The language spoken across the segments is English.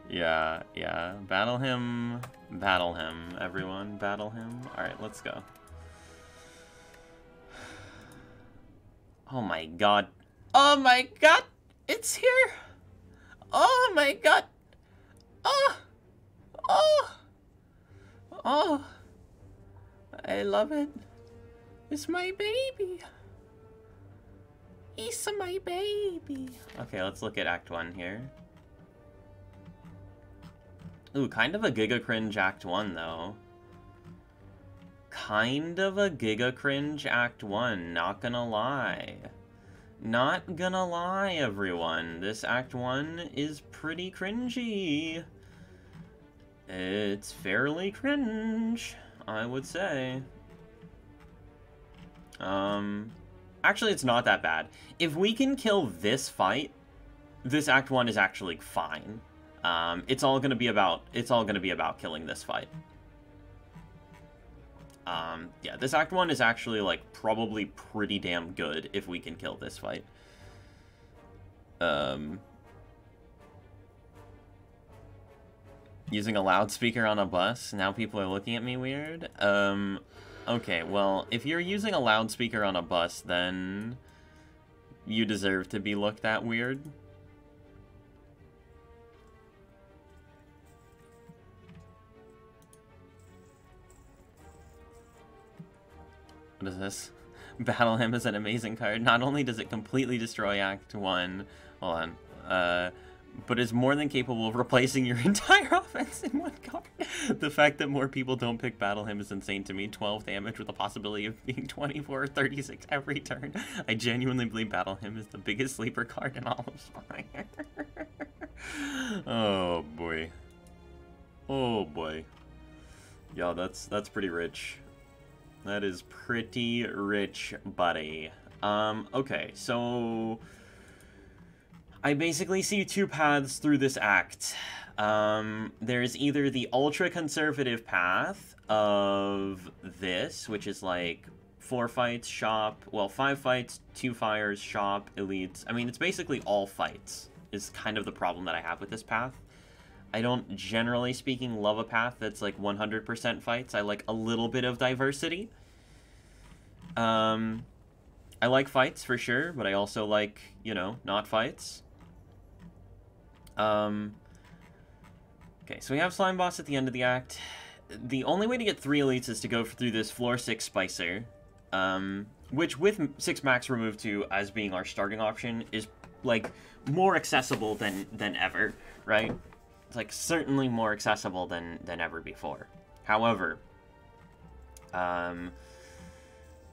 Yeah, yeah. Battle him, everyone. Battle him. Alright, let's go. Oh my god. Oh my god! It's here! Oh my god! Oh! Oh! Oh! I love it. It's my baby. It's my baby. Okay, let's look at Act 1 here. Ooh, kind of a Giga Cringe Act 1, though. Kind of a Giga Cringe Act 1, not gonna lie. Not gonna lie, everyone. This Act 1 is pretty cringy. It's fairly cringe, I would say. Actually, it's not that bad. If we can kill this fight, this Act 1 is actually fine. It's all gonna be about killing this fight. Yeah, this Act 1 is actually, like, probably pretty damn good if we can kill this fight. Using a loudspeaker on a bus, now people are looking at me weird. Okay, well, if you're using a loudspeaker on a bus, then you deserve to be looked at weird. What is this? Battle Him is an amazing card. Not only does it completely destroy Act 1, hold on, but is more than capable of replacing your entire offense in one card. The fact that more people don't pick Battle Him is insane to me. 12 damage with the possibility of being 24 or 36 every turn. I genuinely believe Battle Him is the biggest sleeper card in all of Spire. Oh boy. Oh boy. Yo, that's pretty rich. That is pretty rich, buddy. Okay, so I basically see two paths through this act. There's either the ultra-conservative path of this, which is like 4 fights, shop, well, 5 fights, 2 fires, shop, elites. I mean, it's basically all fights is kind of the problem that I have with this path. I don't, generally speaking, love a path that's like 100% fights. I like a little bit of diversity. I like fights for sure, but I also like, you know, not fights. Okay, so we have Slime Boss at the end of the act. The only way to get 3 elites is to go through this floor 6 Spicer, which with 6 max removed 2 as being our starting option is, like, more accessible than ever, right? It's, like, certainly more accessible than ever before. However,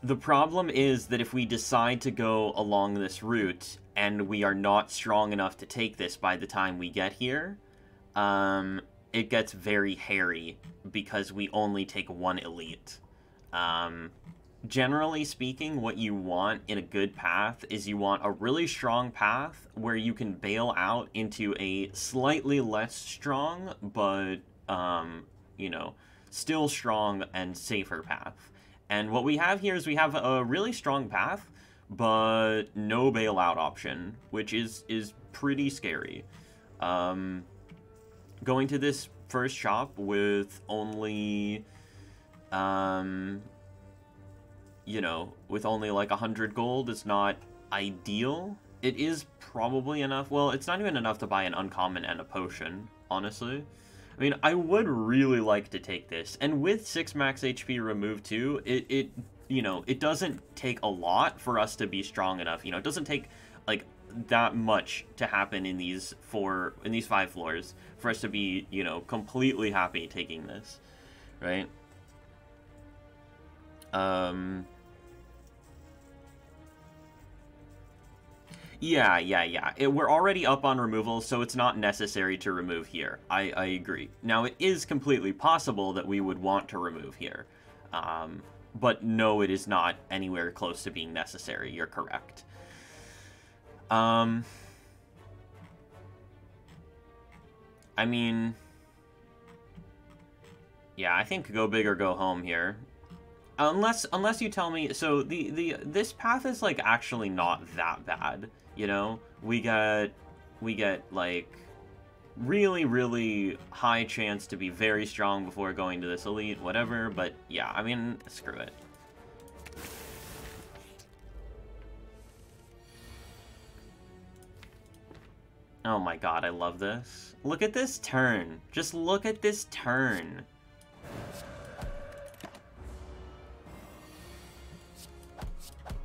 the problem is that if we decide to go along this route and we are not strong enough to take this by the time we get here, it gets very hairy because we only take 1 elite. Generally speaking, what you want in a good path is you want a really strong path where you can bail out into a slightly less strong, but, you know, still strong and safer path. And what we have here is we have a really strong path, but no bailout option, which is pretty scary. Going to this first shop with only, you know, with only like 100 gold is not ideal. It is probably enough. Well, it's not even enough to buy an uncommon and a potion, honestly. I mean, I would really like to take this. And with 6 max HP removed too, it you know, it doesn't take a lot for us to be strong enough. You know, it doesn't take, like, that much to happen in these 5 floors for us to be, you know, completely happy taking this, right? Yeah. We're already up on removal, so it's not necessary to remove here. I agree. Now, it is completely possible that we would want to remove here. But no, it is not anywhere close to being necessary. You're correct. I mean, yeah, I think go big or go home here. Unless you tell me, so this path is like actually not that bad, you know? We get like really, really high chance to be very strong before going to this elite, whatever, but yeah, I mean, screw it. Oh my god, I love this. Look at this turn. Just look at this turn.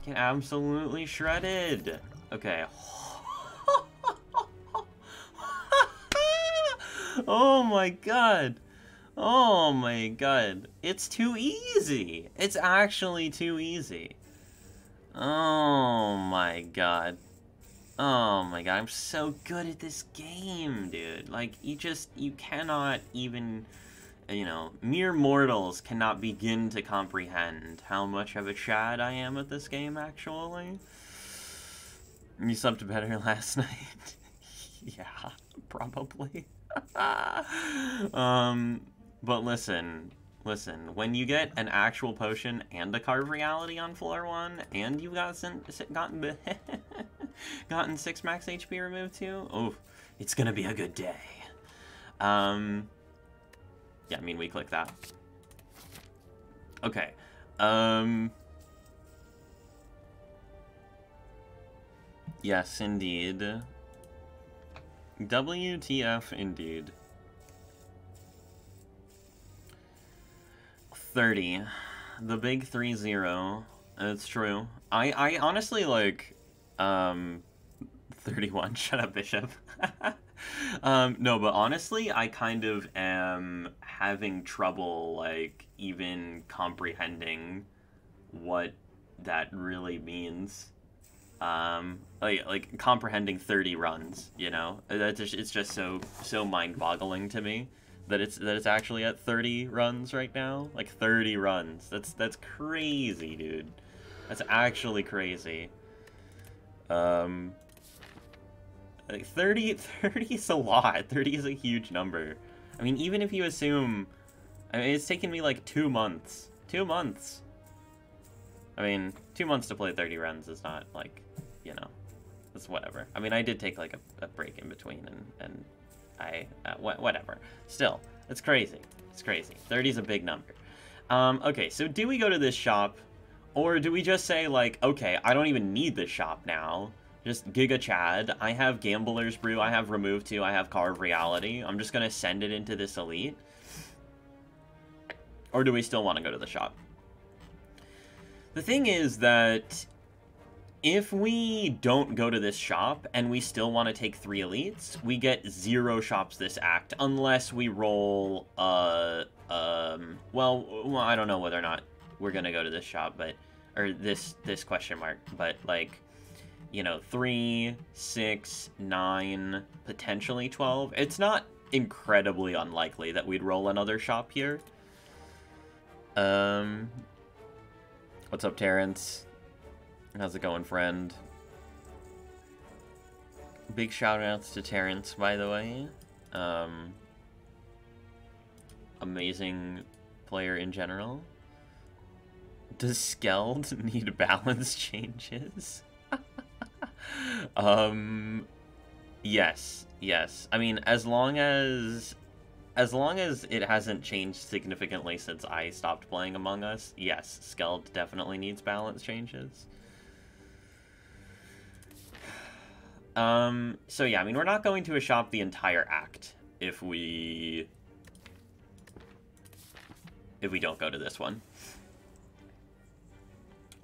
Get absolutely shredded. Okay. Oh my god. Oh my god. It's too easy. It's actually too easy. Oh my god. Oh my god, I'm so good at this game, dude. Like, you cannot even, you know, mere mortals cannot begin to comprehend how much of a Chad I am at this game, actually. You slept better last night? Yeah, probably. But listen, when you get an actual potion and a Carve Reality on floor 1, and you've gotten 6 max HP removed too, oh, it's gonna be a good day. Yeah, I mean, we click that. Okay. Yes, indeed. WTF, indeed. 30. The big 3-0. It's true. I honestly, like, 31. Shut up, Bishop. No, but honestly, I kind of am having trouble, like, even comprehending what that really means. Like comprehending 30 runs, you know? It's just so mind-boggling to me that it's actually at 30 runs right now. Like 30 runs. That's crazy, dude. That's actually crazy. Like 30 is a lot. 30 is a huge number. I mean, even if you assume, I mean, it's taken me like 2 months. 2 months. I mean, 2 months to play 30 runs is not, like, you know, it's whatever. I mean, I did take, like, a break in between, and I, whatever. Still, it's crazy. It's crazy. 30 is a big number. Okay, so do we go to this shop, or do we just say, like, okay, I don't even need this shop now. Just Giga Chad. I have Gambler's Brew, I have Remove 2, I have Carve Reality. I'm just gonna send it into this elite. Or do we still want to go to the shop? The thing is that if we don't go to this shop and we still want to take 3 elites, we get 0 shops this act unless we roll, well, I don't know whether or not we're going to go to this shop, but, or this question mark, but, like, you know, 3, 6, 9, potentially 12. It's not incredibly unlikely that we'd roll another shop here. What's up, Terrence? How's it going, friend? Big shout-outs to Terrence, by the way. Amazing player in general. Does Skeld need balance changes? Yes. I mean, as long as it hasn't changed significantly since I stopped playing Among Us, yes, Skeld definitely needs balance changes. So yeah, I mean, we're not going to a shop the entire act if we don't go to this one.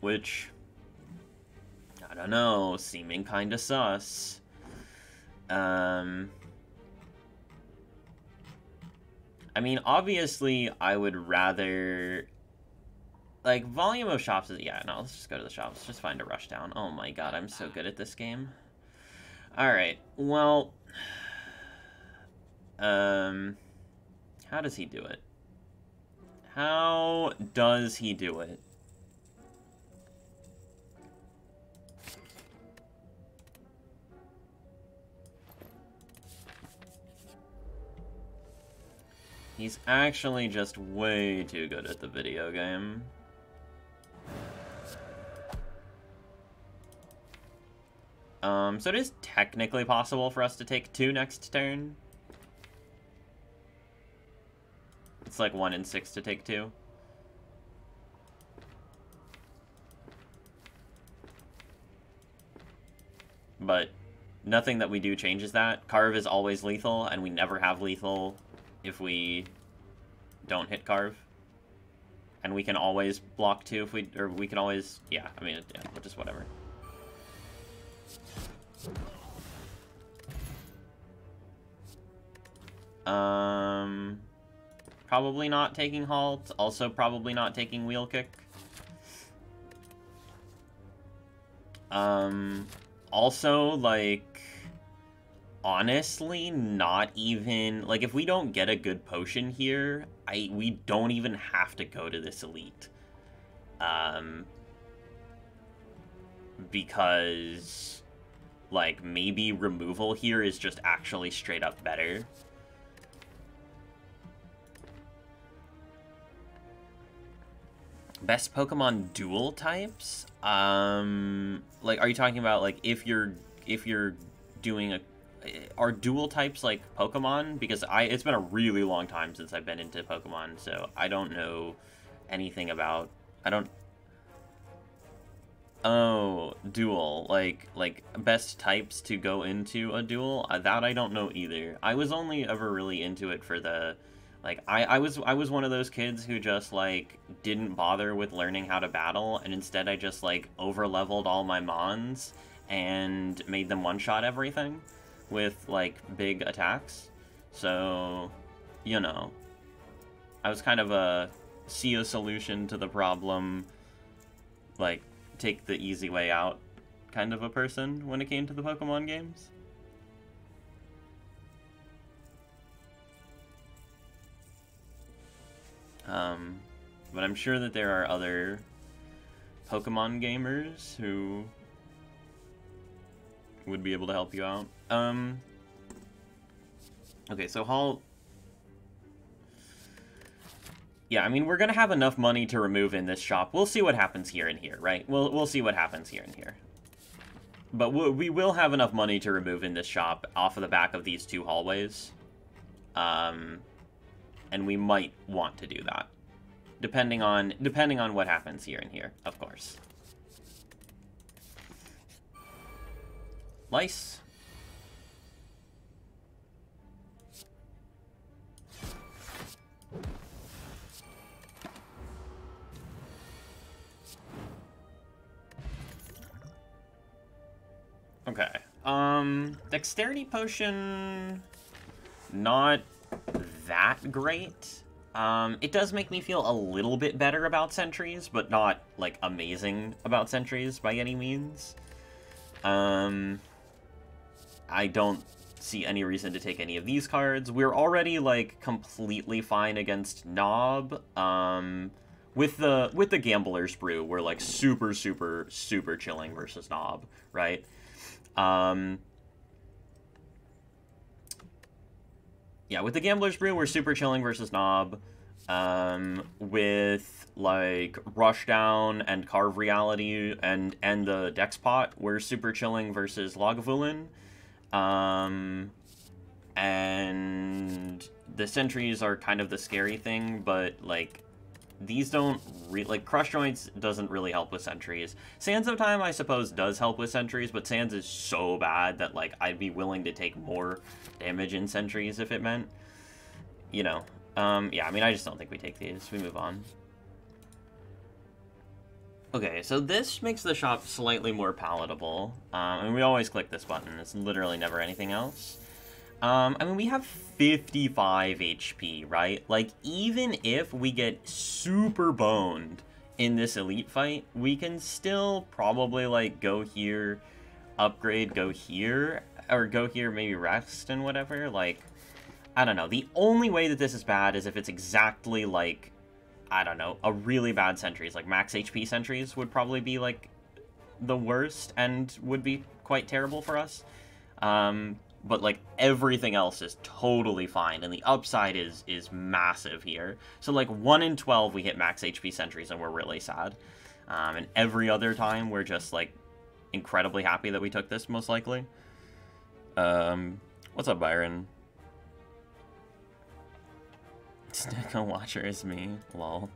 Which, I don't know, seeming kinda sus. I mean, obviously, I would rather, like, volume of shops is, yeah, no, let's just go to the shops. Let's just find a rushdown. Oh my god, I'm so good at this game. Alright, well, how does he do it? How does he do it? He's actually just way too good at the video game. So it is technically possible for us to take 2 next turn. It's like 1 in 6 to take 2. But nothing that we do changes that. Carve is always lethal, and we never have lethal if we don't hit Carve. And we can always block 2 if we... Or we can always... Yeah, I mean, yeah, just whatever. Probably not taking Halt. Also probably not taking Wheel Kick. Also, like, honestly, not even... Like, if we don't get a good potion here, we don't even have to go to this elite. Because, like, maybe removal here is just actually straight up better. Best Pokemon dual types? Like, are you talking about, like, if you're doing a... Are dual types, like, Pokemon? Because it's been a really long time since I've been into Pokemon, so I don't know anything about... Oh, dual. Like, best types to go into a duel? That I don't know either. I was only ever really into it for the... Like, I was one of those kids who just, like, didn't bother with learning how to battle, and instead I just, like, over-leveled all my Mons and made them one-shot everything with, like, big attacks. So, you know, I was kind of see a solution to the problem, like, take the easy way out kind of a person when it came to the Pokemon games. But I'm sure that there are other Pokemon gamers who would be able to help you out. Okay, so Halt... Yeah, I mean, we're gonna have enough money to remove in this shop. We'll see what happens here and here, right? We'll see what happens here and here. But we will have enough money to remove in this shop off of the back of these 2 hallways. And we might want to do that. Depending on what happens here and here, of course. Lice. Okay. Dexterity potion, not that great. It does make me feel a little bit better about sentries, but not, like, amazing about sentries by any means. I don't see any reason to take any of these cards. We're already, like, completely fine against Knob. With the Gambler's Brew, we're, like, super, super, super chilling versus Knob, right? Yeah, with the Gambler's Brew, we're super chilling versus Knob. With, like, Rushdown and Carve Reality and the Dex Pot, we're super chilling versus Lagavulin. And the sentries are kind of the scary thing, but, like, these don't like, Crush Joints doesn't really help with sentries. Sands of Time, I suppose, does help with sentries, but Sands is so bad that, like, I'd be willing to take more damage in sentries if it meant, you know. Yeah, I mean, I just don't think we take these. We move on. Okay, so this makes the shop slightly more palatable. And we always click this button. It's literally never anything else. I mean, we have 55 HP, right? Like, even if we get super boned in this elite fight, we can still probably, like, go here, upgrade, go here, or go here, maybe rest and whatever. Like, I don't know. The only way that this is bad is if it's exactly, like, I don't know, a really bad sentries. Like, max HP sentries would probably be, like, the worst and would be quite terrible for us. But, like, everything else is totally fine, and the upside is massive here. So, like, 1 in 12 we hit max HP sentries, and we're really sad. And every other time, we're just, like, incredibly happy that we took this, most likely. What's up, Byron? Snicko Watcher is me. Lol.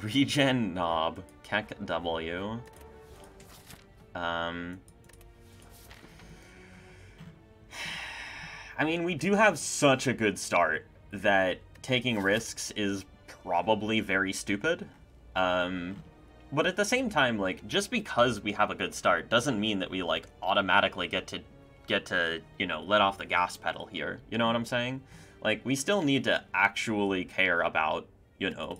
Regen Knob. Kek W. I mean, we do have such a good start that taking risks is probably very stupid. But at the same time, like, just because we have a good start doesn't mean that we, like, automatically get to, you know, let off the gas pedal here. You know what I'm saying? Like, we still need to actually care about, you know,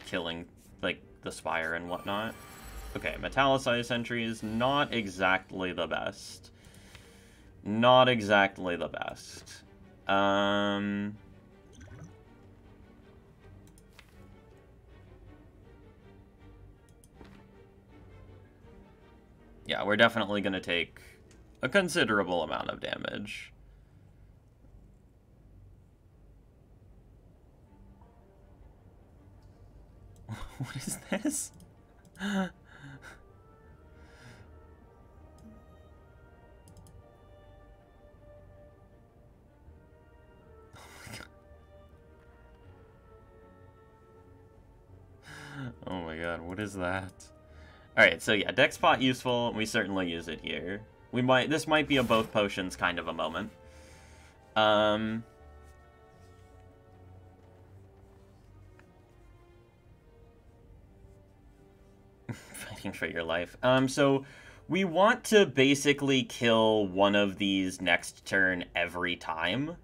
killing, like, the Spire and whatnot. Okay, Metallicized Sentry is not exactly the best. Not exactly the best. Yeah, we're definitely going to take a considerable amount of damage. What is this? Oh my god, what is that? Alright, so yeah, Dex Pot useful. We certainly use it here. This might be a both potions kind of a moment. Fighting for your life. So we want to basically kill one of these next turn every time.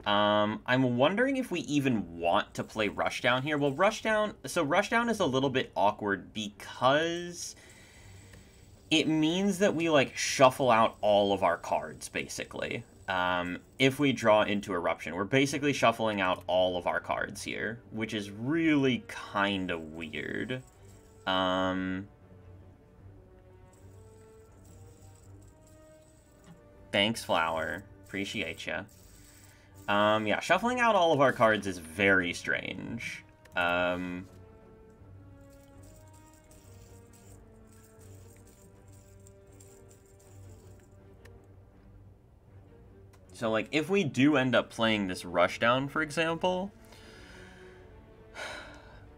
I'm wondering if we even want to play Rushdown here. Well, Rushdown is a little bit awkward because it means that we, like, shuffle out all of our cards, basically. If we draw into Eruption. We're basically shuffling out all of our cards here, which is really kind of weird. Thanks, Flower. Appreciate ya. Yeah, shuffling out all of our cards is very strange. So, like, if we do end up playing this Rushdown, for example,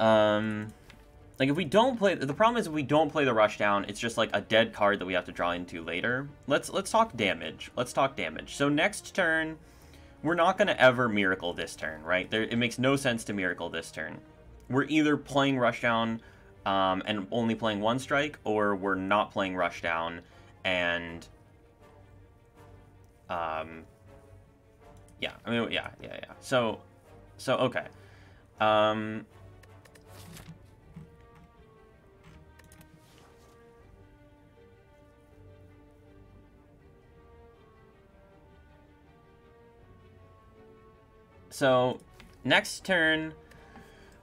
like, if we don't play, the problem is if we don't play the Rushdown, it's just, like, a dead card that we have to draw into later. Let's talk damage. Let's talk damage. So next turn, we're not going to ever Miracle this turn, right? It makes no sense to Miracle this turn. We're either playing Rushdown and only playing one strike, or we're not playing Rushdown and... yeah, I mean, yeah. So okay. So, next turn,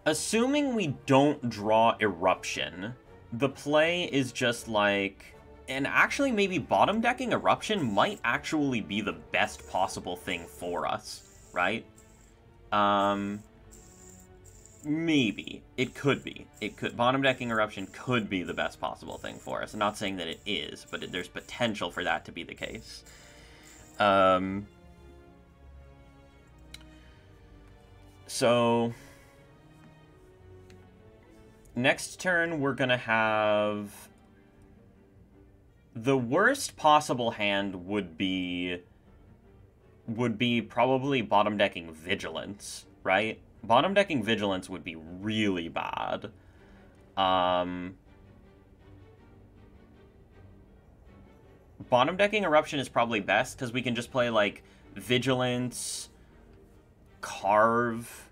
assuming we don't draw Eruption, the play is just like... And actually, maybe bottom decking Eruption might actually be the best possible thing for us, right? Maybe. It could be. Bottom decking Eruption could be the best possible thing for us. I'm not saying that it is, but there's potential for that to be the case. So, next turn we're gonna have... The worst possible hand would be probably bottom decking Vigilance, right? Bottom decking Vigilance would be really bad. Bottom decking Eruption is probably best, because we can just play, like, Vigilance, Carve,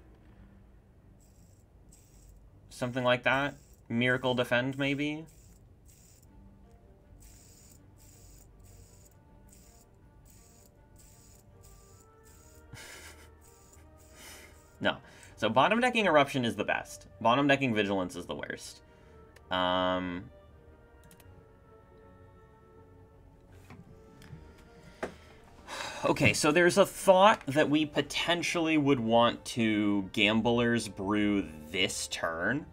something like that. Miracle Defend, maybe? No. So bottom decking Eruption is the best. Bottom decking Vigilance is the worst. Okay, so there's a thought that we potentially would want to Gambler's Brew this turn.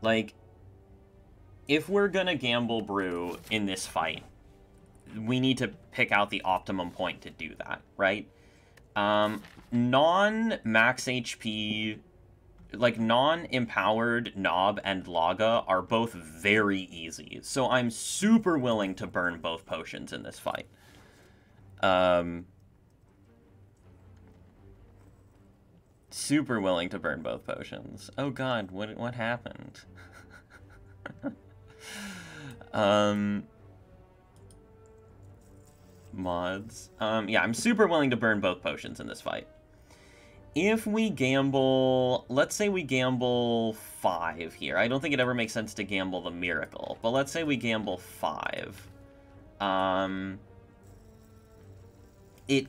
Like, if we're gonna Gamble Brew in this fight, we need to pick out the optimum point to do that, right? Non-max HP, like non-empowered Nob and Laga are both very easy, so I'm super willing to burn both potions in this fight. Super willing to burn both potions. Oh god, what happened? Mods. Yeah, I'm super willing to burn both potions in this fight. If we gamble, let's say we gamble 5 here. I don't think it ever makes sense to gamble the Miracle, but let's say we gamble 5. It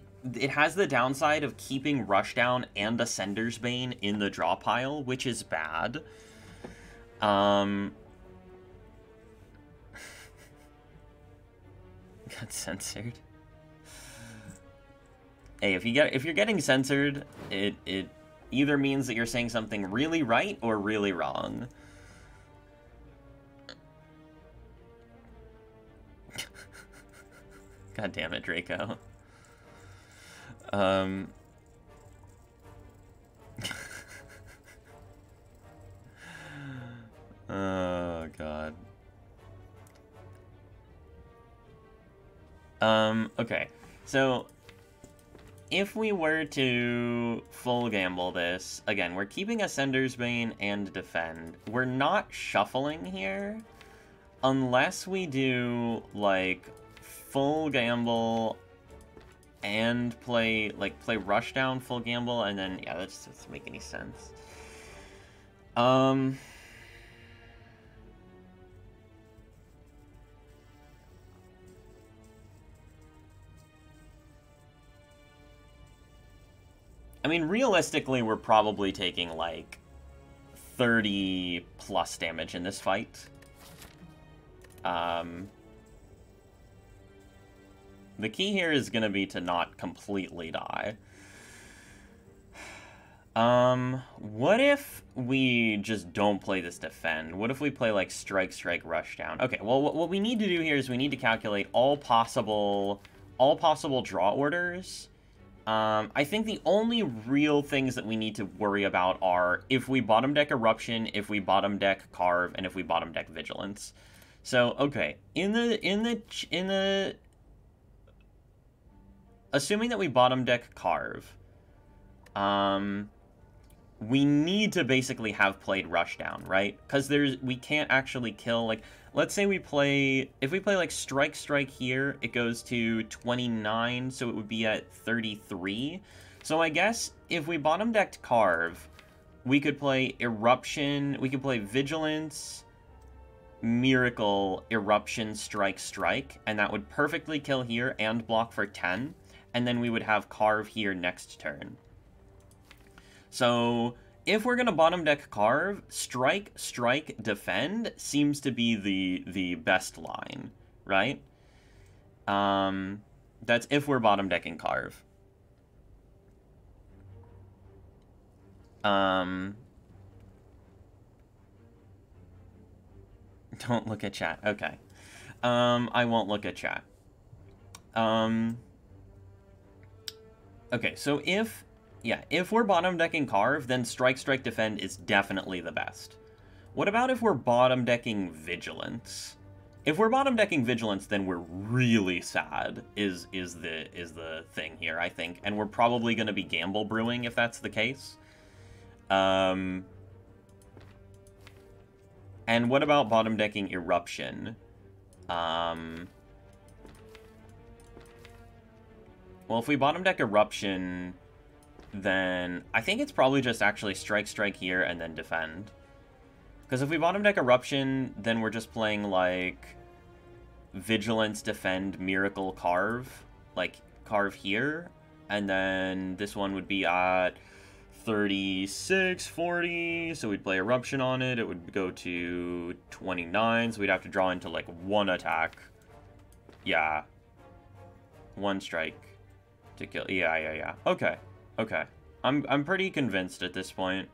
has the downside of keeping Rushdown and Ascender's Bane in the draw pile, which is bad. Got censored. Hey, if you're getting censored, it either means that you're saying something really right or really wrong. God damn it, Draco. Oh god. Okay. So if we were to full gamble this, again, we're keeping Ascender's Bane and Defend. We're not shuffling here unless we do, like, full gamble and play Rushdown, full gamble, and then, yeah, that just doesn't make any sense. I mean, realistically, we're probably taking, like, 30 plus damage in this fight. The key here is going to be to not completely die. What if we just don't play this Defend? What if we play, like, Strike, Rushdown? Okay, well, what we need to do here is we need to calculate all possible draw orders. I think the only real things that we need to worry about are if we bottom deck Eruption, if we bottom deck Carve, and if we bottom deck Vigilance. So, okay, assuming that we bottom deck Carve, we need to basically have played Rushdown, right? Because we can't actually kill, like, let's say if we play, like, Strike here, it goes to 29, so it would be at 33. So I guess if we bottom decked Carve, we could play Eruption, we could play Vigilance, Miracle, Eruption, Strike, and that would perfectly kill here and block for 10, and then we would have Carve here next turn. So if we're going to bottom deck Carve, Strike, Defend seems to be the best line, right? That's if we're bottom decking Carve. Don't look at chat. Okay. I won't look at chat. Okay, so if we're bottom decking Carve, then Strike, Defend is definitely the best. What about if we're bottom decking Vigilance? If we're bottom decking Vigilance, then we're really sad, is the thing here, I think. And we're probably going to be gamble brewing if that's the case. And what about bottom decking Eruption? Well, if we bottom deck Eruption, then I think it's probably just actually Strike here and then Defend. Because if we bottom deck Eruption, then we're just playing, like, Vigilance, Defend, Miracle, Carve. Like, Carve here. And then this one would be at 36, 40. So we'd play Eruption on it. It would go to 29. So we'd have to draw into, like, one attack. Yeah. One strike to kill. Yeah. Okay. I'm pretty convinced at this point.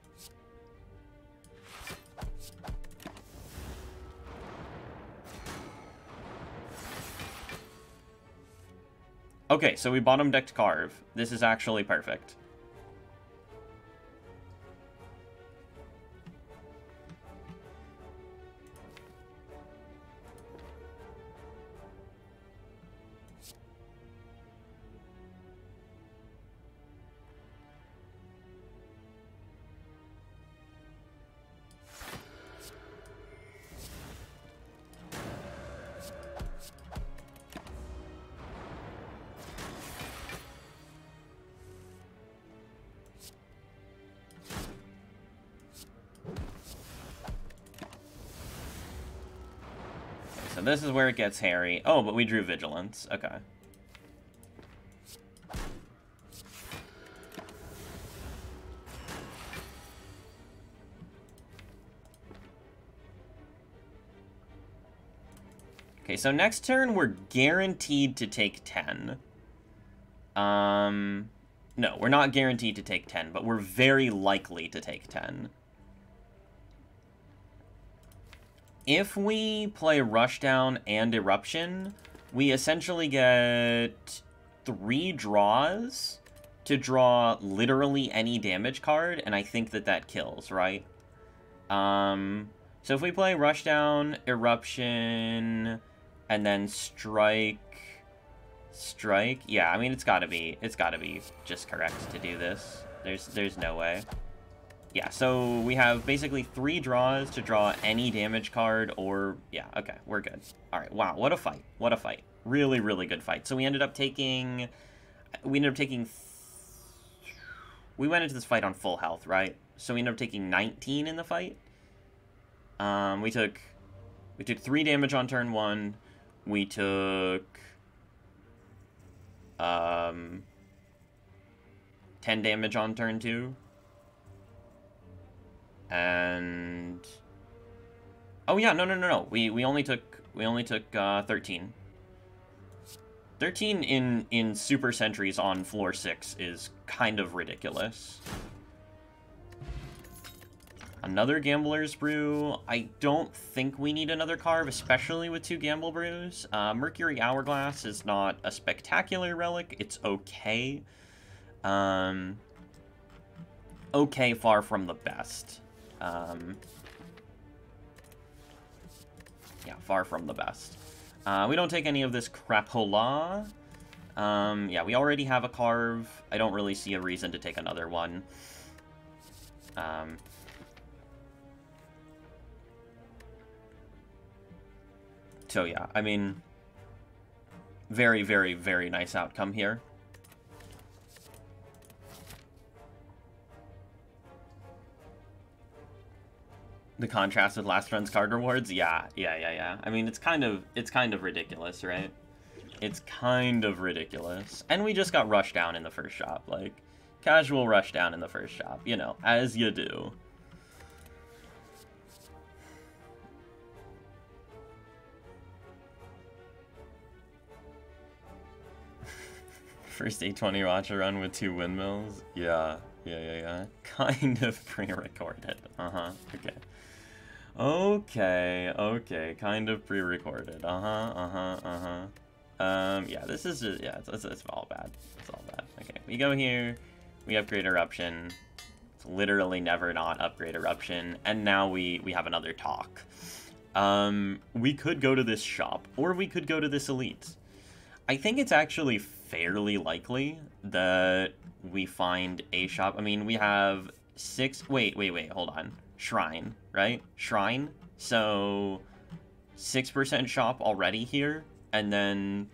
Okay, so we bottom decked Carve. This is actually perfect. So this is where it gets hairy. Oh, but we drew Vigilance. Okay. Okay, so next turn we're guaranteed to take 10. No, we're not guaranteed to take 10, but we're very likely to take 10. If we play Rushdown and Eruption, we essentially get 3 draws to draw literally any damage card, and I think that that kills, right? So if we play Rushdown, Eruption, and then Strike, yeah, I mean, it's gotta be just correct to do this. There's no way. Yeah, so we have basically 3 draws to draw any damage card or... Yeah, okay, we're good. Alright, wow, what a fight. What a fight. Really, really good fight. So we ended up taking... We went into this fight on full health, right? So we ended up taking 19 in the fight. We took 3 damage on turn 1. We took... 10 damage on turn 2. And... Oh yeah, no. We only took 13. 13 in Super Sentries on floor 6 is kind of ridiculous. Another Gambler's Brew. I don't think we need another Carve, especially with 2 Gamble Brews. Mercury Hourglass is not a spectacular relic. It's okay. Okay, far from the best. Yeah, far from the best. We don't take any of this crapola. Yeah, we already have a Carve. I don't really see a reason to take another one. So yeah, I mean, very, very, very nice outcome here. The contrast with last run's card rewards? Yeah. I mean, it's kind of ridiculous, right? It's kind of ridiculous. And we just got rushed down in the first shop, like, casual rush down in the first shop, you know, as you do. First A20 Watcher run with 2 windmills? Yeah. Kind of pre-recorded. Okay, kind of pre-recorded. Yeah, this is just, yeah, it's all bad. It's all bad. Okay, we go here, we upgrade Eruption. It's literally never not upgrade Eruption, and now we have another talk. We could go to this shop, or we could go to this elite. I think it's actually fairly likely that we find a shop. I mean, we have 6... Wait, hold on. Shrine, right? Shrine. So 6% shop already here, and then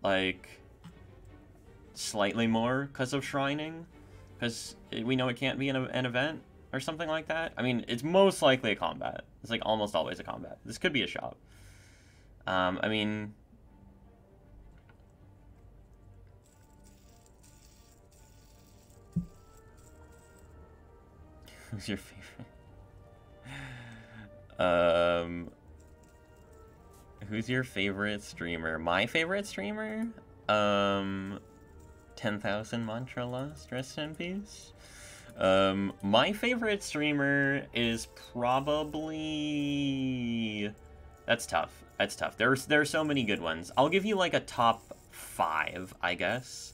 like slightly more because of shrining, because we know it can't be an event or something like that. I mean, it's most likely a combat. It's like almost always a combat. This could be a shop. I mean, who's your favorite? Who's your favorite streamer? My favorite streamer? 10,000 Mantra Lost, rest in peace. My favorite streamer is probably... That's tough. There are so many good ones. I'll give you like a top 5, I guess.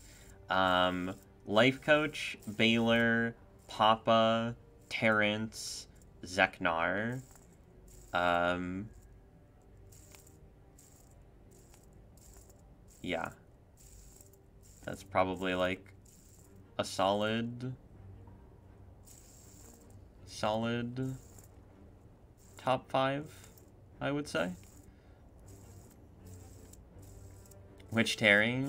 Life Coach, Baylor, Papa, Terrence, Zeknar. Yeah. That's probably like a solid top 5, I would say. Which Terry?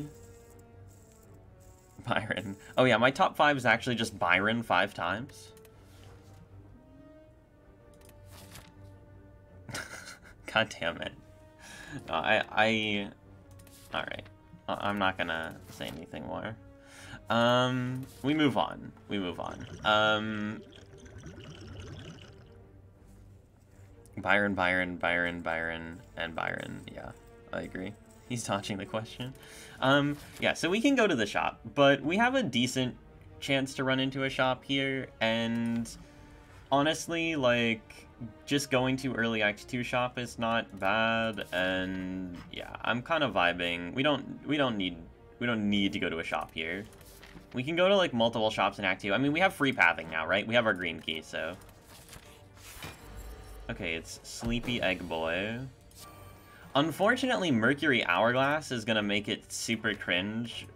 Byron. Oh yeah, my top 5 is actually just Byron 5 times. God damn it. Alright. I'm not gonna say anything more. We move on. Byron, and Byron. Yeah, I agree. He's dodging the question. Yeah, so we can go to the shop, but we have a decent chance to run into a shop here, and honestly, like, just going to early Act 2 shop is not bad, and yeah, I'm kind of vibing. We don't need to go to a shop here. We can go to like multiple shops in Act 2. I mean, we have free pathing now, right? We have our green key, so. Okay, it's Sleepy Egg Boy. Unfortunately, Mercury Hourglass is gonna make it super cringe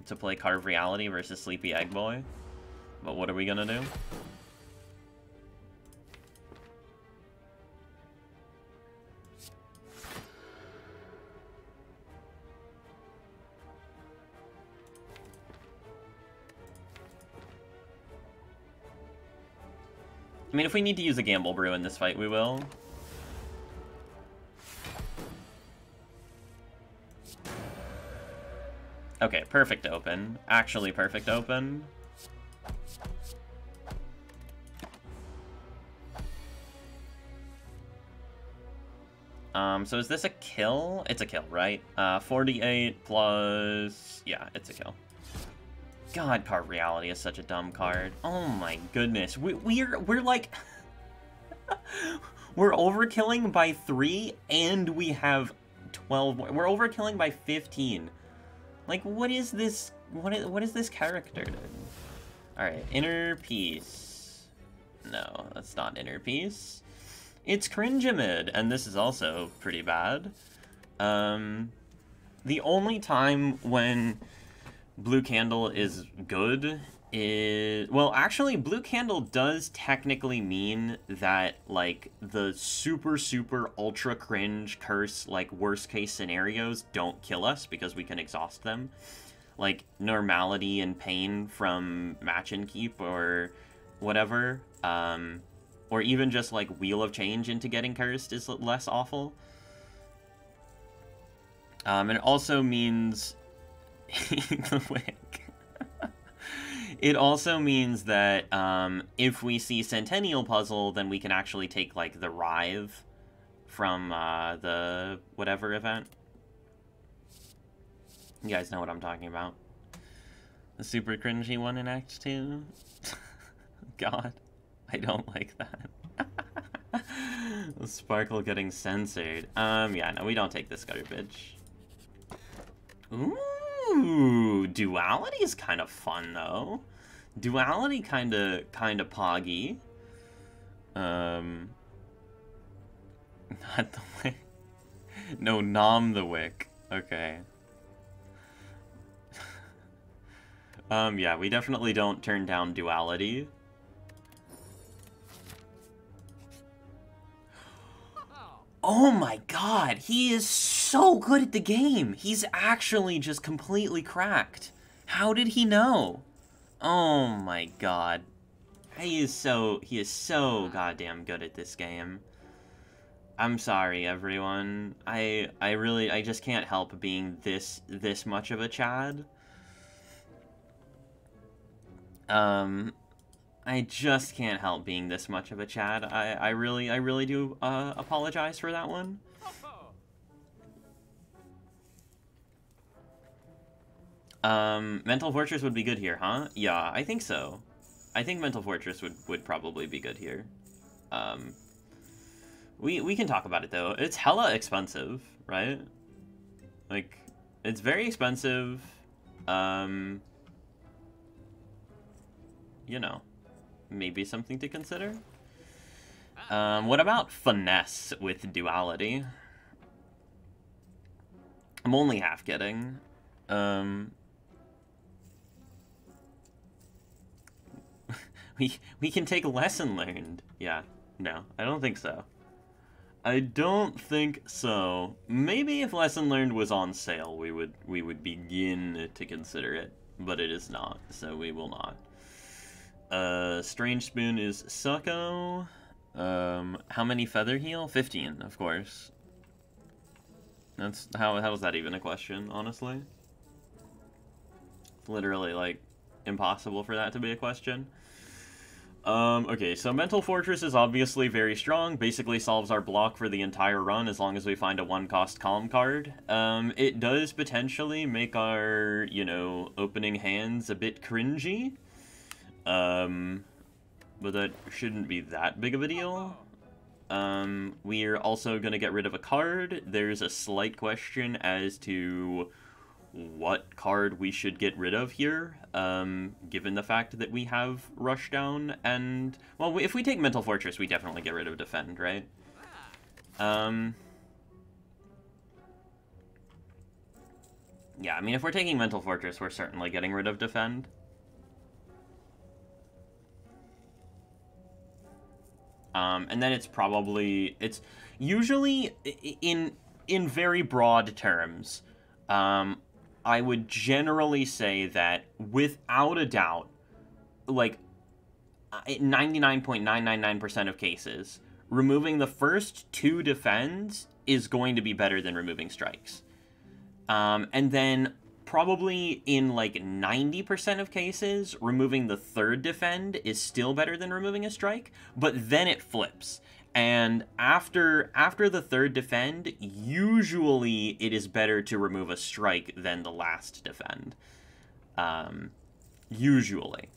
to play Carve Reality versus Sleepy Egg Boy. But what are we gonna do? I mean, if we need to use a Gamble Brew in this fight, we will. Okay, perfect open. Actually perfect open. So is this a kill? It's a kill, right? 48 plus... Yeah, it's a kill. God, Carve Reality is such a dumb card. Oh my goodness. We're like... We're overkilling by 3, and we have 12 more. We're overkilling by 15. Like, what is this? What is this character doing? Alright, Inner Peace. No, that's not Inner Peace. It's Cringeamid, and this is also pretty bad. The only time when Blue Candle is good is... Well, actually, Blue Candle does technically mean that, like, the super, super ultra cringe curse, like, worst case scenarios don't kill us because we can exhaust them. Like, Normality and Pain from Match and Keep or whatever. Or even just, like, Wheel of Change into getting cursed is less awful. And it also means... the Wick. It also means that if we see Centennial Puzzle, then we can actually take, like, the Rive from the whatever event. You guys know what I'm talking about. The super cringy one in Act 2. God, I don't like that. The Sparkle getting censored. Yeah, no, we don't take this garbage. Ooh, Duality is kind of fun, though. Duality kind of poggy. Not the Wick. No, Nom the Wick. Okay. Yeah, we definitely don't turn down Duality. Oh my god, he is so good at the game. He's actually just completely cracked. How did he know? Oh my god. He is so goddamn good at this game. I'm sorry, everyone. I just can't help being this much of a Chad. I just can't help being this much of a Chad. I really do apologize for that one. Mental Fortress would be good here, huh? Yeah, I think so. I think Mental Fortress would probably be good here. We can talk about it, though. It's hella expensive, right? Like, It's very expensive. You know, maybe something to consider. What about finesse with duality? I'm only half kidding. We can take lesson learned. Yeah, no, I don't think so. I don't think so. Maybe if lesson learned was on sale, we would begin to consider it, but it is not, so we will not. Strange Spoon is Succo. How many Feather Heal? 15, of course. That's how is that even a question, honestly? It's literally like impossible for that to be a question. Okay, so Mental Fortress is obviously very strong, basically solves our block for the entire run as long as we find a 1-cost Calm card. It does potentially make our, you know, opening hands a bit cringy. But that shouldn't be that big of a deal. We're also gonna get rid of a card. There's a slight question as to what card we should get rid of here, given the fact that we have Rushdown and... Well, if we take Mental Fortress, we definitely get rid of Defend, right? Yeah, I mean, if we're taking Mental Fortress, we're certainly getting rid of Defend. And then it's probably... It's usually, in very broad terms, I would generally say that, without a doubt, like, 99.999% of cases, removing the first 2 defends is going to be better than removing strikes. And then, probably in, like, 90% of cases, removing the 3rd defend is still better than removing a strike, but then it flips. And after the 3rd defend, usually it is better to remove a strike than the last defend. Usually.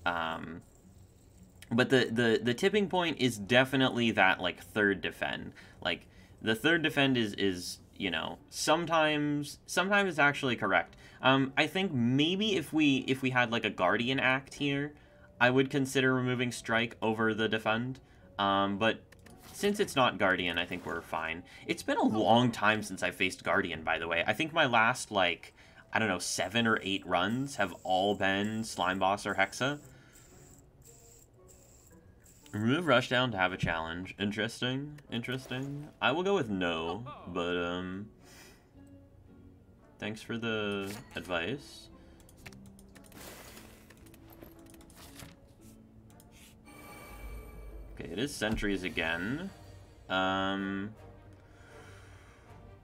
But the tipping point is definitely that, like, 3rd defend. Like, the 3rd defend is you know, sometimes it's actually correct. I think maybe if we had, like, a Guardian Act here, I would consider removing strike over the defend. But since it's not Guardian, I think we're fine. It's been a long time since I faced Guardian, by the way. I think my last, like, I don't know, 7 or 8 runs have all been Slime Boss or Hexa. Remove Rushdown to have a challenge. Interesting. Interesting. I will go with no, but, thanks for the advice. Okay, it is sentries again.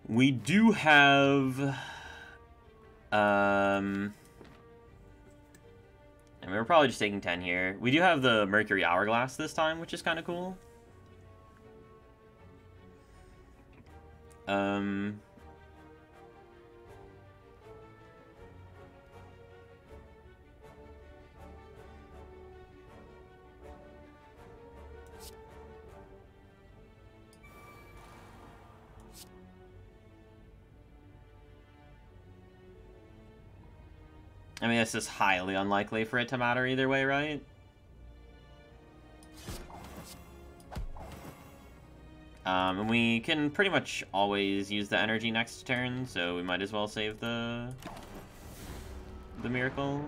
We do have... And we're probably just taking 10 here. We do have the Mercury Hourglass this time, which is kind of cool. I mean, it's just highly unlikely for it to matter either way, right? And we can pretty much always use the energy next turn, so we might as well save the miracle.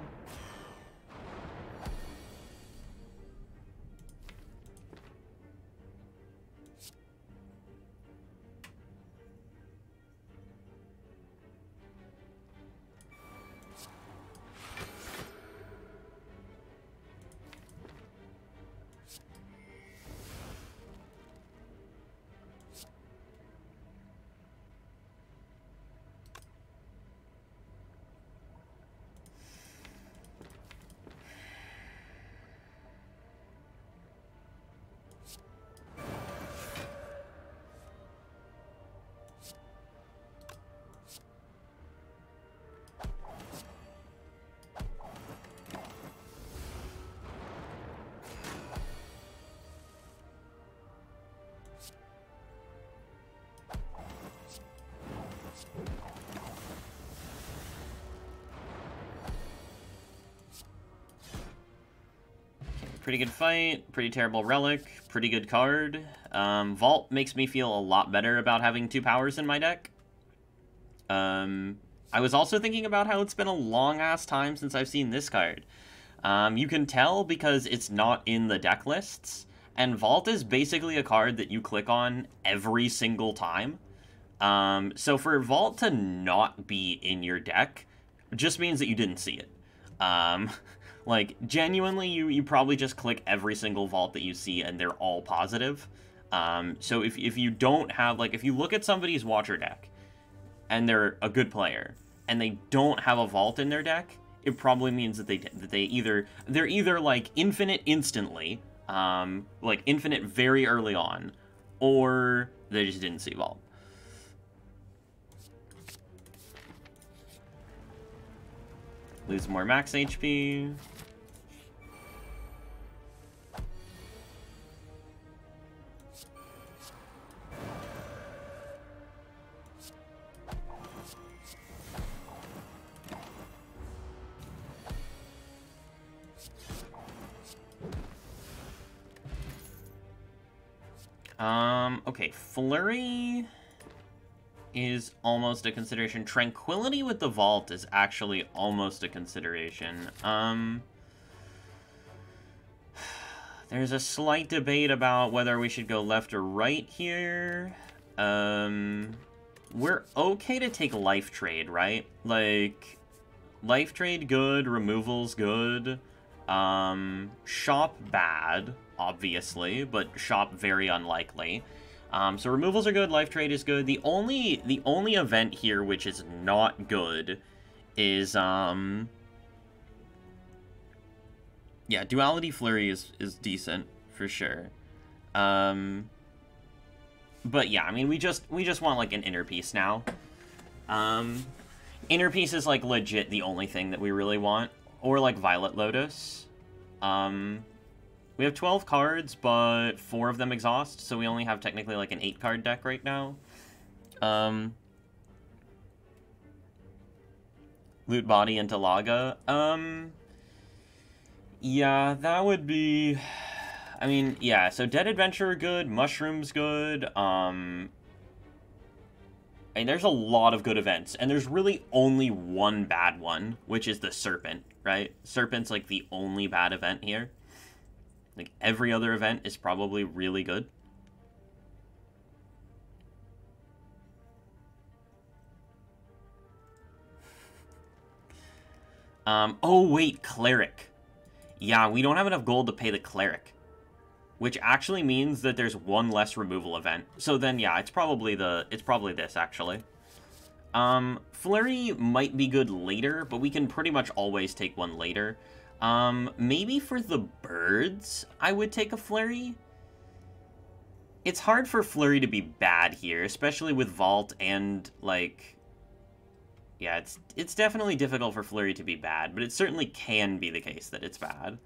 Pretty good fight, pretty terrible relic, pretty good card. Vault makes me feel a lot better about having 2 powers in my deck. I was also thinking about how it's been a long-ass time since I've seen this card. You can tell because it's not in the deck lists, and Vault is basically a card that you click on every single time. So for Vault to not be in your deck just means that you didn't see it. Like, genuinely, you probably just click every single Vault that you see, and they're all positive. So if you don't have, like, if you look at somebody's Watcher deck, and they're a good player, and they don't have a Vault in their deck, it probably means that they're either like infinite instantly, like infinite very early on, or they just didn't see Vault. Lose more max HP. Okay, Flurry is almost a consideration. Tranquility with the Vault is actually almost a consideration. There's a slight debate about whether we should go left or right here. We're okay to take Life Trade, right? Like, Life Trade good, removal's good. Shop bad, obviously, but Shop very unlikely. So removals are good, Life Trade is good. The only event here which is not good is, yeah, Duality Flurry is decent, for sure. But yeah, I mean, we just want, like, an Inner Piece now. Inner Piece is, like, legit the only thing that we really want. Or, like, Violet Lotus. We have 12 cards, but 4 of them exhaust, so we only have technically, like, an 8-card deck right now. Loot Body into Laga. Yeah, that would be... I mean, yeah, so Dead Adventurer good, Mushrooms good, I mean, there's a lot of good events, and there's really only one bad one, which is the Serpent, right? Serpent's, like, the only bad event here. Like, every other event is probably really good. Oh, wait, Cleric. Yeah, we don't have enough gold to pay the Cleric. Which actually means that there's one less removal event. So then, yeah, it's probably this, actually. Flurry might be good later, but we can pretty much always take one later. Maybe for the birds, I would take a Flurry. It's hard for Flurry to be bad here, especially with Vault and, like... Yeah, it's definitely difficult for Flurry to be bad, but it certainly can be the case that it's bad.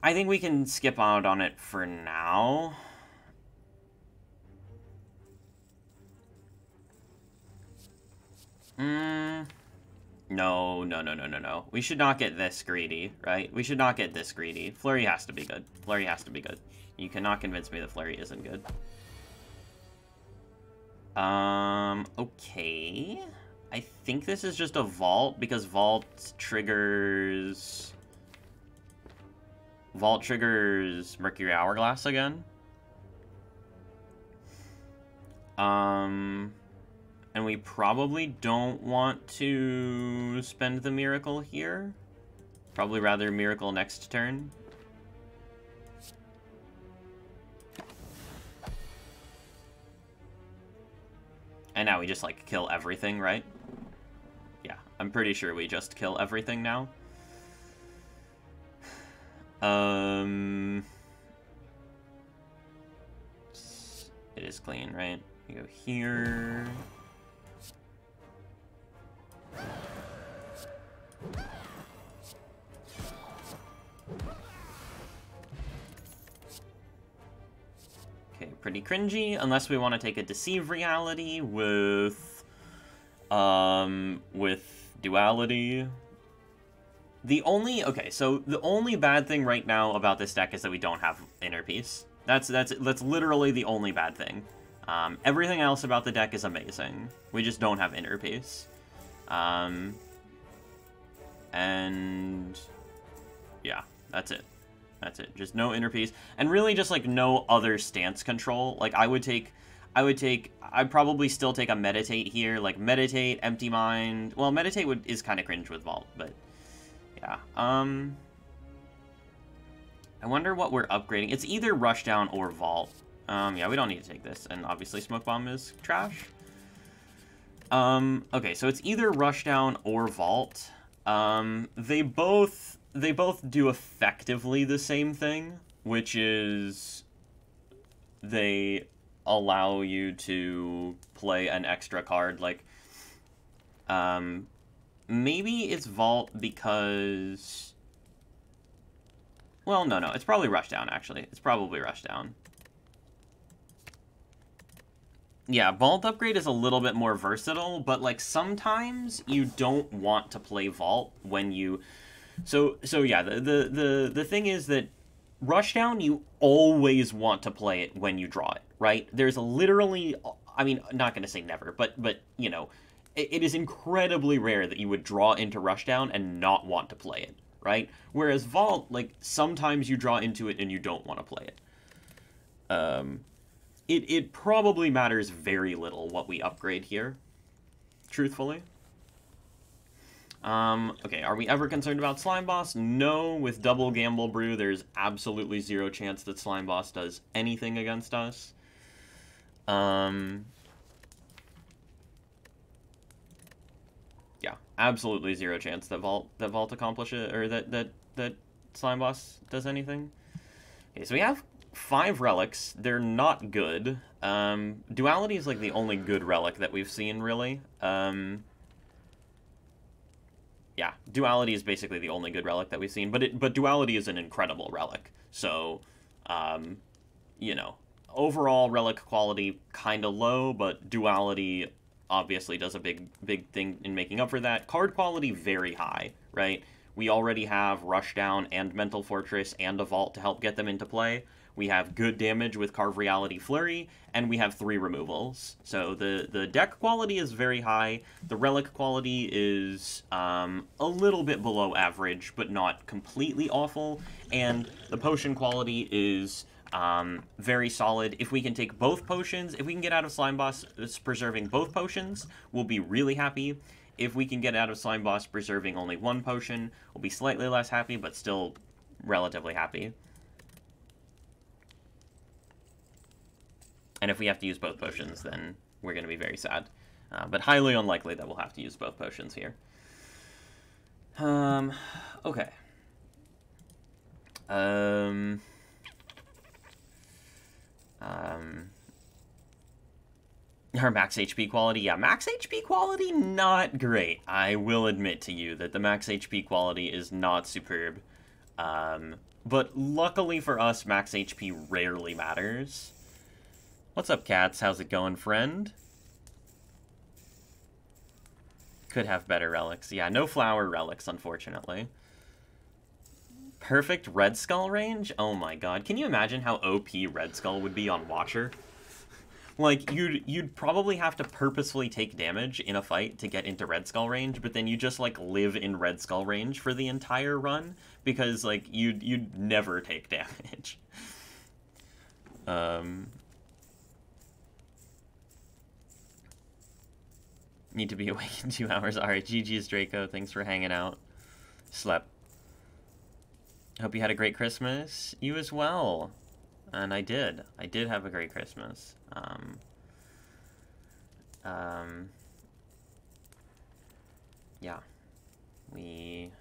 I think we can skip out on it for now. No. We should not get this greedy, right? We should not get this greedy. Flurry has to be good. Flurry has to be good. You cannot convince me that Flurry isn't good. Okay. I think this is just a Vault, because Vault triggers Mercury Hourglass again. And we probably don't want to spend the Miracle here. Probably rather Miracle next turn. And now we just, like, kill everything, right? Yeah, I'm pretty sure we just kill everything now. It is clean, right? We go here. Okay, pretty cringy, unless we want to take a Deceive Reality with Duality. Okay, so the only bad thing right now about this deck is that we don't have Inner Peace. That's literally the only bad thing. Everything else about the deck is amazing. We just don't have Inner Peace. And yeah, that's it. That's it. Just no Inner Peace, and really just like no other stance control. Like I'd probably still take a Meditate here, like Meditate, Empty Mind. Well, Meditate is kind of cringe with Vault, but yeah. I wonder what we're upgrading. It's either Rushdown or Vault. Yeah, we don't need to take this, and obviously Smoke Bomb is trash. Okay, so it's either Rushdown or Vault. They both do effectively the same thing, which is they allow you to play an extra card. Like, maybe it's Vault because... Well, no, it's probably Rushdown, actually. It's probably Rushdown. Yeah, Vault Upgrade is a little bit more versatile, but, like, sometimes you don't want to play Vault when you... So yeah, the thing is that Rushdown, you always want to play it when you draw it, right? There's literally... I mean, not going to say never, but you know, it is incredibly rare that you would draw into Rushdown and not want to play it, right? Whereas Vault, like, sometimes you draw into it and you don't want to play it. It probably matters very little what we upgrade here, truthfully. Okay, are we ever concerned about Slime Boss? No, with double Gamble Brew, there's absolutely zero chance that Slime Boss does anything against us. Yeah, absolutely zero chance that Vault accomplishes, or that Slime Boss does anything. Okay, so we have 5 relics. They're not good. Duality is like the only good relic that we've seen, really. Yeah, Duality is basically the only good relic that we've seen, but Duality is an incredible relic. So, you know, overall relic quality kind of low, but Duality obviously does a big thing in making up for that. Card quality very high, right? We already have Rushdown and Mental Fortress and a Vault to help get them into play. We have good damage with Carve Reality Flurry, and we have 3 removals. So the deck quality is very high. The relic quality is a little bit below average, but not completely awful. And the potion quality is very solid. If we can take both potions, if we can get out of Slime Boss preserving both potions, we'll be really happy. If we can get out of Slime Boss preserving only 1 potion, we'll be slightly less happy, but still relatively happy. And if we have to use both potions, then we're going to be very sad. But highly unlikely that we'll have to use both potions here. Okay. Our max HP quality, yeah, max HP quality, not great. I will admit to you that the max HP quality is not superb. But luckily for us, max HP rarely matters. What's up, cats? How's it going, friend? Could have better relics. Yeah, no flower relics, unfortunately. Perfect Red Skull range? Oh my god. Can you imagine how OP Red Skull would be on Watcher? Like, you'd probably have to purposefully take damage in a fight to get into Red Skull range, but then you just, like, live in Red Skull range for the entire run, because, like, you'd never take damage. Need to be awake in 2 hours. Alright, GG's Draco. Thanks for hanging out. Slept. Hope you had a great Christmas. You as well. And I did. I did have a great Christmas. Yeah. We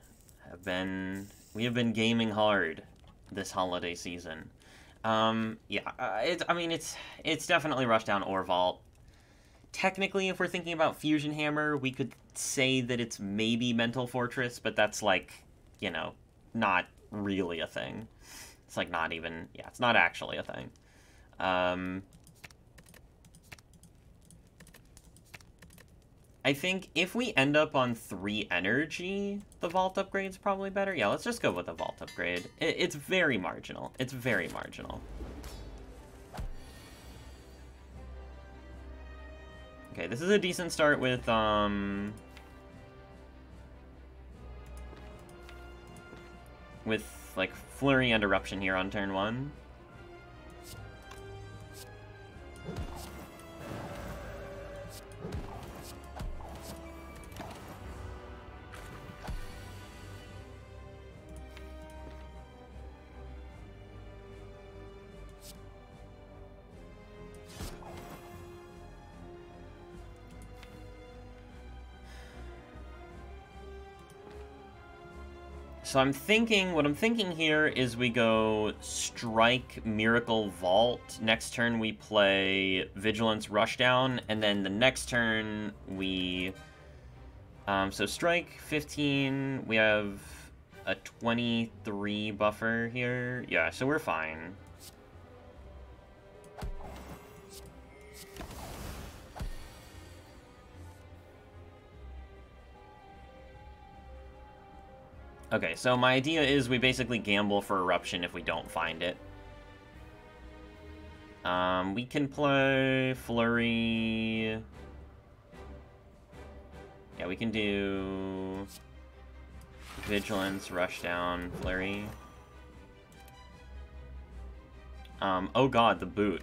have been gaming hard this holiday season. Yeah, it's definitely Rushdown or Vault. Technically, if we're thinking about Fusion Hammer, we could say that it's maybe Mental Fortress, but that's, like, you know, not really a thing. It's, like, not even... Yeah, it's not actually a thing. I think if we end up on 3 energy, the vault upgrade's probably better. Yeah, let's just go with the vault upgrade. It's very marginal. It's very marginal. Okay, this is a decent start with, like, Flurry and Eruption here on turn 1. So what I'm thinking here is we go Strike, Miracle, Vault. Next turn we play Vigilance, Rushdown, and then the next turn we... so Strike, 15, we have a 23 buffer here. Yeah, so we're fine. Okay, so my idea is we basically gamble for Eruption if we don't find it. We can play Flurry. Yeah, we can do Vigilance, Rushdown, Flurry. Oh god, the boot.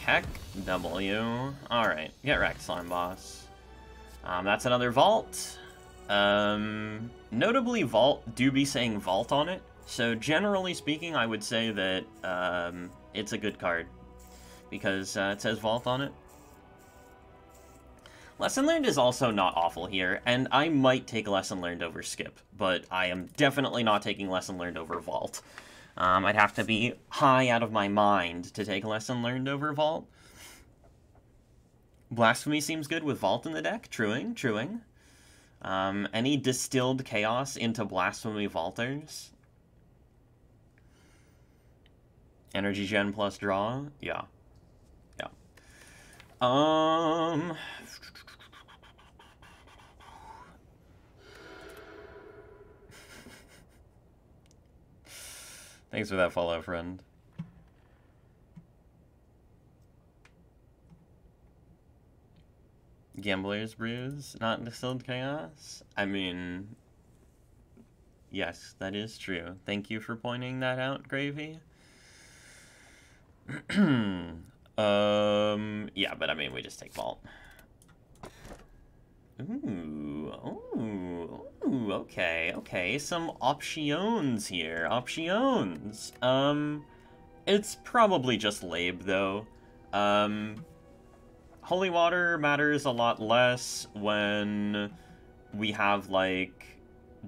Heck W. Alright, get wrecked, Slime Boss. That's another Vault. Notably, Vault do be saying Vault on it. So generally speaking, I would say that it's a good card. Because it says Vault on it. Lesson Learned is also not awful here, and I might take Lesson Learned over Skip, but I am definitely not taking Lesson Learned over Vault. I'd have to be high out of my mind to take Lesson Learned over Vault. Blasphemy seems good with Vault in the deck. Truing. Any Distilled Chaos into Blasphemy Vaulters? Energy Gen plus draw? Yeah. Thanks for that follow, friend. Gambler's Brews, not Distilled Chaos? I mean, yes, that is true. Thank you for pointing that out, Gravy. Yeah, but I mean, we just take Vault. Ooh, okay, some options here, options. It's probably just Labe, though. Holy Water matters a lot less when we have, like,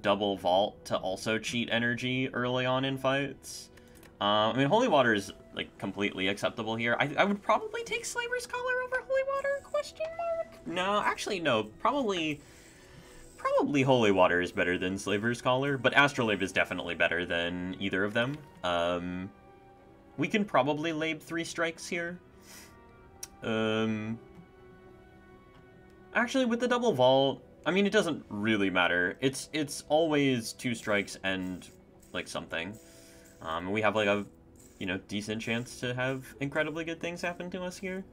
double Vault to also cheat energy early on in fights. I mean, Holy Water is, like, completely acceptable here. I would probably take Slaver's Collar over Holy Water, question mark? No, actually, no. Probably Holy Water is better than Slaver's Collar, but Astrolabe is definitely better than either of them. We can probably Labe 3 strikes here. Actually, with the double Vault, I mean, it doesn't really matter. It's always 2 strikes and, like, something. We have, like, a, you know, decent chance to have incredibly good things happen to us here.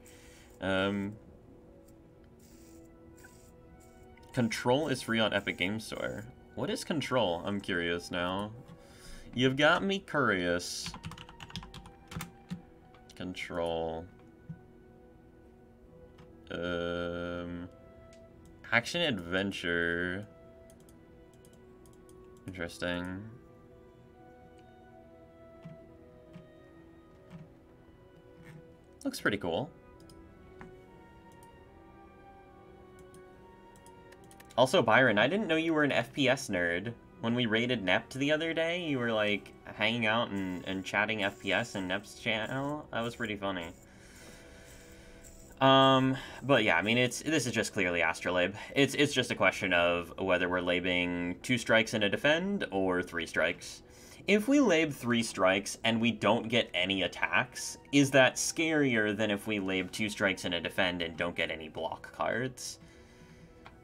Control is free on Epic Games Store. What is Control? I'm curious now. You've got me curious. Control. Action Adventure. Interesting. Looks pretty cool. Also, Byron, I didn't know you were an FPS nerd. When we raided Nept the other day, you were, like, hanging out and chatting FPS in Nept's channel. That was pretty funny. But yeah, I mean, this is just clearly Astrolabe. It's just a question of whether we're labing 2 strikes and a defend, or 3 strikes. If we lab 3 strikes and we don't get any attacks, is that scarier than if we lab 2 strikes and a defend and don't get any block cards?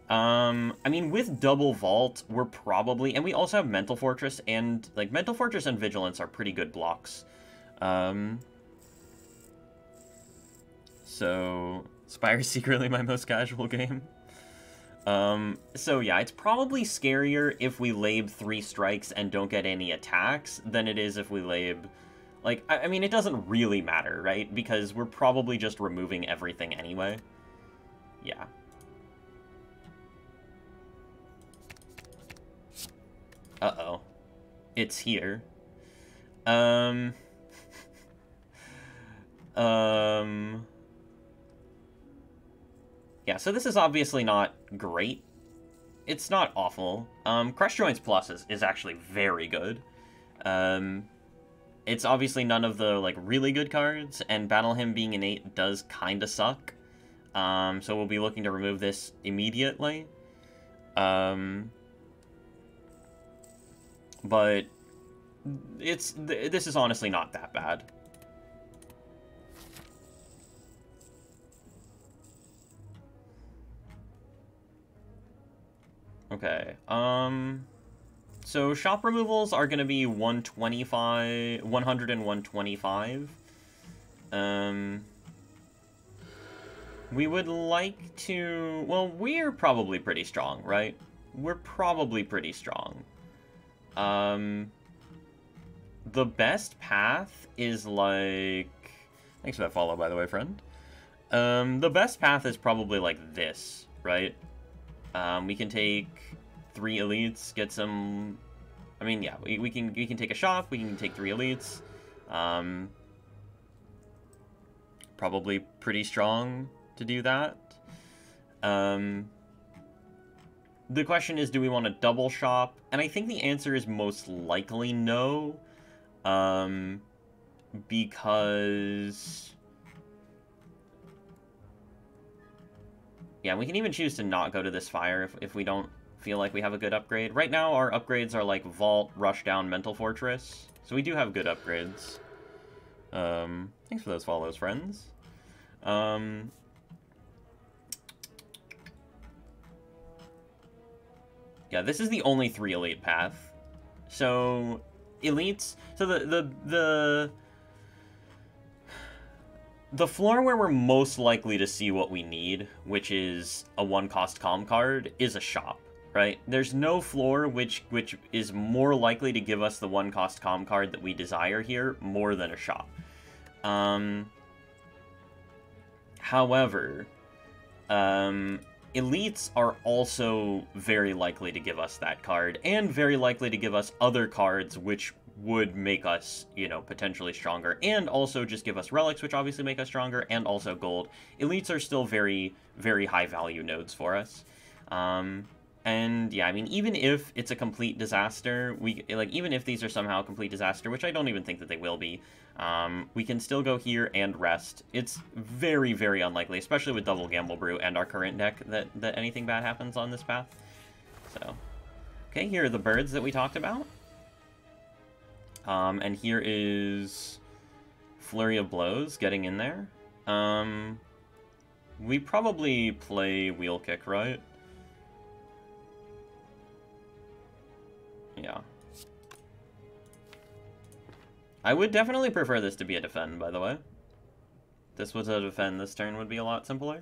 I mean, with double vault, we're probably, and we also have Mental Fortress, and, like, Mental Fortress and Vigilance are pretty good blocks. So, Spire is secretly my most casual game. So yeah, it's probably scarier if we lab 3 strikes and don't get any attacks than it is if we lab... Like, I mean, it doesn't really matter, right? Because we're probably just removing everything anyway. Yeah. Uh-oh. It's here. Yeah, so this is obviously not great. It's not awful. Crush Joints Plus is actually very good. It's obviously none of the, like, really good cards, and Battle Hymn being innate does kinda suck. So we'll be looking to remove this immediately. But this is honestly not that bad. Okay, so shop removals are going to be 125, 100 and 125. We would like to, well, we're probably pretty strong, right? We're probably pretty strong. The best path is like, thanks for that follow, by the way, friend. The best path is probably like this, right? We can take 3 elites, get some... I mean, yeah, we can take a shop, we can take 3 elites. Probably pretty strong to do that. The question is, do we want to double shop? And I think the answer is most likely no. Because... Yeah, we can even choose to not go to this fire if we don't feel like we have a good upgrade. Right now, our upgrades are like Vault, Rushdown, Mental Fortress. So we do have good upgrades. Thanks for those follows, friends. Yeah, this is the only 3 elite path. So, elites... So the floor where we're most likely to see what we need, which is a 1-cost calm card, is a shop, right? There's no floor which is more likely to give us the 1-cost calm card that we desire here more than a shop. However, elites are also very likely to give us that card, and very likely to give us other cards which would make us, you know, potentially stronger, and also just give us relics, which obviously make us stronger, and also gold. Elites are still very, very high value nodes for us. And yeah, I mean, even if it's a complete disaster, even if these are somehow a complete disaster, which I don't even think that they will be, we can still go here and rest. It's very, very unlikely, especially with double Gamble Brew and our current deck, that anything bad happens on this path. So, okay, here are the birds that we talked about. And here is Flurry of Blows getting in there. We probably play Wheel Kick, right? Yeah. I would definitely prefer this to be a defend, by the way. If this was a defend, this turn would be a lot simpler.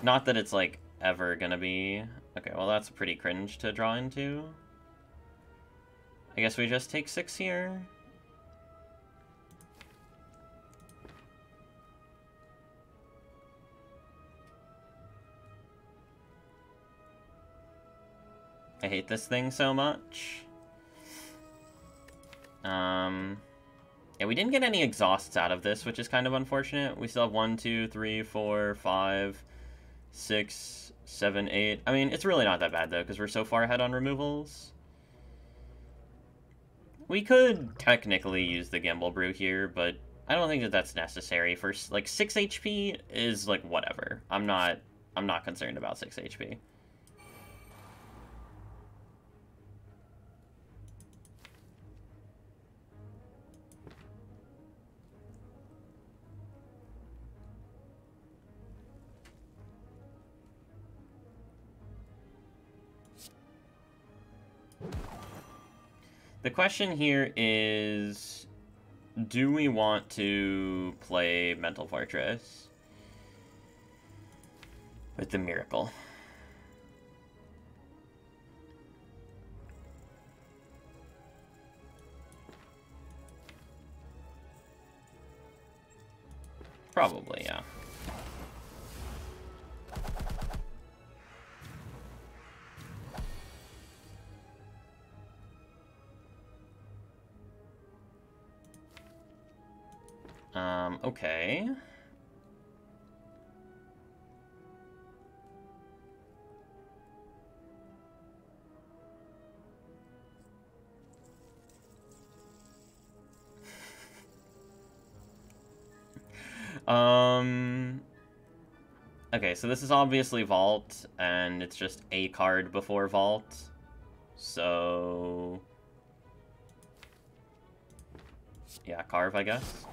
Not that it's, like, ever gonna be... Okay, well, that's pretty cringe to draw into. I guess we just take 6 here. I hate this thing so much. Yeah, we didn't get any exhausts out of this, which is kind of unfortunate. We still have 1, 2, 3, 4, 5, 6, 7, 8. I mean, it's really not that bad, though, because we're so far ahead on removals. We could technically use the Gamble Brew here, but I don't think that that's necessary. For, like, 6 HP is, like, whatever. I'm not concerned about 6 HP. The question here is, do we want to play Mental Fortress with the Miracle? Probably, yeah. Okay. Okay, so this is obviously Vault, and it's just a card before Vault. So... yeah, Carve, I guess.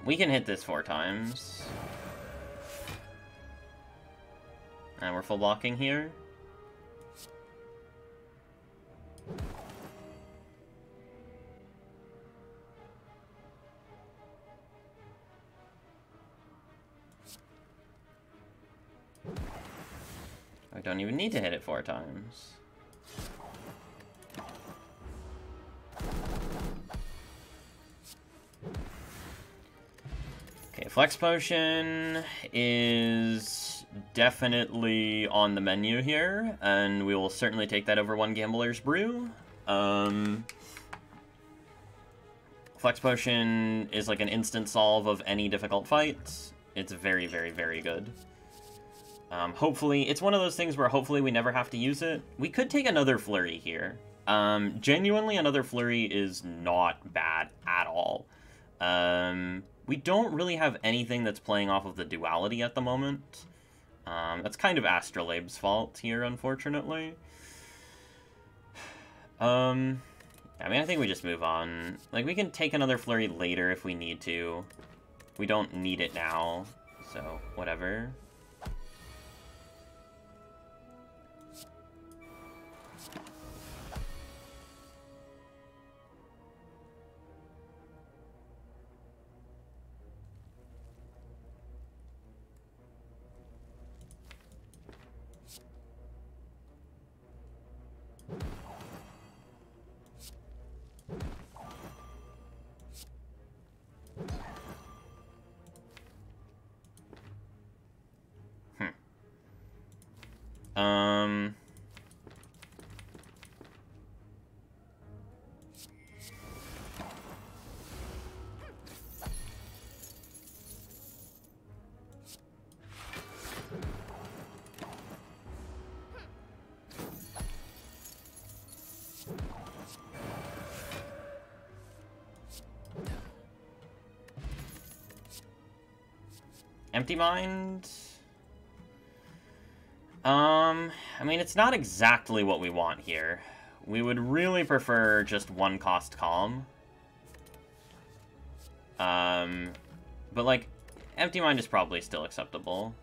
We can hit this 4 times. And we're full blocking here. I don't even need to hit it 4 times. Okay, Flex Potion is definitely on the menu here, and we will certainly take that over 1 Gambler's Brew. Flex Potion is like an instant solve of any difficult fight. It's very, very, very good. Hopefully, it's one of those things where hopefully we never have to use it. We could take another Flurry here. Genuinely, another Flurry is not bad at all. We don't really have anything that's playing off of the duality at the moment. That's kind of Astrolabe's fault here, unfortunately. I mean, I think we just move on. Like, we can take another Flurry later if we need to. We don't need it now, so whatever. Empty Mind? I mean, it's not exactly what we want here. We would really prefer just 1 cost Calm. But, like, Empty Mind is probably still acceptable.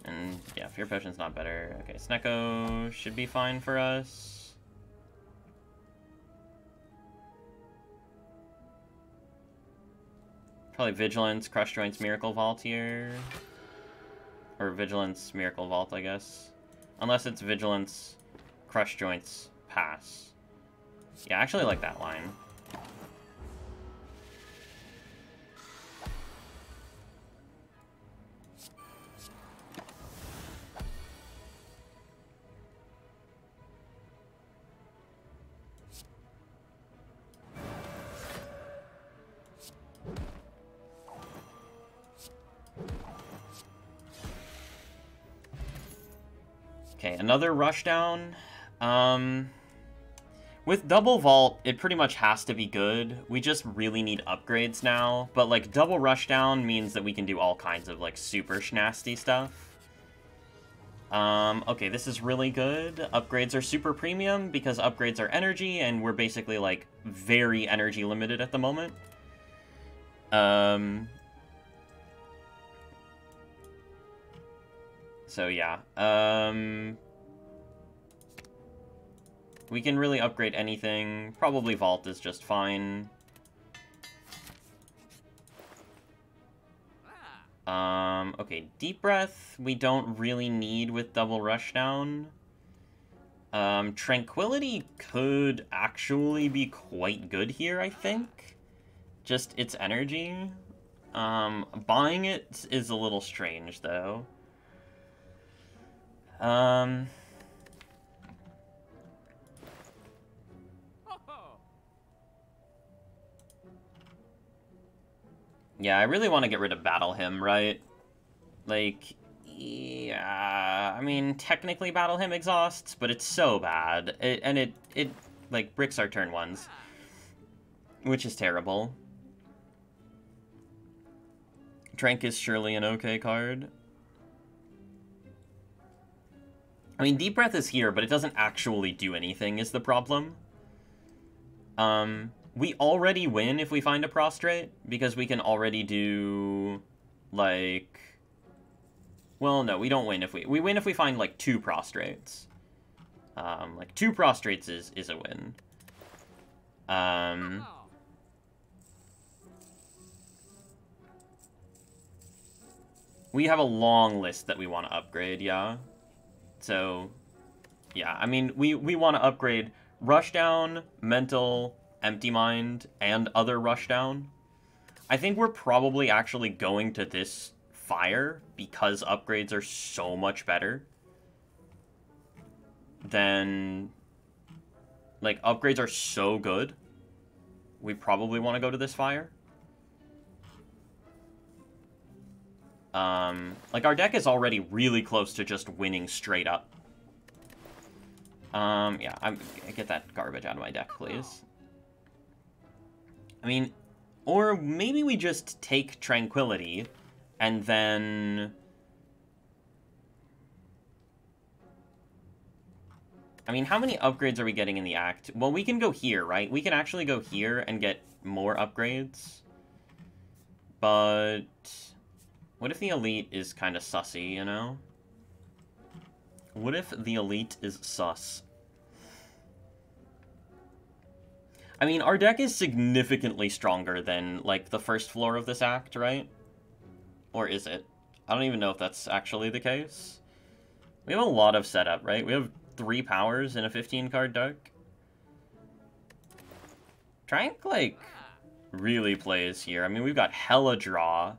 And, yeah, Fear Potion's not better. Okay, Snecko should be fine for us. Probably Vigilance, Crush Joints, Miracle Vault here. Or Vigilance, Miracle Vault, I guess. Unless it's Vigilance, Crush Joints, Pass. Yeah, I actually like that line. Okay, another rushdown. With double vault, it pretty much has to be good. We just really need upgrades now. But, like, double rushdown means that we can do all kinds of, like, super schnasty stuff. Okay, this is really good. Upgrades are super premium because upgrades are energy, and we're basically, like, very energy limited at the moment. So, yeah. We can really upgrade anything. Probably Vault is just fine. Okay, Deep Breath we don't really need with Double Rushdown. Tranquility could actually be quite good here, I think. Just its energy. Buying it is a little strange, though. Yeah, I really want to get rid of Battle Hymn, right? Like, yeah, I mean, technically Battle Hymn exhausts, but it's so bad. It like, bricks our turn ones, which is terrible. Trank is surely an okay card. I mean, Deep Breath is here, but it doesn't actually do anything is the problem. We already win if we find a Prostrate, because we can already do, like... Well, no, we don't win if we win if we find, like, 2 Prostrates. Like, 2 Prostrates is a win. We have a long list that we want to upgrade, yeah. So, yeah, I mean, we want to upgrade Rushdown, Mental, Empty Mind, and other Rushdown. I think we're probably actually going to this Fire because upgrades are so much better than... Like, upgrades are so good. We probably want to go to this Fire. Like, our deck is already really close to just winning straight up. Yeah, get that garbage out of my deck, please. I mean, or maybe we just take Tranquility, and then... I mean, how many upgrades are we getting in the act? Well, we can go here, right? We can actually go here and get more upgrades. But... what if the Elite is kind of sussy, you know? What if the Elite is sus? I mean, our deck is significantly stronger than, like, the first floor of this act, right? Or is it? I don't even know if that's actually the case. We have a lot of setup, right? We have 3 powers in a 15-card deck. Trank, like, really plays here. I mean, we've got hella draw.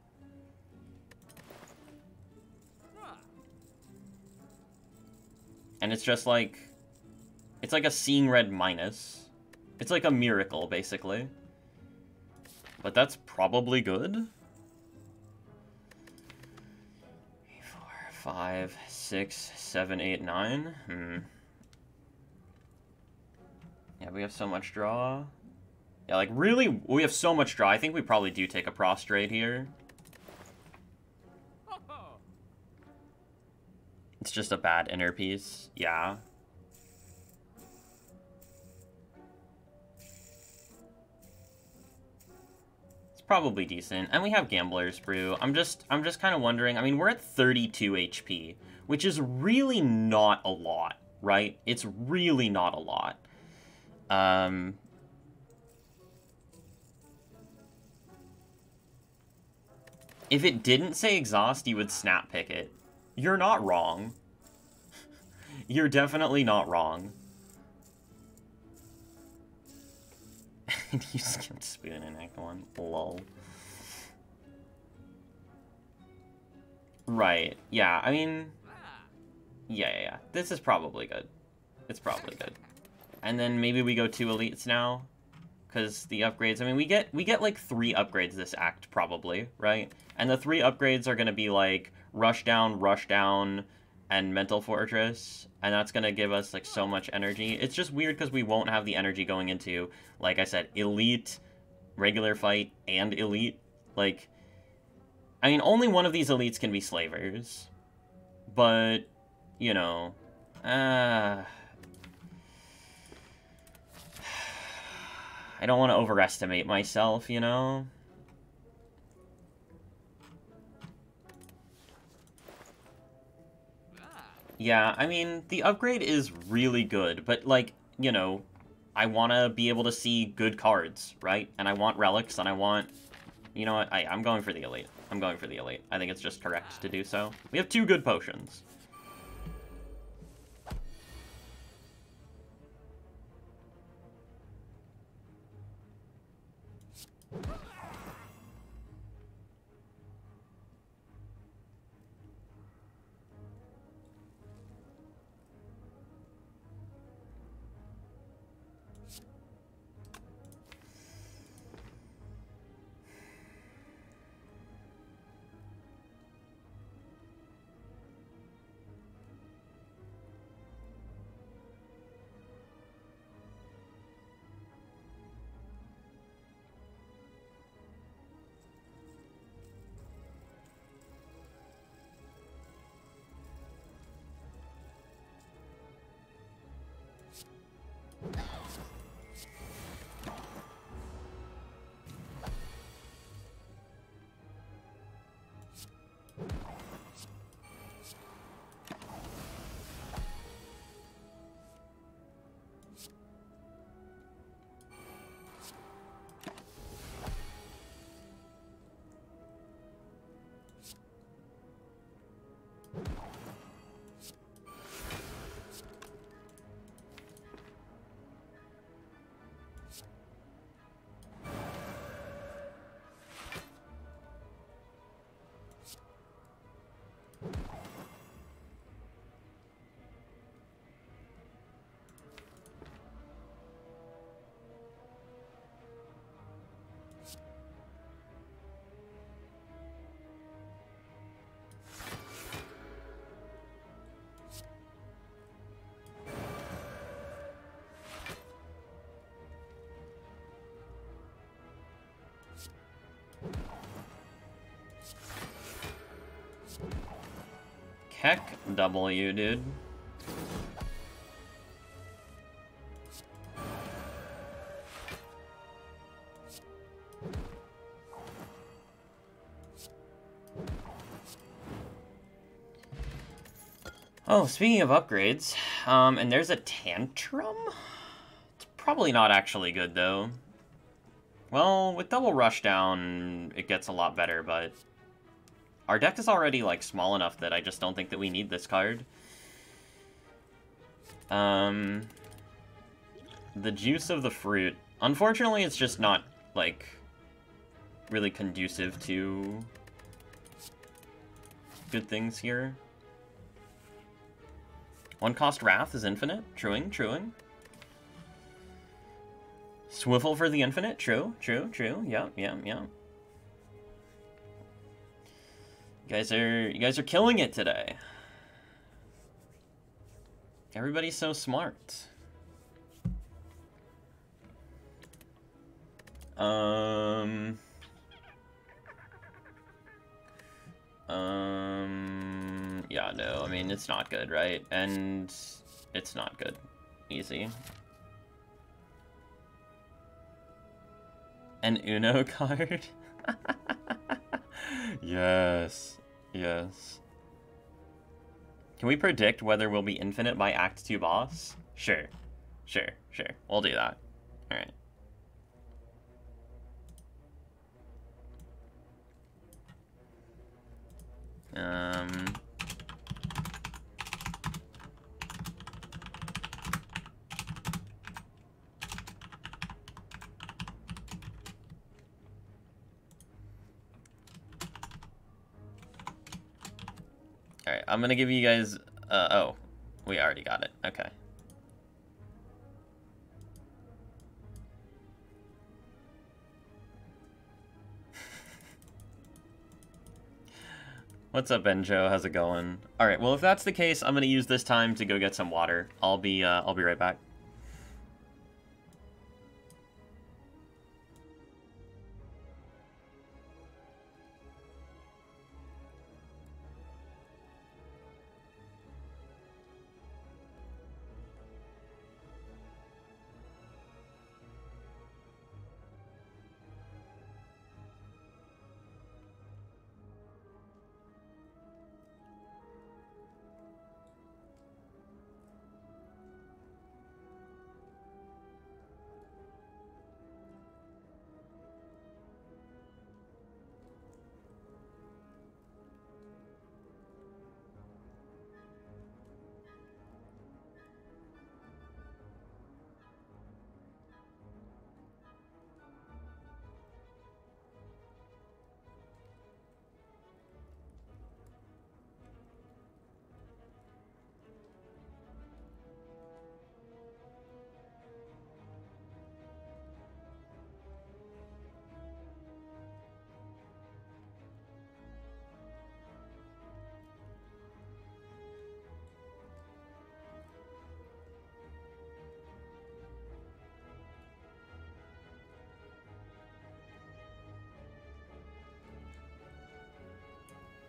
And it's just like... it's like a Seeing Red minus. It's like a miracle, basically. But that's probably good. 4, 5, 6, 7, 8, 9. Yeah, we have so much draw. Yeah, like, really, we have so much draw. I think we probably do take a Prostrate here. It's just a bad inner piece. Yeah. Probably decent, and we have Gambler's Brew. I'm just kind of wondering, I mean, we're at 32 HP, which is really not a lot, right? It's really not a lot. If it didn't say exhaust, you would snap pick it. You're not wrong. You're definitely not wrong. You skipped Spoon in Act 1. Lol. Right. Yeah, I mean... Yeah. This is probably good. It's probably good. And then maybe we go 2 Elites now. Because the upgrades... I mean, we get like 3 upgrades this act, probably, right? And the 3 upgrades are going to be like Rushdown, and Mental Fortress, and that's gonna give us like so much energy. It's just weird because we won't have the energy going into, like I said, Elite, regular fight, and Elite. Like, I mean, only one of these Elites can be Slavers, but, you know, I don't want to overestimate myself, you know? Yeah, I mean, the upgrade is really good, but, like, you know, I want to be able to see good cards, right? And I want relics, and I want... You know what? I'm going for the Elite. I'm going for the Elite. I think it's just correct to do so. We have 2 good potions. Heck W, dude. Oh, speaking of upgrades, and there's a Tantrum? It's probably not actually good, though. Well, with double rushdown, it gets a lot better, but our deck is already, like, small enough that I just don't think that we need this card. The Juice of the Fruit. Unfortunately, it's just not, like, really conducive to good things here. One cost Wrath is infinite. Truing, truing. Swivel for the infinite. True, true, true. Yep, yep, yep. You guys are killing it today. Everybody's so smart. Yeah, no, I mean, it's not good, right? And it's not good. Easy. An Uno card? Yes. Yes. Can we predict whether we'll be infinite by Act 2 boss? Sure. Sure, sure. We'll do that. Alright. Alright, I'm gonna give you guys... oh, we already got it. Okay. What's up, Benjo? How's it going? All right. Well, if that's the case, I'm gonna use this time to go get some water. I'll be right back.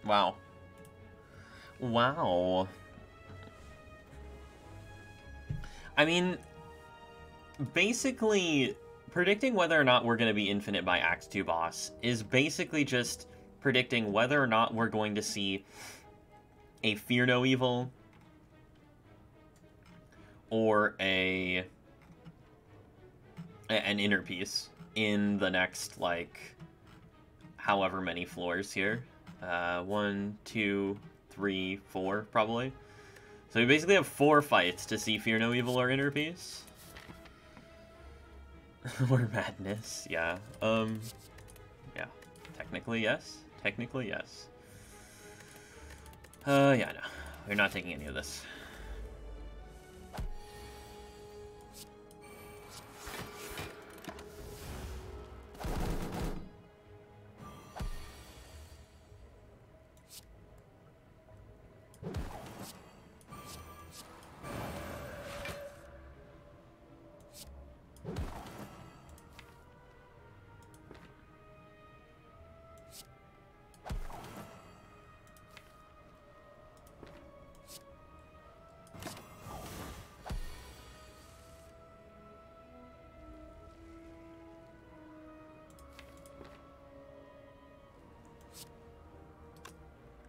Wow. Wow. I mean, basically, predicting whether or not we're going to be infinite by Act 2 boss is basically just predicting whether or not we're going to see a Fear No Evil or an inner piece in the next, like, however many floors here. 1, 2, 3, 4, probably. So we basically have 4 fights to see Fear No Evil or Inner Peace. Or Madness, yeah. Yeah. Technically, yes. Technically, yes. Yeah, no. We're not taking any of this.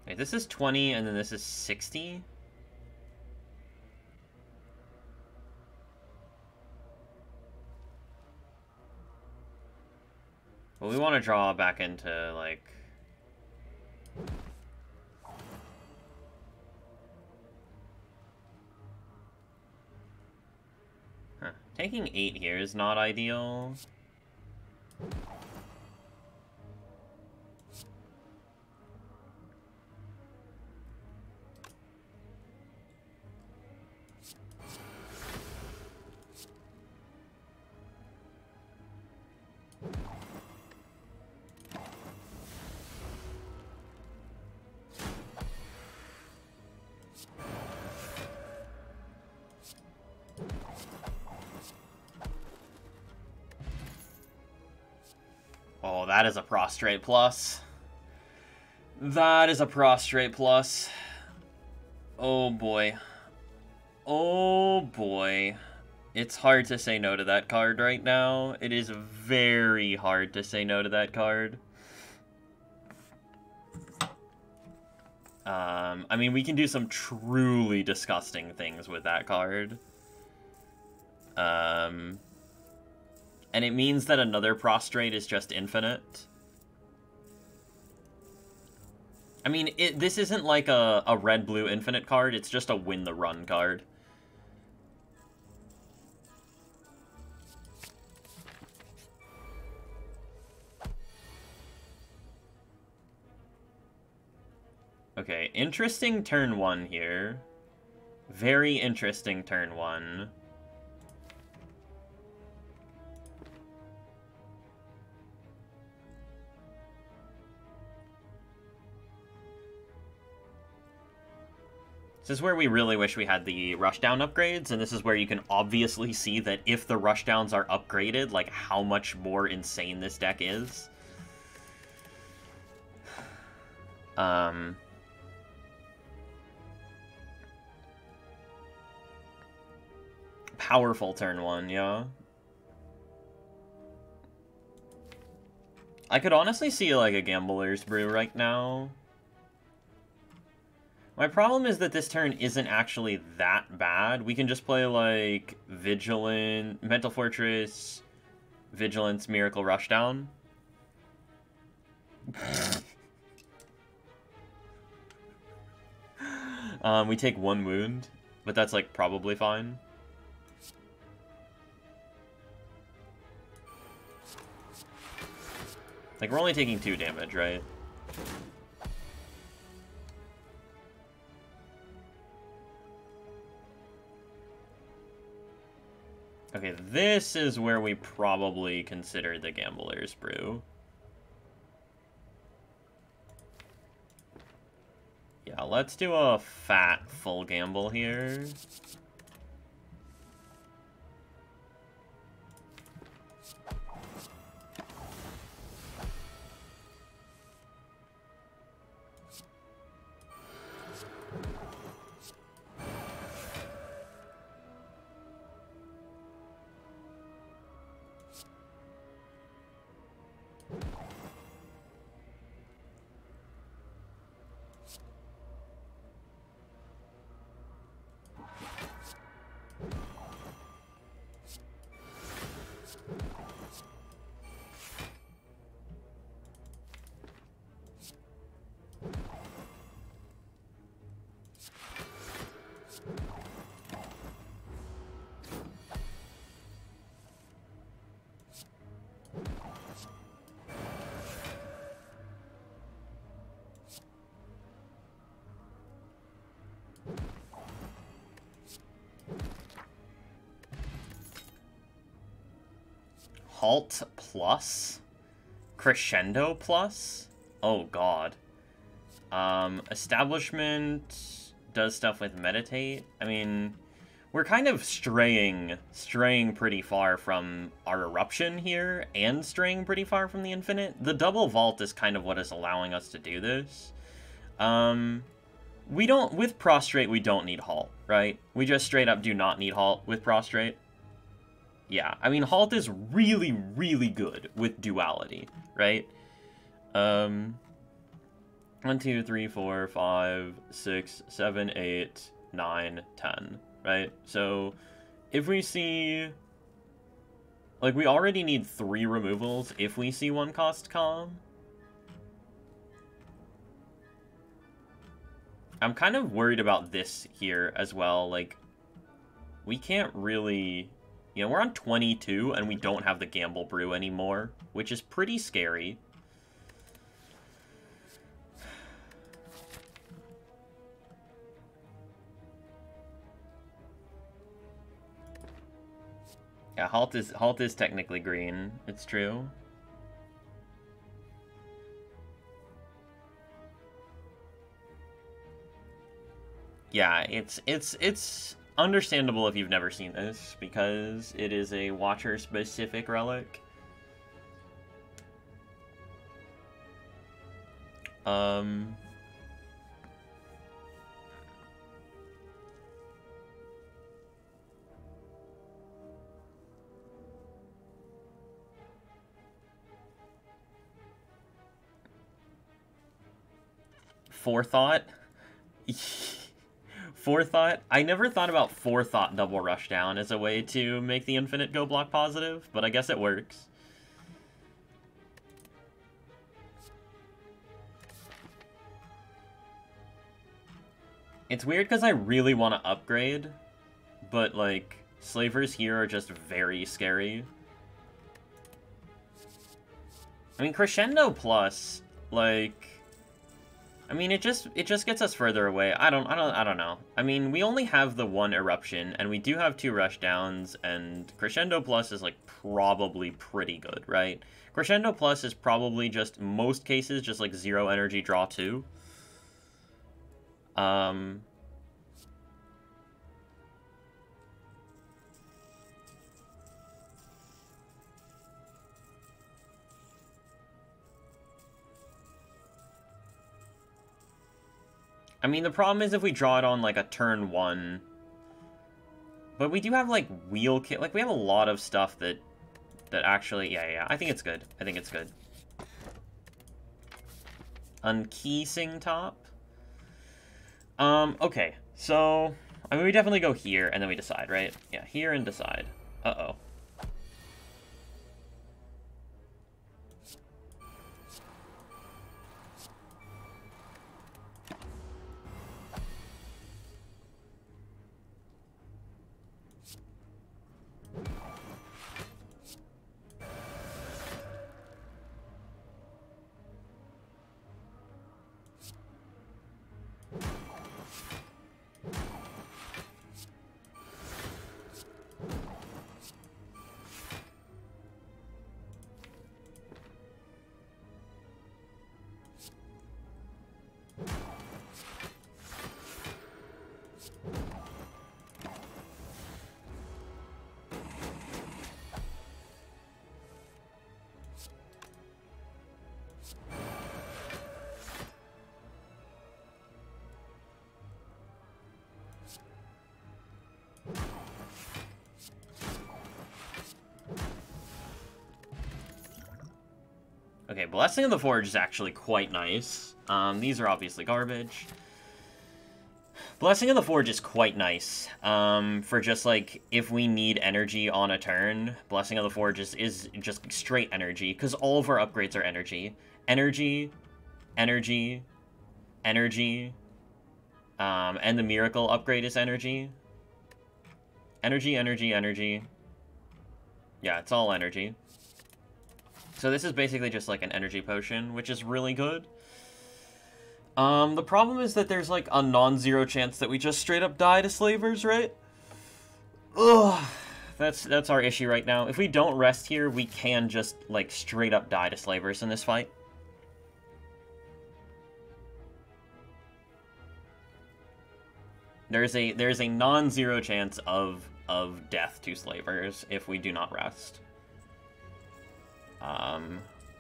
Wait, this is 20, and then this is 60? Well, we want to draw back into, like... Huh. Taking 8 here is not ideal. Oh, that is a prostrate plus. That is a prostrate plus. Oh boy. Oh boy. It's hard to say no to that card right now. It is very hard to say no to that card. I mean, we can do some truly disgusting things with that card. And it means that another prostrate is just infinite. I mean, this isn't like a red-blue infinite card, it's just a win-the-run card. Okay, interesting turn 1 here. Very interesting turn 1. This is where we really wish we had the rushdown upgrades, and this is where you can obviously see that if the rushdowns are upgraded, like, how much more insane this deck is. Powerful turn 1, yeah. I could honestly see, like, a Gambler's Brew right now. My problem is that this turn isn't actually that bad. We can just play, like, Vigilant, Mental Fortress, Vigilance, Miracle Rushdown. We take 1 wound, but that's, like, probably fine. Like, we're only taking 2 damage, right? Okay, this is where we probably consider the Gambler's Brew. Yeah, let's do a fat full gamble here. Halt plus? Crescendo plus? Oh god. Establishment does stuff with Meditate. I mean, we're kind of straying pretty far from our Eruption here, and straying pretty far from the Infinite. The double vault is kind of what is allowing us to do this. We don't, with Prostrate, we don't need Halt, right? We just straight up do not need Halt with Prostrate. Yeah, I mean, Halt is really, really good with Duality, right? 1, 2, 3, 4, 5, 6, 7, 8, 9, 10, right? So, if we see... Like, we already need 3 removals if we see 1 cost Calm. I'm kind of worried about this here as well. Like, we can't really... You know, we're on 22, and we don't have the Gamble Brew anymore, which is pretty scary. Yeah, Halt is technically green. It's true. Yeah, it's understandable if you've never seen this, because it is a Watcher-specific relic. Forethought? Forethought? I never thought about Forethought double rushdown as a way to make the Infinite go block positive, but I guess it works. It's weird because I really want to upgrade, but, like, Slavers here are just very scary. I mean, Crescendo Plus, like... I mean, it just gets us further away. I don't know. I mean, we only have the 1 Eruption, and we do have 2 Rushdowns, and Crescendo Plus is, like, probably pretty good, right? Crescendo Plus is probably just, most cases, just, like, 0 energy, draw 2. I mean, the problem is if we draw it on, like, a turn 1... But we do have, like, wheel kit. Like, we have a lot of stuff that actually... Yeah, I think it's good. I think it's good. Unkey Sing Top. Okay. So, I mean, we definitely go here, and then we decide, right? Yeah, here and decide. Uh-oh. Okay, Blessing of the Forge is actually quite nice. These are obviously garbage. Blessing of the Forge is quite nice. For just, like, if we need energy on a turn, Blessing of the Forge is just straight energy, because all of our upgrades are energy. Energy, energy, energy, and the Miracle upgrade is energy. Energy, energy, energy. Yeah, it's all energy. So this is basically just like an energy potion, which is really good. The problem is that there's like a non-zero chance that we just straight up die to slavers, right? Ugh, that's our issue right now. If we don't rest here, we can just like straight up die to slavers in this fight. There's a non-zero chance of death to slavers if we do not rest.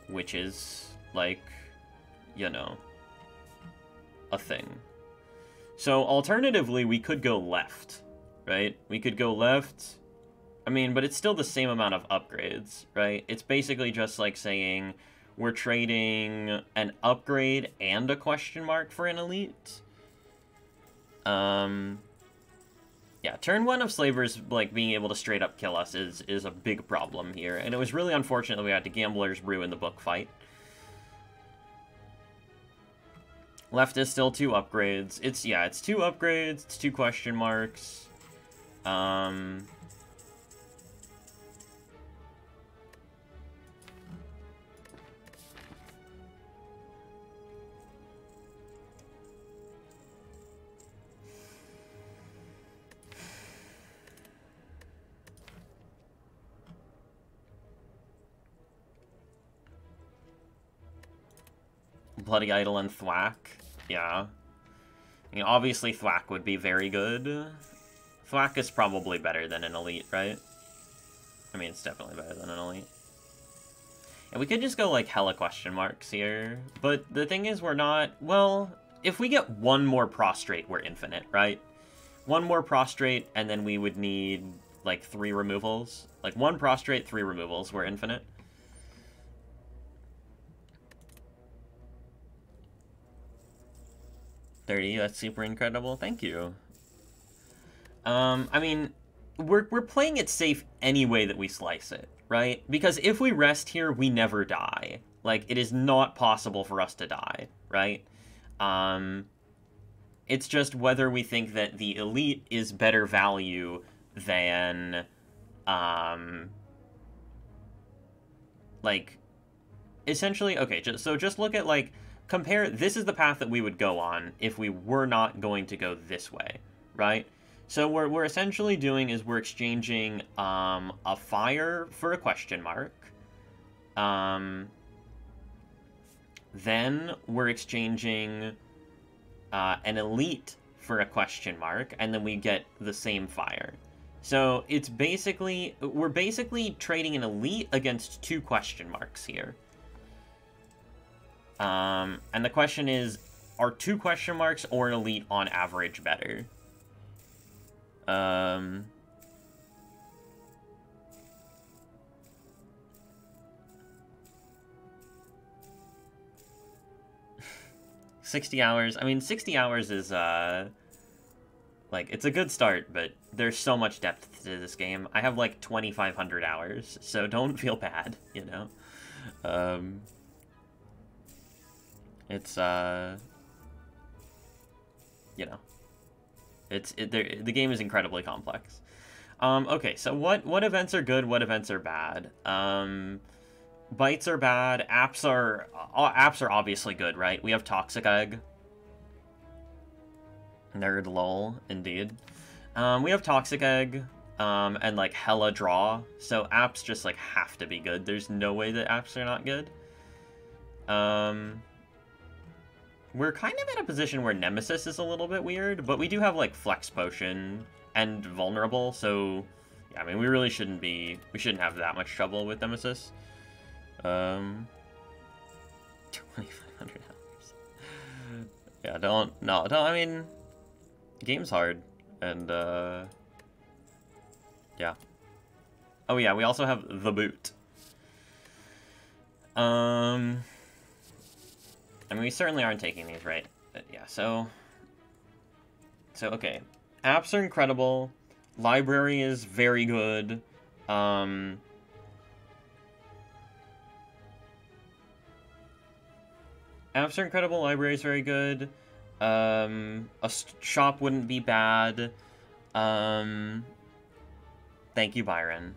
Which is, like, you know, a thing. So, alternatively, we could go left, right? We could go left. I mean, but it's still the same amount of upgrades, right? It's basically just like saying we're trading an upgrade and a question mark for an elite. Yeah, turn 1 of slavers, like, being able to straight up kill us is a big problem here, and it was really unfortunate that we had to Gambler's Brew in the book fight. Left is still 2 upgrades. It's 2 upgrades, it's 2 question marks. Bloody Idol and Thwack. Yeah. I mean, obviously Thwack would be very good. Thwack is probably better than an elite, right? I mean, it's definitely better than an elite. And we could just go, like, hella question marks here. But the thing is, we're not... Well, if we get one more prostrate, we're infinite, right? One more prostrate, and then we would need, like, 3 removals. Like, 1 prostrate, 3 removals, we're infinite. $30, that's super incredible. Thank you. I mean, we're playing it safe any way that we slice it, right? Because if we rest here, we never die. Like, it is not possible for us to die, right? It's just whether we think that the elite is better value than, like, essentially, okay, so just look at, like, compare, this is the path that we would go on if we were not going to go this way, right? So what we're essentially doing is we're exchanging a fire for a question mark. Then we're exchanging an elite for a question mark, and then we get the same fire. So it's basically, we're basically trading an elite against 2 question marks here. And the question is, are 2 question marks or an elite on average better? 60 hours. I mean, 60 hours is, like, it's a good start, but there's so much depth to this game. I have, like, 2,500 hours, so don't feel bad, you know? It's, you know. The game is incredibly complex. Okay, so what events are good, what events are bad? Bites are bad, apps are obviously good, right? We have Toxic Egg. Nerd lol, indeed. We have Toxic Egg, and like hella draw, so apps just like have to be good. There's no way that apps are not good. We're kind of in a position where Nemesis is a little bit weird, but we do have like Flex Potion and Vulnerable, so yeah, I mean we really shouldn't have that much trouble with Nemesis. 2,500 hours. Yeah, don't, I mean, game's hard, and, yeah. Oh yeah, we also have The Boot. I mean, we certainly aren't taking these, right? But yeah, so, okay. Apps are incredible. Library is very good. Apps are incredible. Library is very good. A shop wouldn't be bad. Thank you, Byron.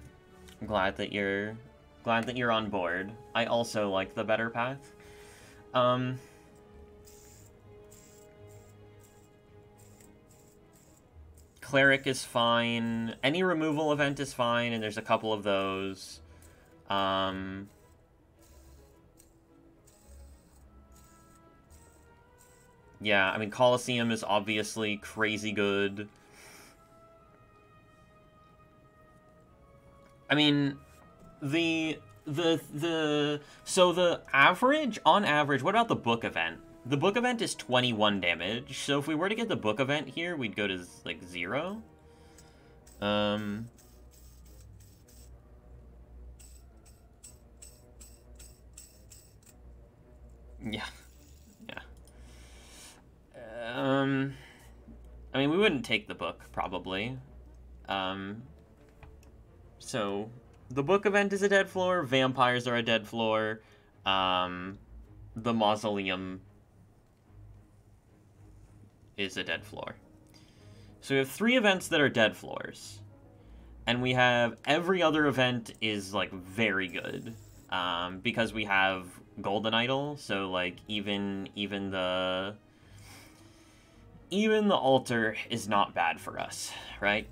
I'm glad that you're on board. I also like the better path. Cleric is fine. Any removal event is fine, and there's a couple of those. Yeah, I mean, Colosseum is obviously crazy good. I mean, so the average, on average, what about the book event? The book event is 21 damage, so if we were to get the book event here, we'd go to, like, 0. Yeah. Yeah. I mean, we wouldn't take the book, probably. So, the book event is a dead floor, vampires are a dead floor, the mausoleum is a dead floor. So we have 3 events that are dead floors. And we have every other event is, like, very good. Because we have Golden Idol, so, like, even the altar is not bad for us, right?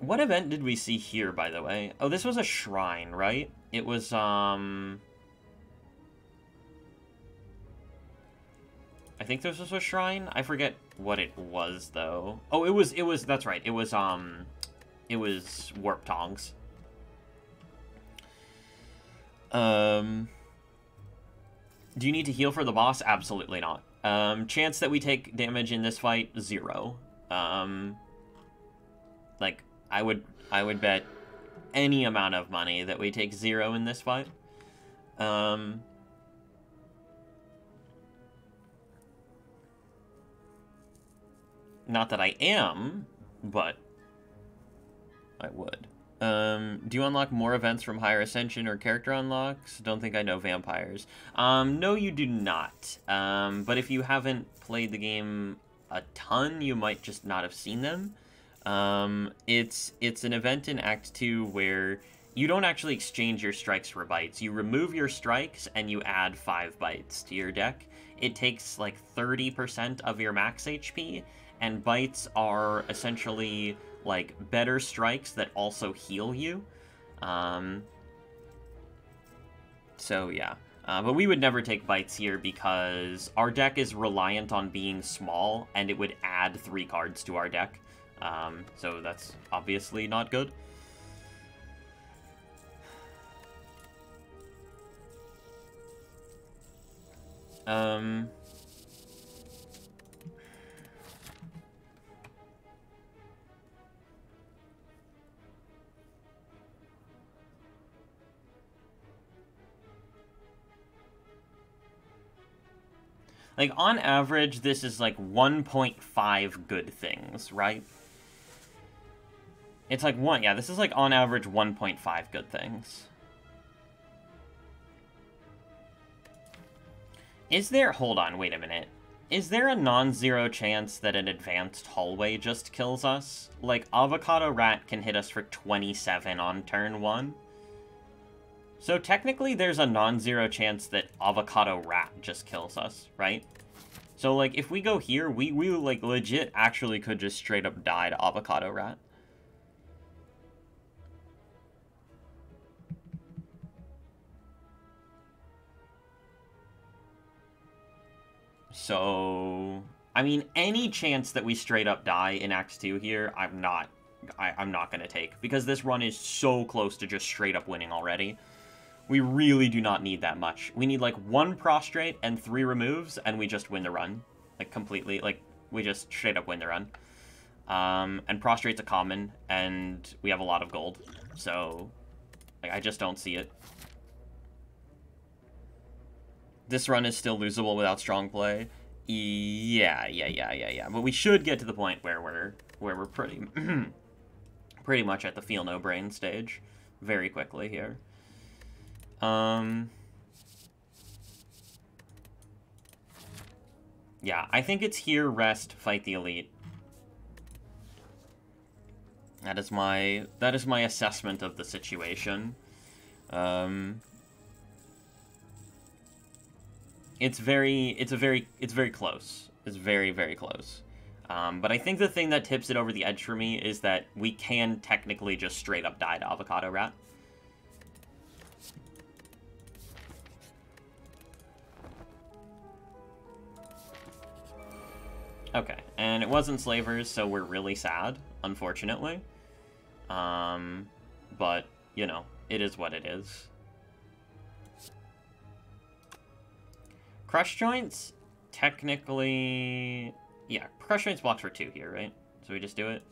What event did we see here, by the way? Oh, this was a shrine, right? It was, I think this was a shrine? I forget what it was, though. Oh, it was, that's right. It was Warp Tongs. Do you need to heal for the boss? Absolutely not. Chance that we take damage in this fight? 0. Like, I would bet any amount of money that we take 0 in this fight. Not that I am, but I would. Do you unlock more events from Higher Ascension or character unlocks? Don't think I know vampires. No, you do not. But if you haven't played the game a ton, you might just not have seen them. It's an event in Act 2 where you don't actually exchange your strikes for bites. You remove your strikes and you add 5 bites to your deck. It takes like 30% of your max HP, and bites are essentially like better strikes that also heal you. So yeah. But we would never take bites here because our deck is reliant on being small, and it would add 3 cards to our deck. So that's obviously not good. Like, on average, this is like 1.5 good things, right? It's like yeah, this is like on average 1.5 good things. Is there, hold on, wait a minute. Is there a non-zero chance that an advanced hallway just kills us? Like, Avocado Rat can hit us for 27 on turn 1. So technically there's a non-zero chance that Avocado Rat just kills us, right? So, like, if we go here, we like, legit actually could just straight up die to Avocado Rat. So, I mean, any chance that we straight up die in Act 2 here, I'm not going to take. Because this run is so close to just straight up winning already. We really do not need that much. We need, like, 1 prostrate and 3 removes, and we just win the run. Like, completely. Like, we just straight up win the run. And prostrate's a common, and we have a lot of gold. So, like, I just don't see it. This run is still losable without strong play. Yeah. But we should get to the point where we're pretty pretty much at the feel no brain stage very quickly here. Yeah, I think it's here, rest, fight the elite. That is my assessment of the situation. It's very close. It's very, very close. But I think the thing that tips it over the edge for me is that we can technically just straight up die to Avocado Rat. Okay, and it wasn't Slavers, so we're really sad, unfortunately. But, you know, it is what it is. Crush Joints, technically... Yeah, Crush Joints blocks for 2 here, right? So we just do it?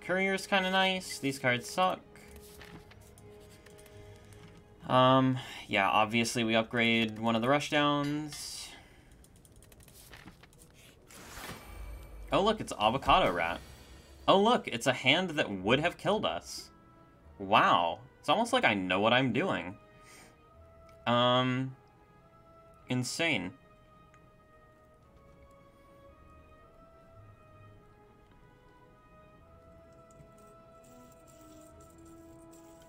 Courier's kind of nice. These cards suck. Yeah, obviously we upgrade one of the rushdowns. Oh, look, it's Avocado Rat. Oh, look, it's a hand that would have killed us. Wow. It's almost like I know what I'm doing. Insane.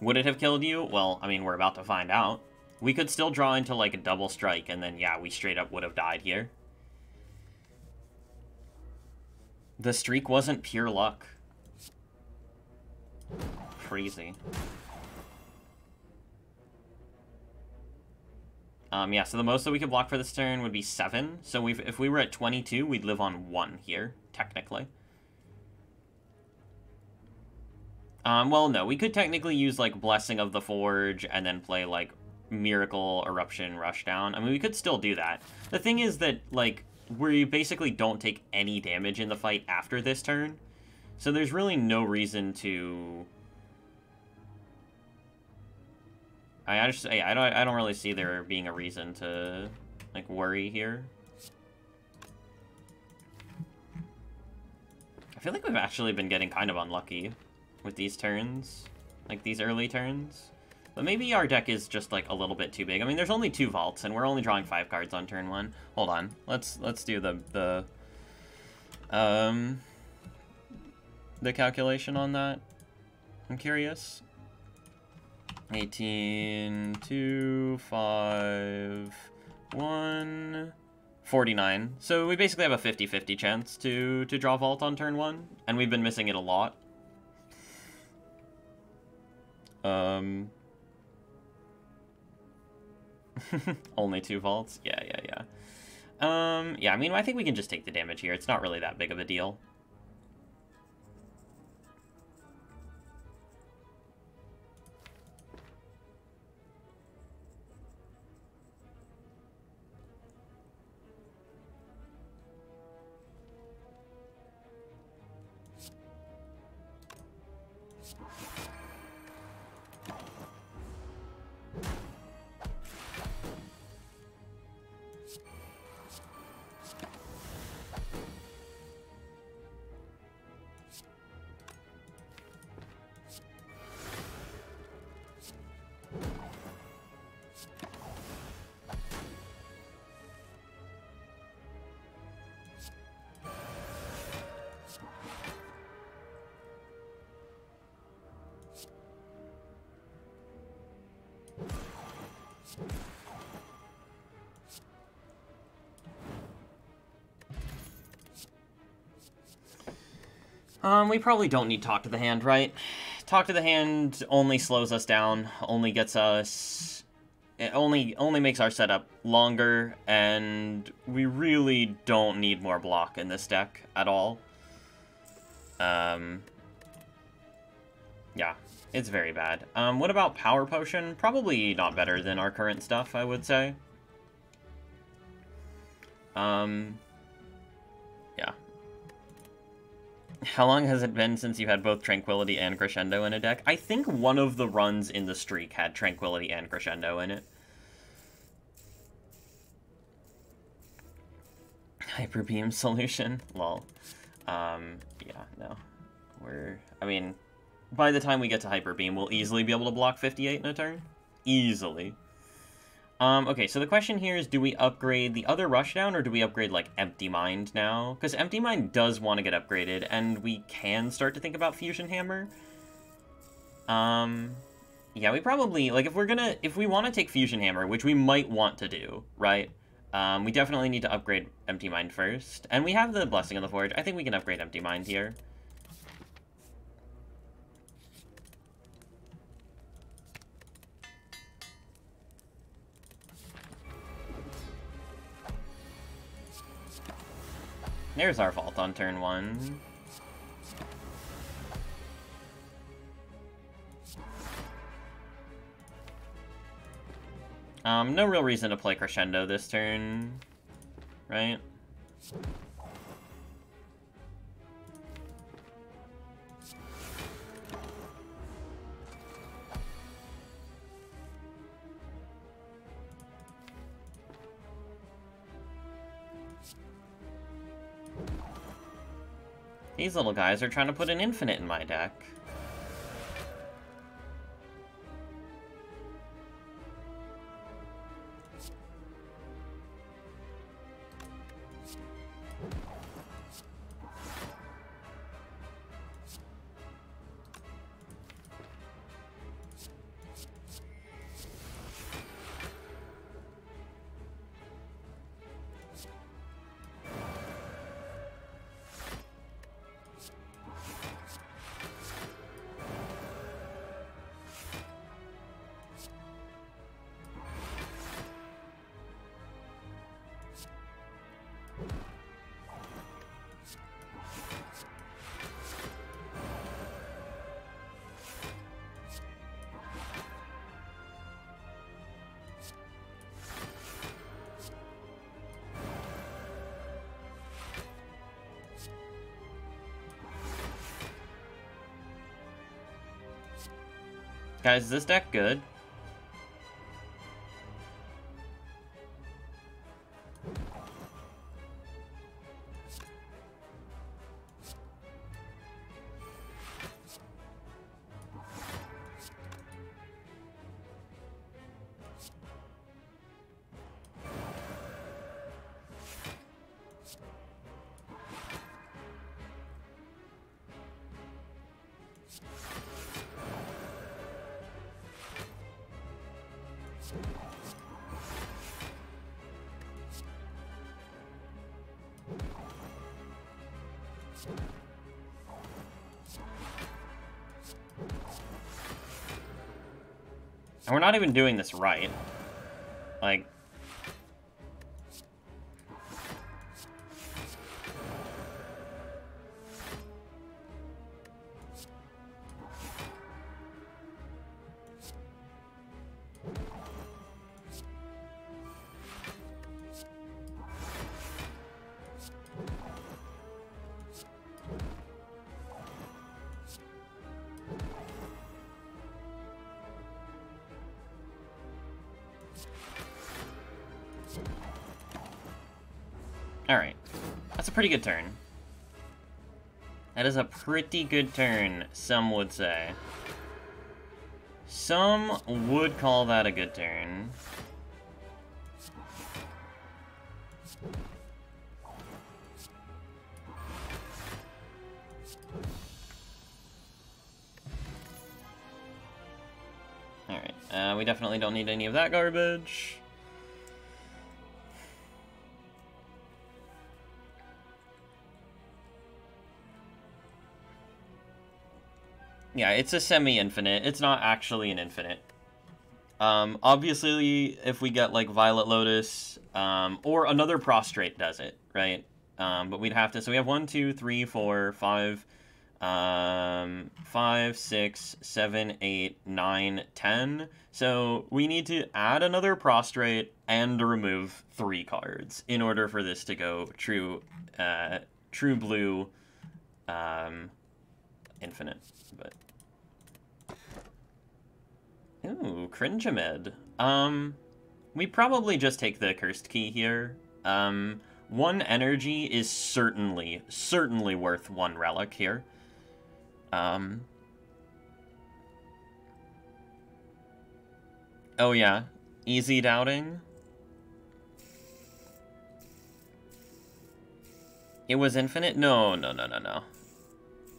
Would it have killed you? Well, I mean, we're about to find out. We could still draw into, like, a double strike, and then, yeah, we straight up would have died here. The streak wasn't pure luck. Crazy. Yeah, so the most that we could block for this turn would be 7. So if we were at 22, we'd live on 1 here, technically. Well, no, we could technically use, like, Blessing of the Forge and then play, like, Miracle, Eruption, Rushdown. I mean, we could still do that. The thing is that, like, we basically don't take any damage in the fight after this turn. So there's really no reason to... I don't really see there being a reason to, like, worry here. I feel like we've actually been getting kind of unlucky with these turns, like these early turns. But maybe our deck is just, like, a little bit too big. I mean, there's only 2 vaults, and we're only drawing 5 cards on turn 1. Hold on, let's do the calculation on that. I'm curious. 18, 2, 5, 1, 49. So we basically have a 50-50 chance to draw Vault on turn 1, and we've been missing it a lot. Only 2 Vaults? Yeah. Yeah, I mean, I think we can just take the damage here. It's not really that big of a deal. We probably don't need Talk to the Hand, right? Talk to the Hand only slows us down, only gets us... It only makes our setup longer, and we really don't need more block in this deck at all. Yeah, it's very bad. What about Power Potion? Probably not better than our current stuff, I would say. Yeah. How long has it been since you had both Tranquility and Crescendo in a deck? I think one of the runs in the streak had Tranquility and Crescendo in it. Hyper Beam solution? Lol. Yeah, no. I mean, by the time we get to Hyper Beam, we'll easily be able to block 58 in a turn. Easily. Okay, so the question here is, do we upgrade the other Rushdown, or do we upgrade, like, Empty Mind now? Because Empty Mind does want to get upgraded, and we can start to think about Fusion Hammer. Yeah, we probably, like, if we want to take Fusion Hammer, which we might want to do, right? We definitely need to upgrade Empty Mind first. And we have the Blessing of the Forge. I think we can upgrade Empty Mind here. There's our Vault on turn 1. No real reason to play Crescendo this turn, right? These little guys are trying to put an infinite in my deck. Guys, is this deck good? And we're not even doing this right. Like... Alright. That's a pretty good turn. That is a pretty good turn, some would say. Some would call that a good turn. Alright, we definitely don't need any of that garbage. Yeah, it's a semi-infinite. It's not actually an infinite. Obviously, if we get, like, Violet Lotus, or another Prostrate does it, right? But we'd have to... So we have 1, 2, 3, 4, 5, 5, 6, 7, 8, 9, 10. So we need to add another Prostrate and remove 3 cards in order for this to go true blue, infinite. But ooh, Cringeamid. We probably just take the Cursed Key here. 1 energy is certainly worth 1 relic here. Oh yeah, easy doubting. It was infinite? No.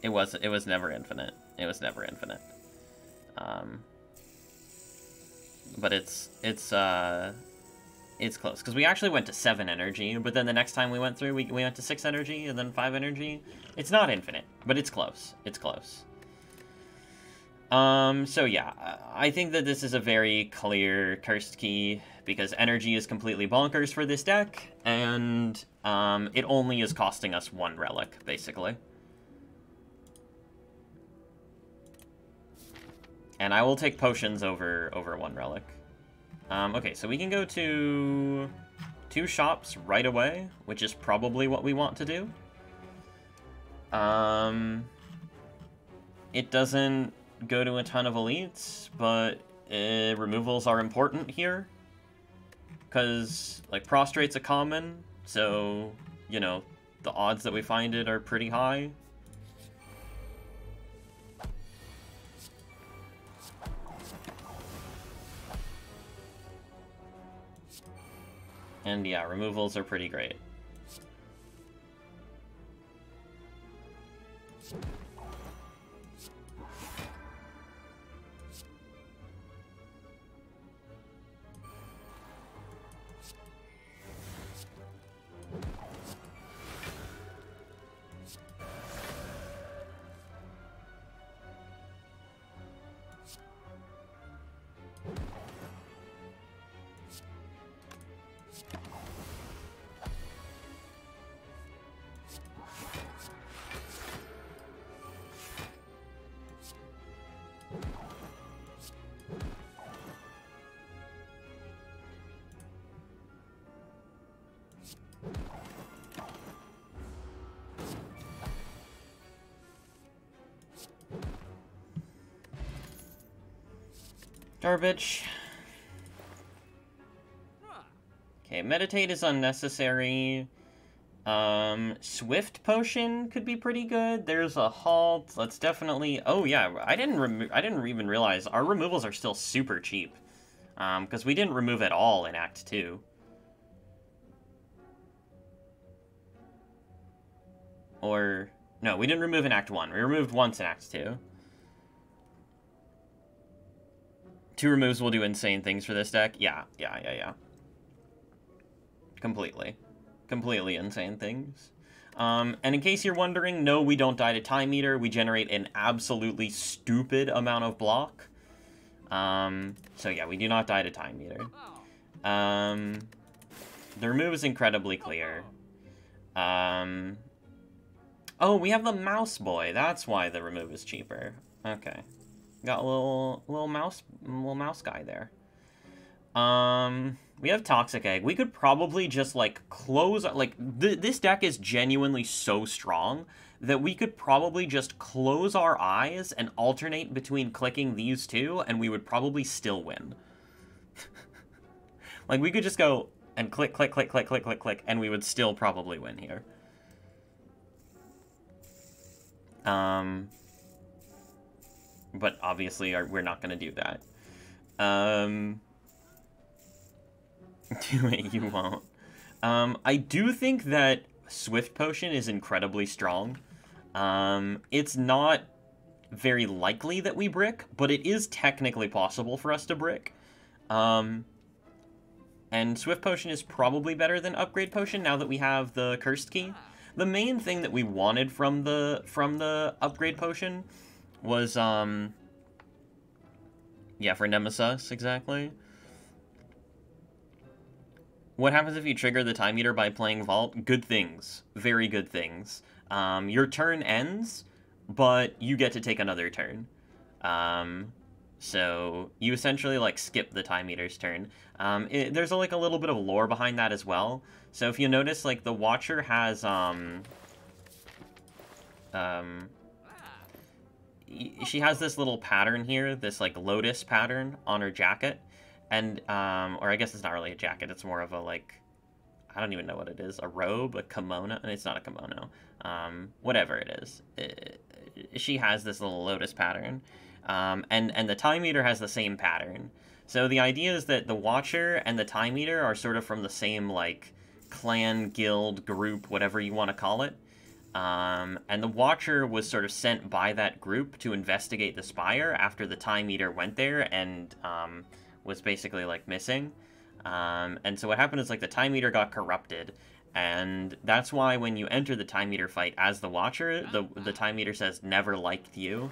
It was never infinite. It was never infinite. But it's close, because we actually went to 7 energy, but then the next time we went through, we went to 6 energy, and then 5 energy. It's not infinite, but it's close. It's close. So yeah, I think that this is a very clear Cursed Key, because energy is completely bonkers for this deck, and it only is costing us 1 relic, basically. And I will take potions over 1 relic. Okay, so we can go to 2 shops right away, which is probably what we want to do. It doesn't go to a ton of elites, but removals are important here. Because, like, Prostrate's a common, so, you know, the odds that we find it are pretty high. And yeah, removals are pretty great. Garbage. Okay, Meditate is unnecessary. Swift Potion could be pretty good. There's a Halt. Let's definitely... Oh, yeah, I didn't even realize our removals are still super cheap. Because we didn't remove at all in Act 2. Or... No, we didn't remove in Act 1. We removed once in Act 2. 2 removes will do insane things for this deck. Yeah. Completely insane things. And in case you're wondering, no, we don't die to Time Eater. We generate an absolutely stupid amount of block. So yeah, we do not die to Time Eater. The remove is incredibly clear. Oh, we have the Mouse Boy. That's why the remove is cheaper. Okay. Got a little mouse guy there. We have Toxic Egg. We could probably just, like, close... Like, this deck is genuinely so strong that we could probably just close our eyes and alternate between clicking these two, and we would probably still win. Like, we could just go and click, click, click, click, click, click, click, and we would still probably win here. But obviously we're not going to do that. Do it, you won't. I do think that Swift Potion is incredibly strong. It's not very likely that we brick, but it is technically possible for us to brick. And Swift Potion is probably better than Upgrade Potion now that we have the Cursed Key. The main thing that we wanted from the Upgrade Potion was, yeah, for Nemesis, exactly. What happens if you trigger the Time Eater by playing Vault? Good things. Very good things. Your turn ends, but you get to take another turn. So you essentially, like, skip the Time Eater's turn. There's, like, a little bit of lore behind that as well. So if you notice, like, the Watcher has, she has this little pattern here, this, like, lotus pattern on her jacket. And, or I guess it's not really a jacket, it's more of a, like, I don't even know what it is, a robe, a kimono, and it's not a kimono, whatever it is. She has this little lotus pattern, and the Time Eater has the same pattern. So the idea is that the Watcher and the Time Eater are sort of from the same, like, clan, guild, group, whatever you want to call it. And the Watcher was sort of sent by that group to investigate the Spire after the Time Eater went there and, was basically, like, missing. And so what happened is, like, the Time Eater got corrupted, and that's why when you enter the Time Eater fight as the Watcher, the Time Eater says, "Never liked you."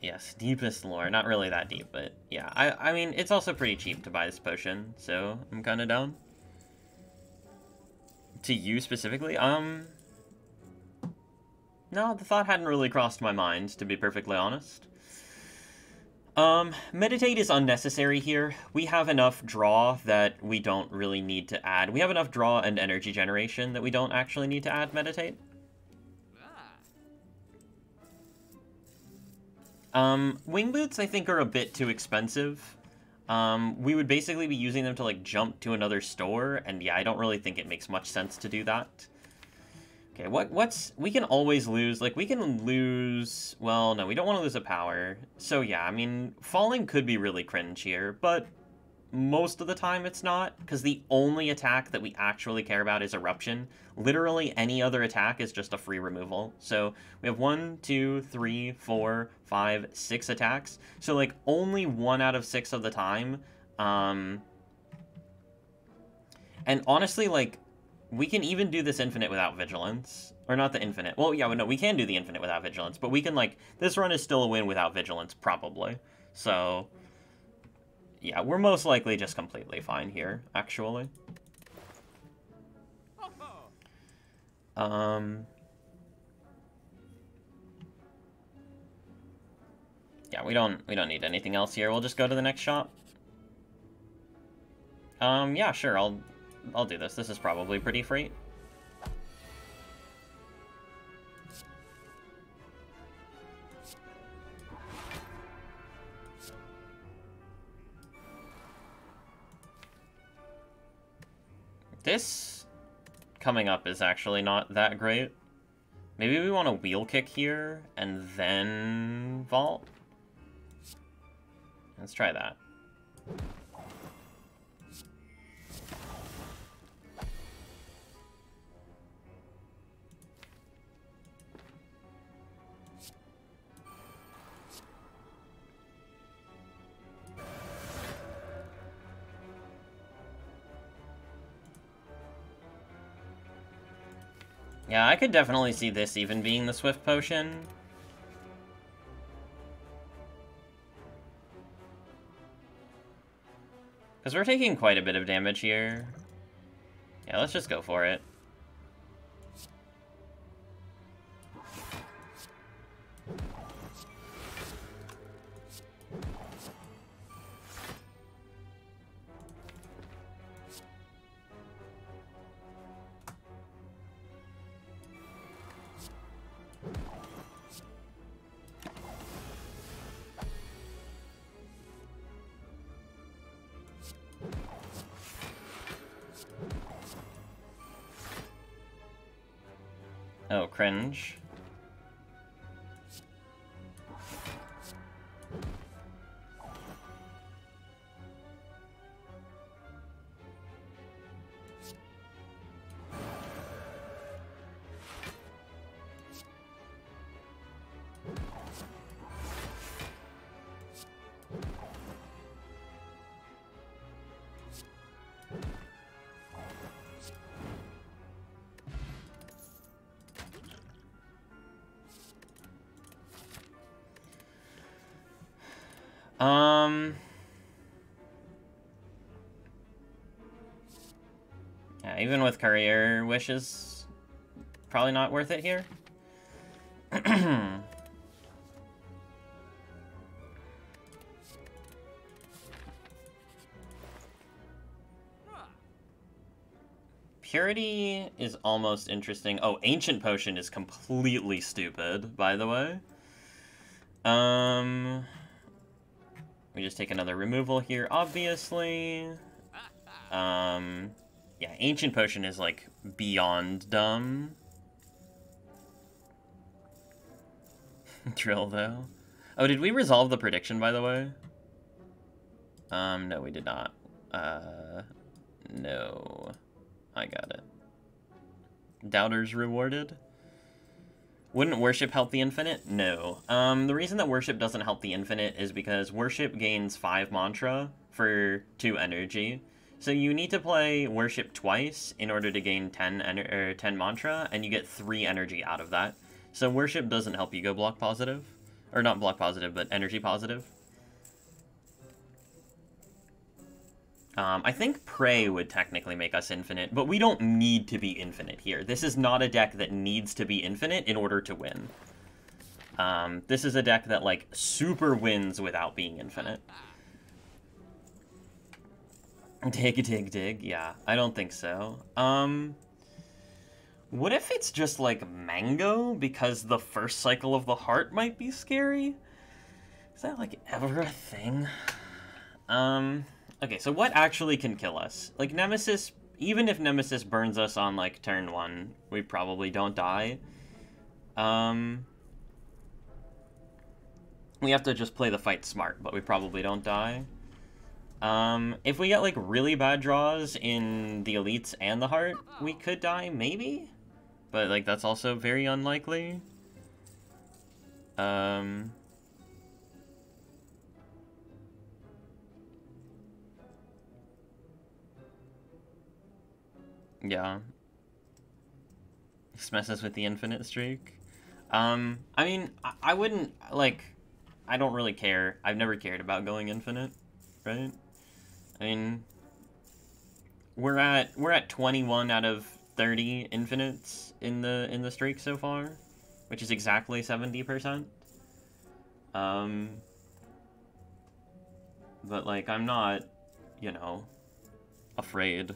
Yes, deepest lore. Not really that deep, but yeah. I mean, it's also pretty cheap to buy this potion, so I'm kind of down. To you specifically? No, the thought hadn't really crossed my mind, to be perfectly honest. Meditate is unnecessary here. We have enough draw that we don't really need to add. We have enough draw and energy generation that we don't actually need to add Meditate. Wing Boots, I think, are a bit too expensive. We would basically be using them to, like, jump to another store, and yeah, I don't really think it makes much sense to do that. Okay, we can always lose, like, we can lose, well, no, we don't want to lose a power. So yeah, I mean, falling could be really cringe here, but most of the time it's not, because the only attack that we actually care about is Eruption. Literally any other attack is just a free removal. So we have 1, 2, 3, 4, 5, 6 attacks. So, like, only 1 out of 6 of the time. And honestly, like, we can even do this infinite without Vigilance. Or not the infinite. Well, yeah, no, we can do the infinite without Vigilance, but we can, like, this run is still a win without Vigilance, probably. So yeah, we're most likely just completely fine here, actually. Yeah, we don't need anything else here. We'll just go to the next shop. Yeah, sure, I'll do this. This is probably pretty free. This coming up is actually not that great. Maybe we want a wheel kick here and then vault. Let's try that. Yeah, I could definitely see this even being the Swift Potion. Because we're taking quite a bit of damage here. Yeah, let's just go for it. Oh, cringe. Yeah, even with Courier Wishes, probably not worth it here. Purity is almost interesting. Oh, Ancient Potion is completely stupid, by the way. We just take another removal here, obviously. Yeah, Ancient Potion is, like, beyond dumb. Drill, though. Oh, did we resolve the prediction, by the way? No, we did not. No. I got it. Doubters rewarded? Wouldn't Worship help the Infinite? No. The reason that Worship doesn't help the Infinite is because Worship gains 5 Mantra for 2 energy. So you need to play Worship twice in order to gain 10 Mantra, and you get 3 energy out of that. So Worship doesn't help you go block positive. Or not block positive, but energy positive. I think Prey would technically make us infinite, but we don't need to be infinite here. This is not a deck that needs to be infinite in order to win. This is a deck that, like, super wins without being infinite. Dig, dig, dig. Yeah, I don't think so. What if it's just, like, Mango? Because the first cycle of the heart might be scary? Is that, like, ever a thing? Okay, so what actually can kill us? Like, Nemesis, even if Nemesis burns us on, like, turn 1, we probably don't die. We have to just play the fight smart, but we probably don't die. If we get, like, really bad draws in the Elites and the Heart, we could die, maybe? But, like, that's also very unlikely. Yeah. This messes with the infinite streak. I mean, I wouldn't, like, I don't really care. I've never cared about going infinite, right? I mean, we're at 21 out of 30 infinites in the streak so far, which is exactly 70%. But, like, I'm not, you know, afraid.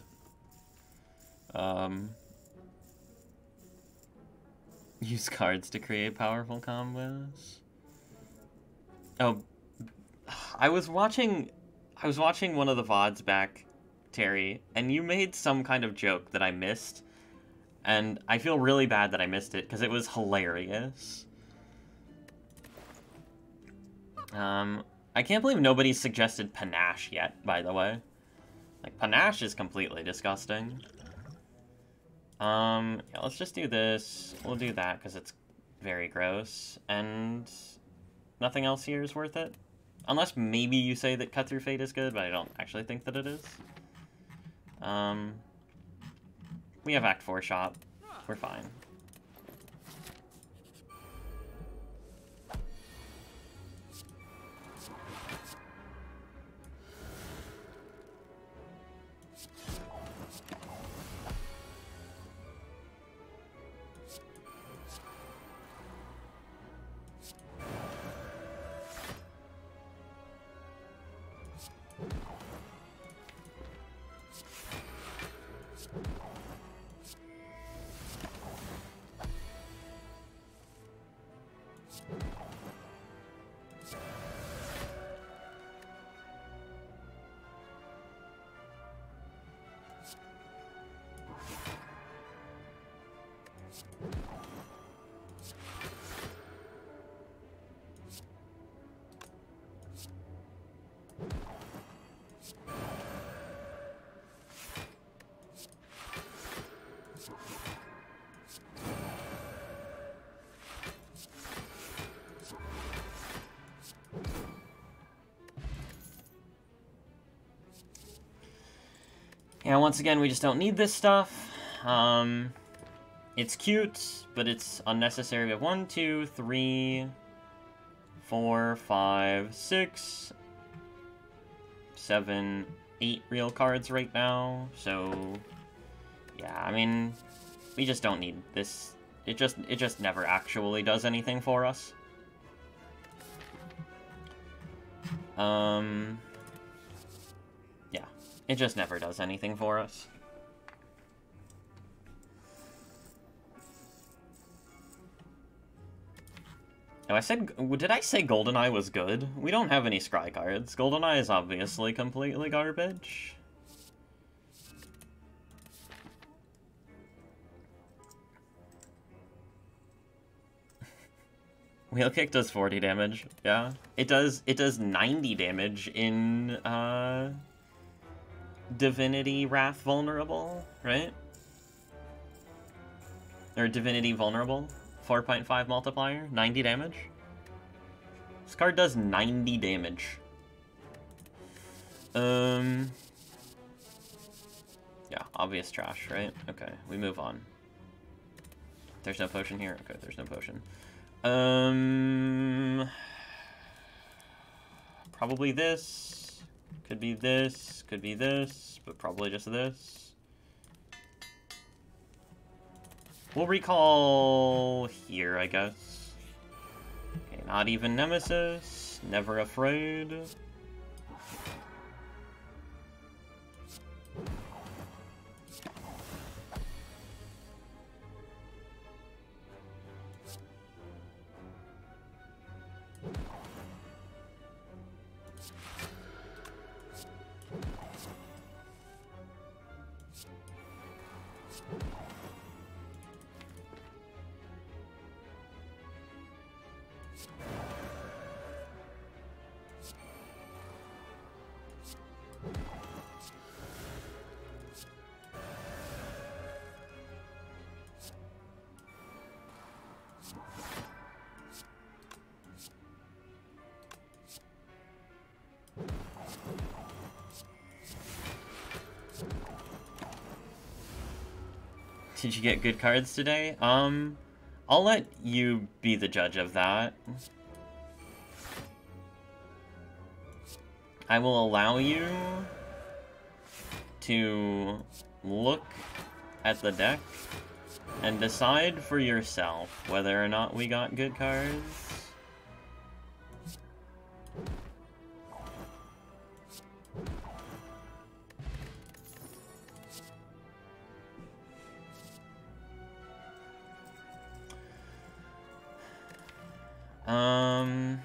Use cards to create powerful combos. Oh, I was watching one of the VODs back, Terry, and you made some kind of joke that I missed, and I feel really bad that I missed it, because it was hilarious. I can't believe nobody's suggested panache yet, by the way. Like, panache is completely disgusting. Yeah, let's just do this. We'll do that, because it's very gross, and nothing else here is worth it. Unless maybe you say that Cut Through Fate is good, but I don't actually think that it is. We have Act 4 shop. We're fine. Yeah, once again, we just don't need this stuff. It's cute, but it's unnecessary. We have 1, 2, 3, 4, 5, 6, 7, 8 real cards right now. So, yeah, I mean, we just don't need this. It just never actually does anything for us. Yeah, it just never does anything for us. Oh, did I say GoldenEye was good? We don't have any Scry cards. GoldenEye is obviously completely garbage. Wheel Kick does 40 damage, yeah. It does 90 damage in, Divinity Wrath Vulnerable, right? Or Divinity Vulnerable. 4.5 multiplier, 90 damage. This card does 90 damage. Yeah, obvious trash, right? Okay, we move on. There's no potion here? Okay, there's no potion. Probably this. Could be this. Could be this. But probably just this. We'll recall here, I guess. Okay, not even Nemesis. Never Afraid. Did you get good cards today? I'll let you be the judge of that. I will allow you to look at the deck and decide for yourself whether or not we got good cards. Um...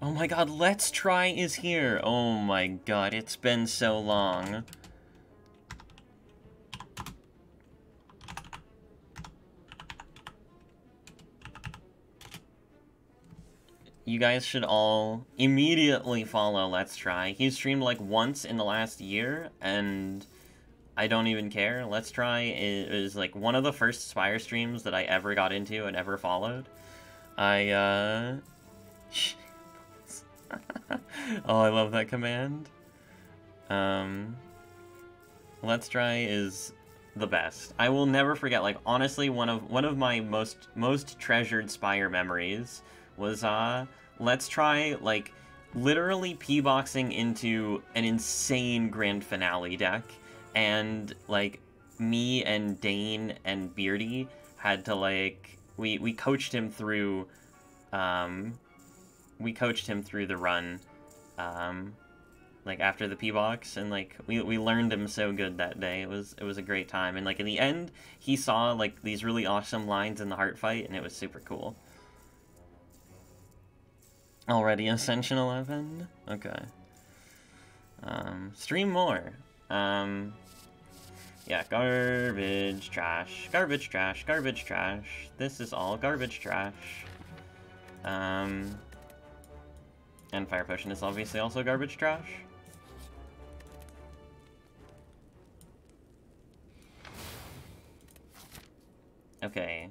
Oh my god, Let's Try is here! Oh my god, it's been so long. You guys should all immediately follow Let's Try. He's streamed like once in the last year, and I don't even care. Let's Try is like one of the first Spire streams that I ever got into and ever followed. Oh, I love that command. Let's Try is the best. I will never forget, like, honestly, one of my most treasured Spire memories was, Let's Try, like, literally P-boxing into an insane grand finale deck, and, like, me and Dane and Beardy had to, like, we coached him through, the run, like, after the P-box, and, like, we learned him so good that day. It was a great time, and, like, in the end, he saw, like, these really awesome lines in the heart fight, and it was super cool. Already Ascension 11? Okay. Stream more. Yeah, garbage, trash, garbage, trash, garbage, trash. This is all garbage, trash. And Fire Potion is obviously also garbage, trash. Okay.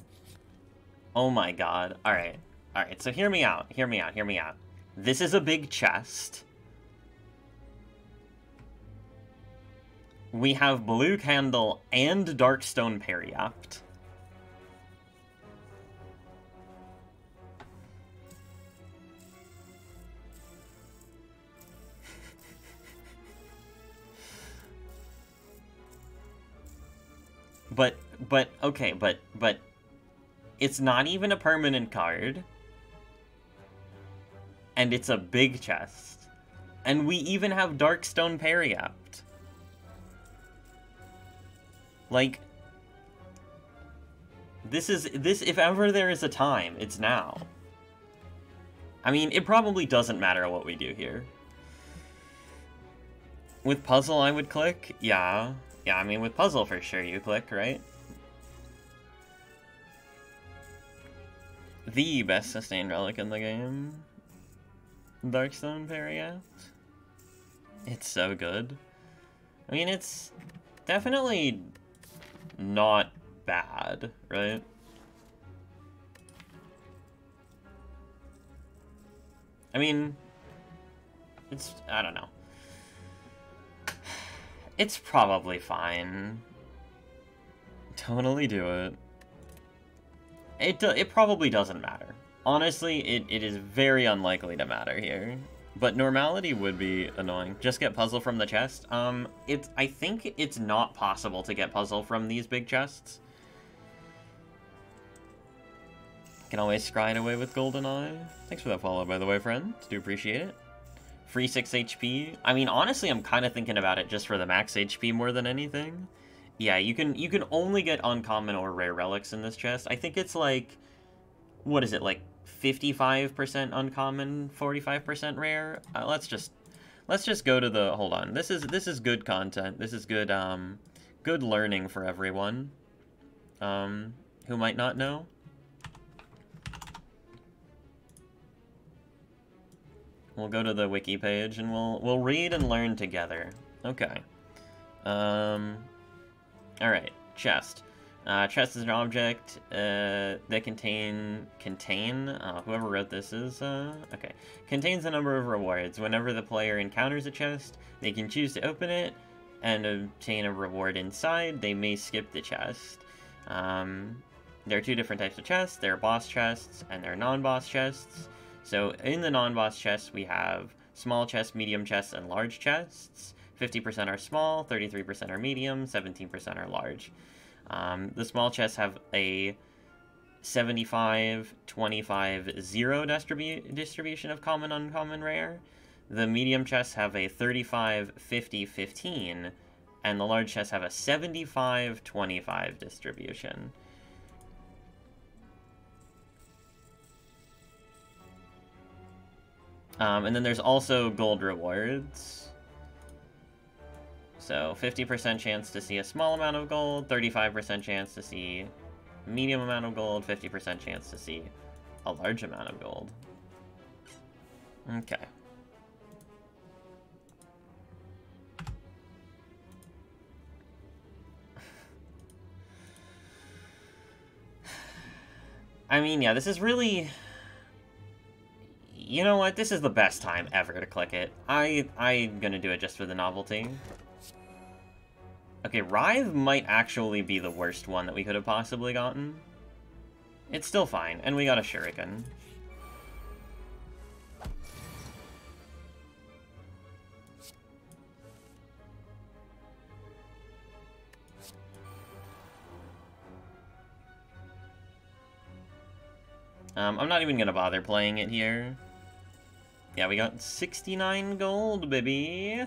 Oh my god. Alright. Alright, so hear me out. Hear me out. Hear me out. This is a big chest. We have Blue Candle and Darkstone Periapt. Okay, but it's not even a permanent card. And it's a big chest. And we even have Darkstone Periapt. Like, this, if ever there is a time, it's now. I mean, it probably doesn't matter what we do here. With Puzzle, I would click? Yeah. Yeah, I mean, with Puzzle, for sure, you click, right? The best sustained relic in the game. Darkstone Periapt. It's so good. I mean, it's definitely not bad, right? I mean, I don't know. It's probably fine. Totally do it. It probably doesn't matter. Honestly, it is very unlikely to matter here. But normality would be annoying. Just get Puzzle from the chest. I think it's not possible to get Puzzle from these big chests. Can always scry it away with GoldenEye. Thanks for that follow, by the way, friend. Do appreciate it. Free 6 HP. I mean, honestly, I'm kind of thinking about it just for the max HP more than anything. Yeah, you can only get uncommon or rare relics in this chest. I think it's like, what is it, like 55% uncommon, 45% rare? Let's just go to the, hold on. This is good content. This is good good learning for everyone who might not know. We'll go to the wiki page and we'll read and learn together. Okay. Alright, chest. Chest is an object that contain, whoever wrote this is, okay. Contains a number of rewards. Whenever the player encounters a chest, they can choose to open it and obtain a reward inside. They may skip the chest. There are two different types of chests. There are boss chests and there are non-boss chests. So in the non-boss chests, we have small chests, medium chests, and large chests. 50% are small, 33% are medium, 17% are large. The small chests have a 75, 25, 0 distribution of common, uncommon, rare. The medium chests have a 35, 50, 15 and the large chests have a 75-25 distribution. And then there's also gold rewards. So 50% chance to see a small amount of gold, 35% chance to see a medium amount of gold, 50% chance to see a large amount of gold. Okay. I mean, yeah, this is really... You know what? This is the best time ever to click it. I'm gonna do it just for the novelty. Okay, Rive might actually be the worst one that we could have possibly gotten. It's still fine, and we got a Shuriken. I'm not even gonna bother playing it here. Yeah, we got 69 gold, baby!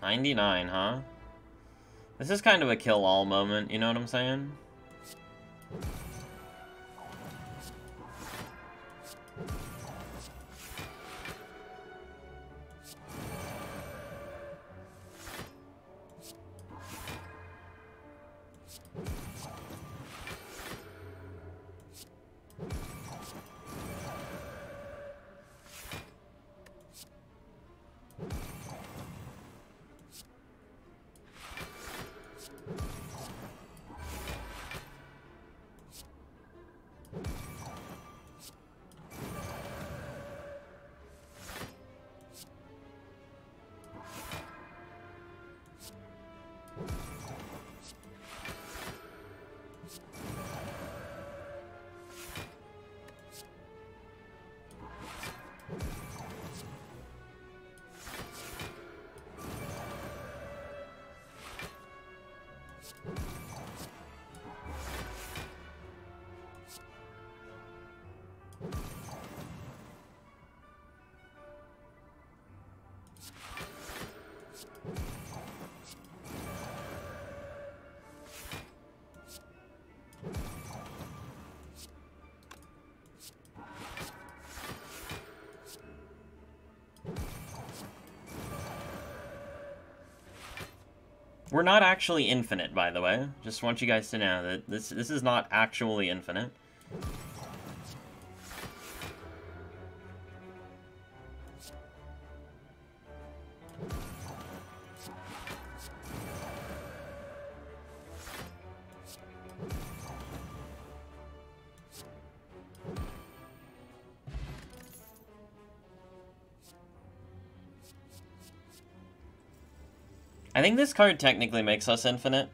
$99, huh? This is kind of a kill-all moment, you know what I'm saying? We're not actually infinite, by the way. Just want you guys to know that this is not actually infinite. I think this card technically makes us infinite.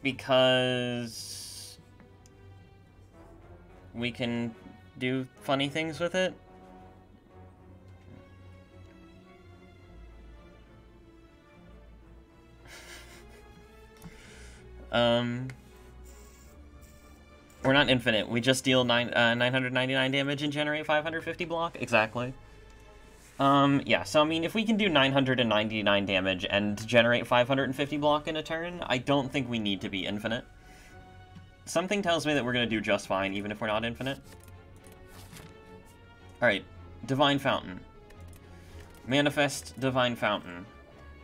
Because we can do funny things with it. We're not infinite. We just deal 999 damage and generate 550 block. Exactly. Yeah, so I mean, if we can do 999 damage and generate 550 block in a turn, I don't think we need to be infinite. Something tells me that we're gonna do just fine, even if we're not infinite. Alright, Divine Fountain. Manifest Divine Fountain.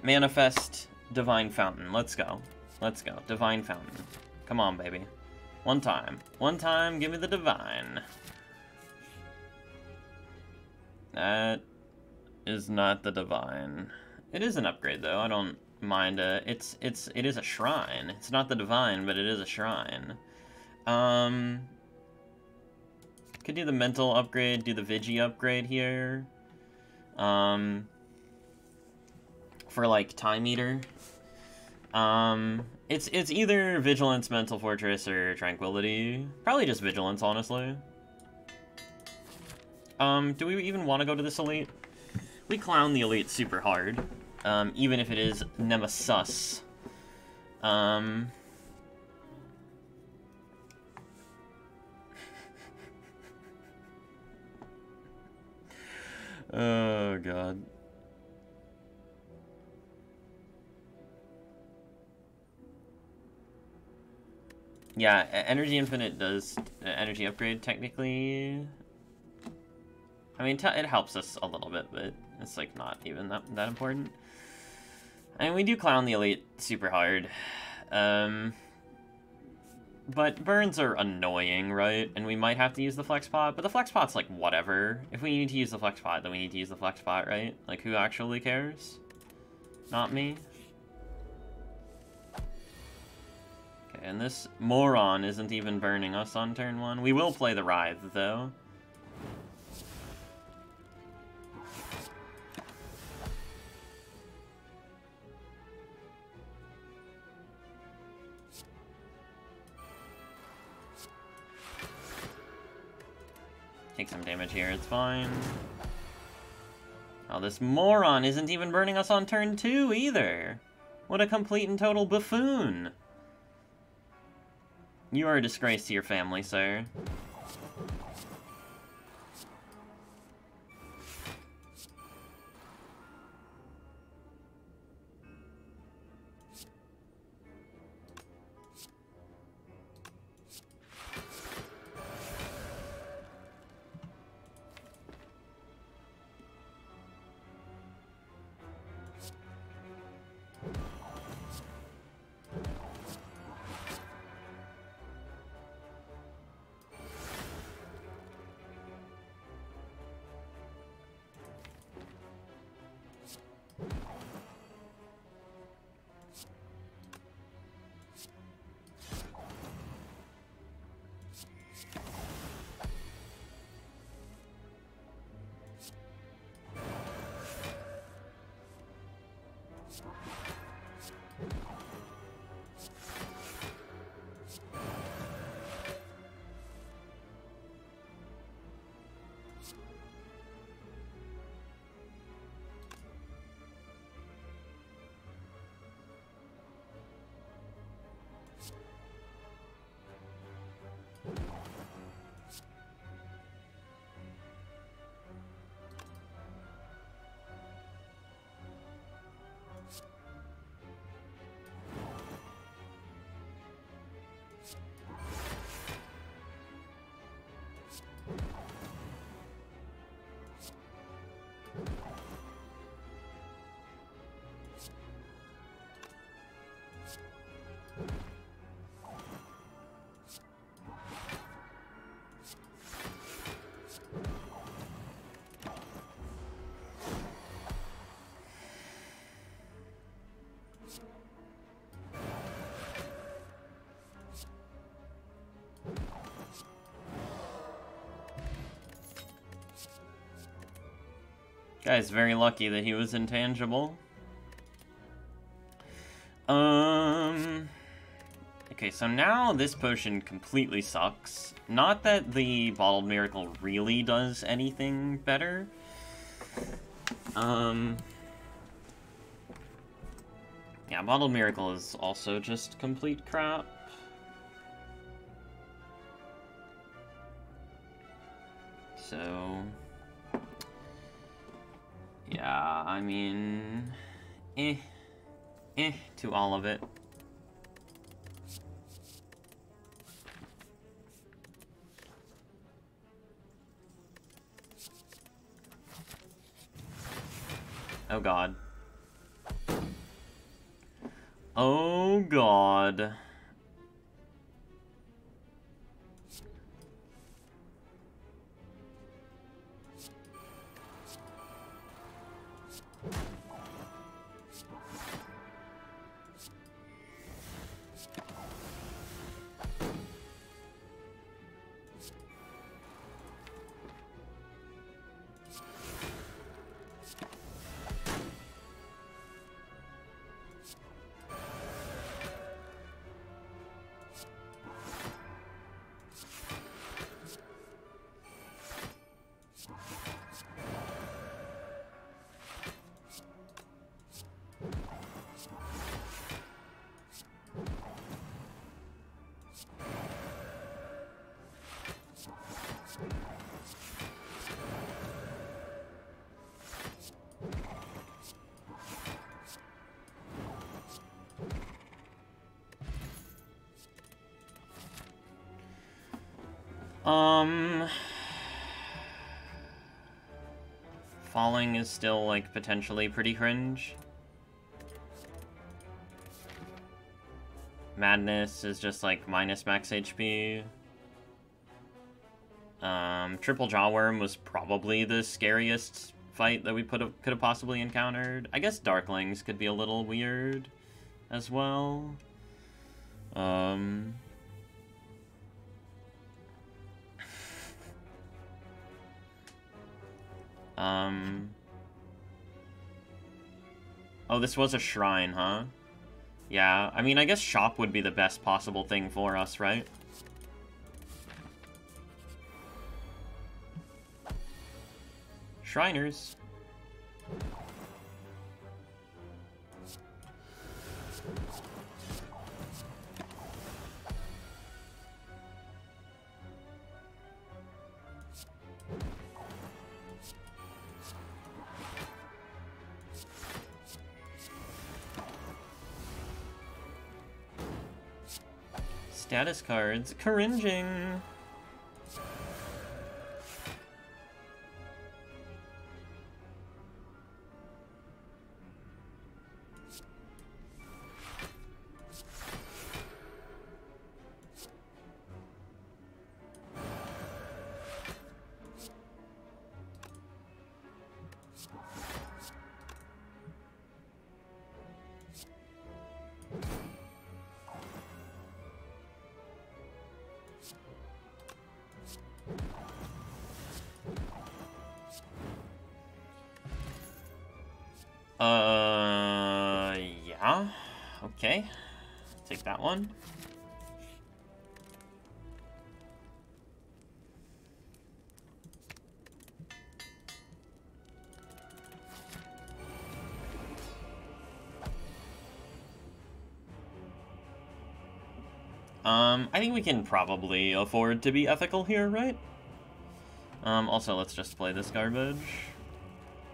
Manifest Divine Fountain. Let's go. Let's go. Divine Fountain. Come on, baby. One time. One time, give me the Divine. That is not the Divine. It is an upgrade, though. I don't mind. It is a shrine. It's not the Divine, but it is a shrine. Could do the mental upgrade, do the Vigi upgrade here. For like Time Eater. It's either Vigilance, Mental Fortress, or Tranquility. Probably just Vigilance, honestly. Do we even want to go to this elite? We clown the elite super hard. Even if it is Nemesis. Oh, God. Yeah, Energy Infinite does energy upgrade, technically. I mean, it helps us a little bit, but it's, like, not even that important. I mean, we do clown the elite super hard. But burns are annoying, right? And we might have to use the flex pot, but the flex pot's like, whatever. If we need to use the flex pot, then we need to use the flex pot, right? Like, who actually cares? Not me. Okay, and this moron isn't even burning us on turn 1. We will play the Writhe, though. Take some damage here, it's fine. Oh, this moron isn't even burning us on turn 2 either. What a complete and total buffoon. You are a disgrace to your family, sir. Guy's very lucky that he was intangible. Okay, so now this potion completely sucks. Not that the Bottled Miracle really does anything better. Yeah, Bottled Miracle is also just complete crap. So... yeah, I mean... to all of it. Oh god. Oh god. Falling is still, like, potentially pretty cringe. Madness is just, like, minus max HP. Triple Jawworm was probably the scariest fight that we could have possibly encountered. I guess Darklings could be a little weird as well. Oh, this was a shrine, huh? Yeah, I mean, I guess shop would be the best possible thing for us, right? Shriners. Status cards. Cringing. Yeah. Okay. Take that one. I think we can probably afford to be ethical here, right? Also, let's just play this garbage.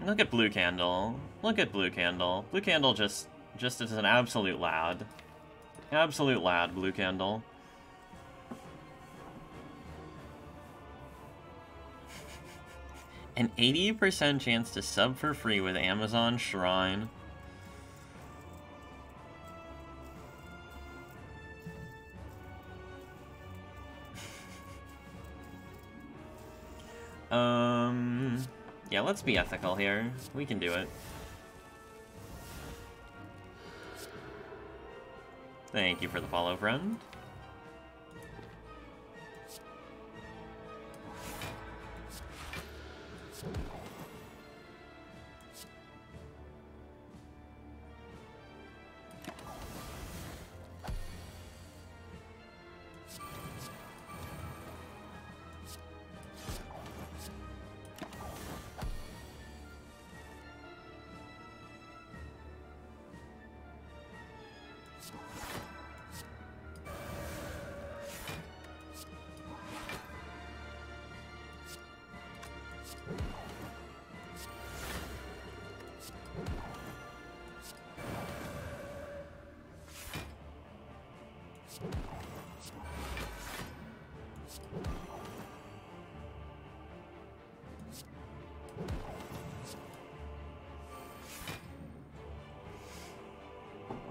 Look at Blue Candle. Look at Blue Candle. Blue Candle just is an absolute lad. Absolute lad, Blue Candle. An 80% chance to sub for free with Amazon Shrine. Yeah, let's be ethical here. We can do it. Thank you for the follow, friend.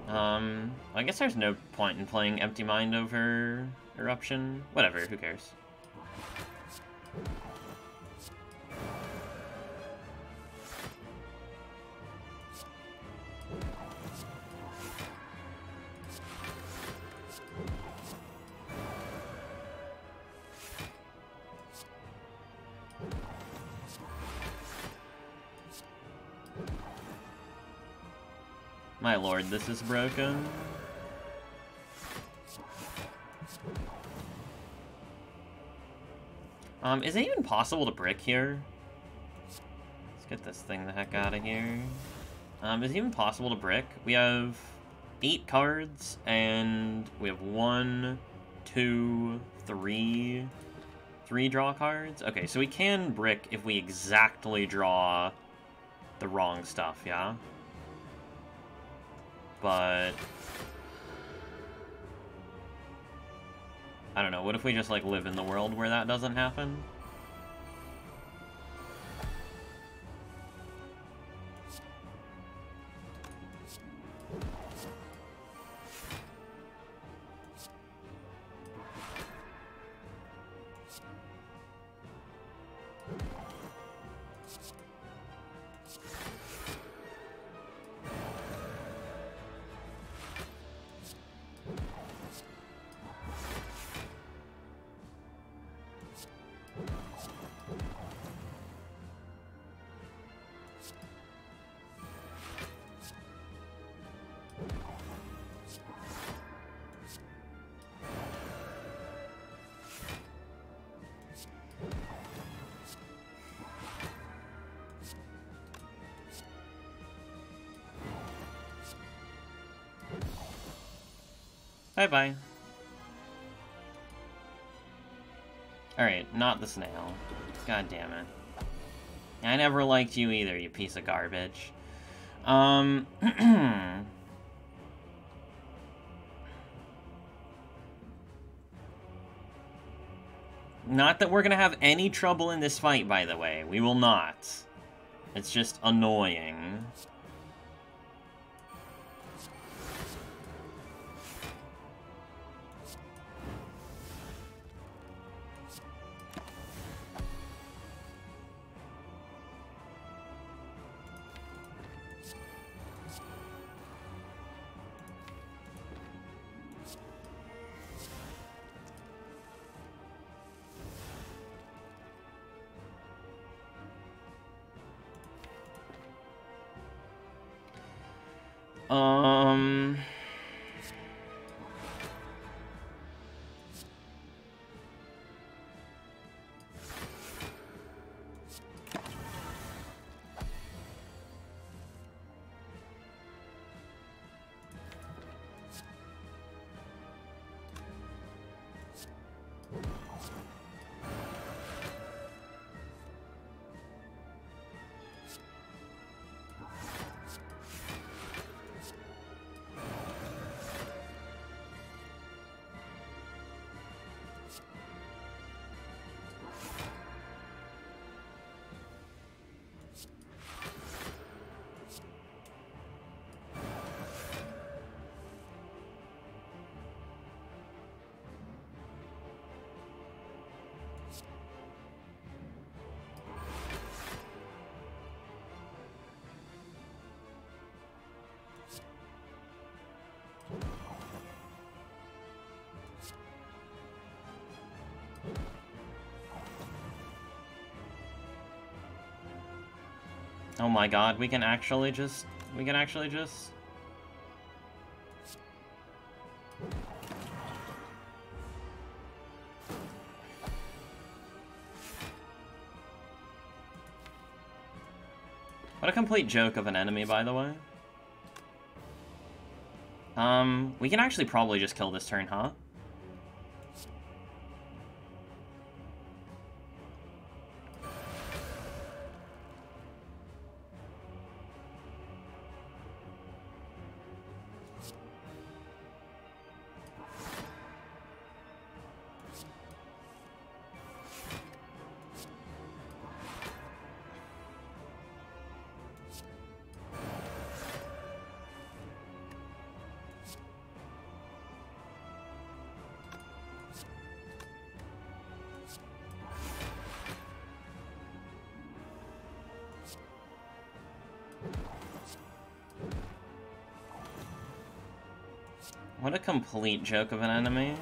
I guess there's no point in playing Empty Mind over Eruption. Whatever, who cares? My lord, this is broken. Is it even possible to brick here? Let's get this thing the heck out of here. Is it even possible to brick? We have 8 cards, and we have 1, 2, 3 draw cards. Okay, so we can brick if we exactly draw the wrong stuff, yeah? But I don't know, what if we just, like, live in the world where that doesn't happen? Bye-bye. Alright, not the snail. God damn it. I never liked you either, you piece of garbage. Not that we're gonna have any trouble in this fight, by the way. We will not. It's just annoying. Oh my god, we can actually just... What a complete joke of an enemy, by the way. We can actually probably just kill this turn, huh? What a complete joke of an enemy.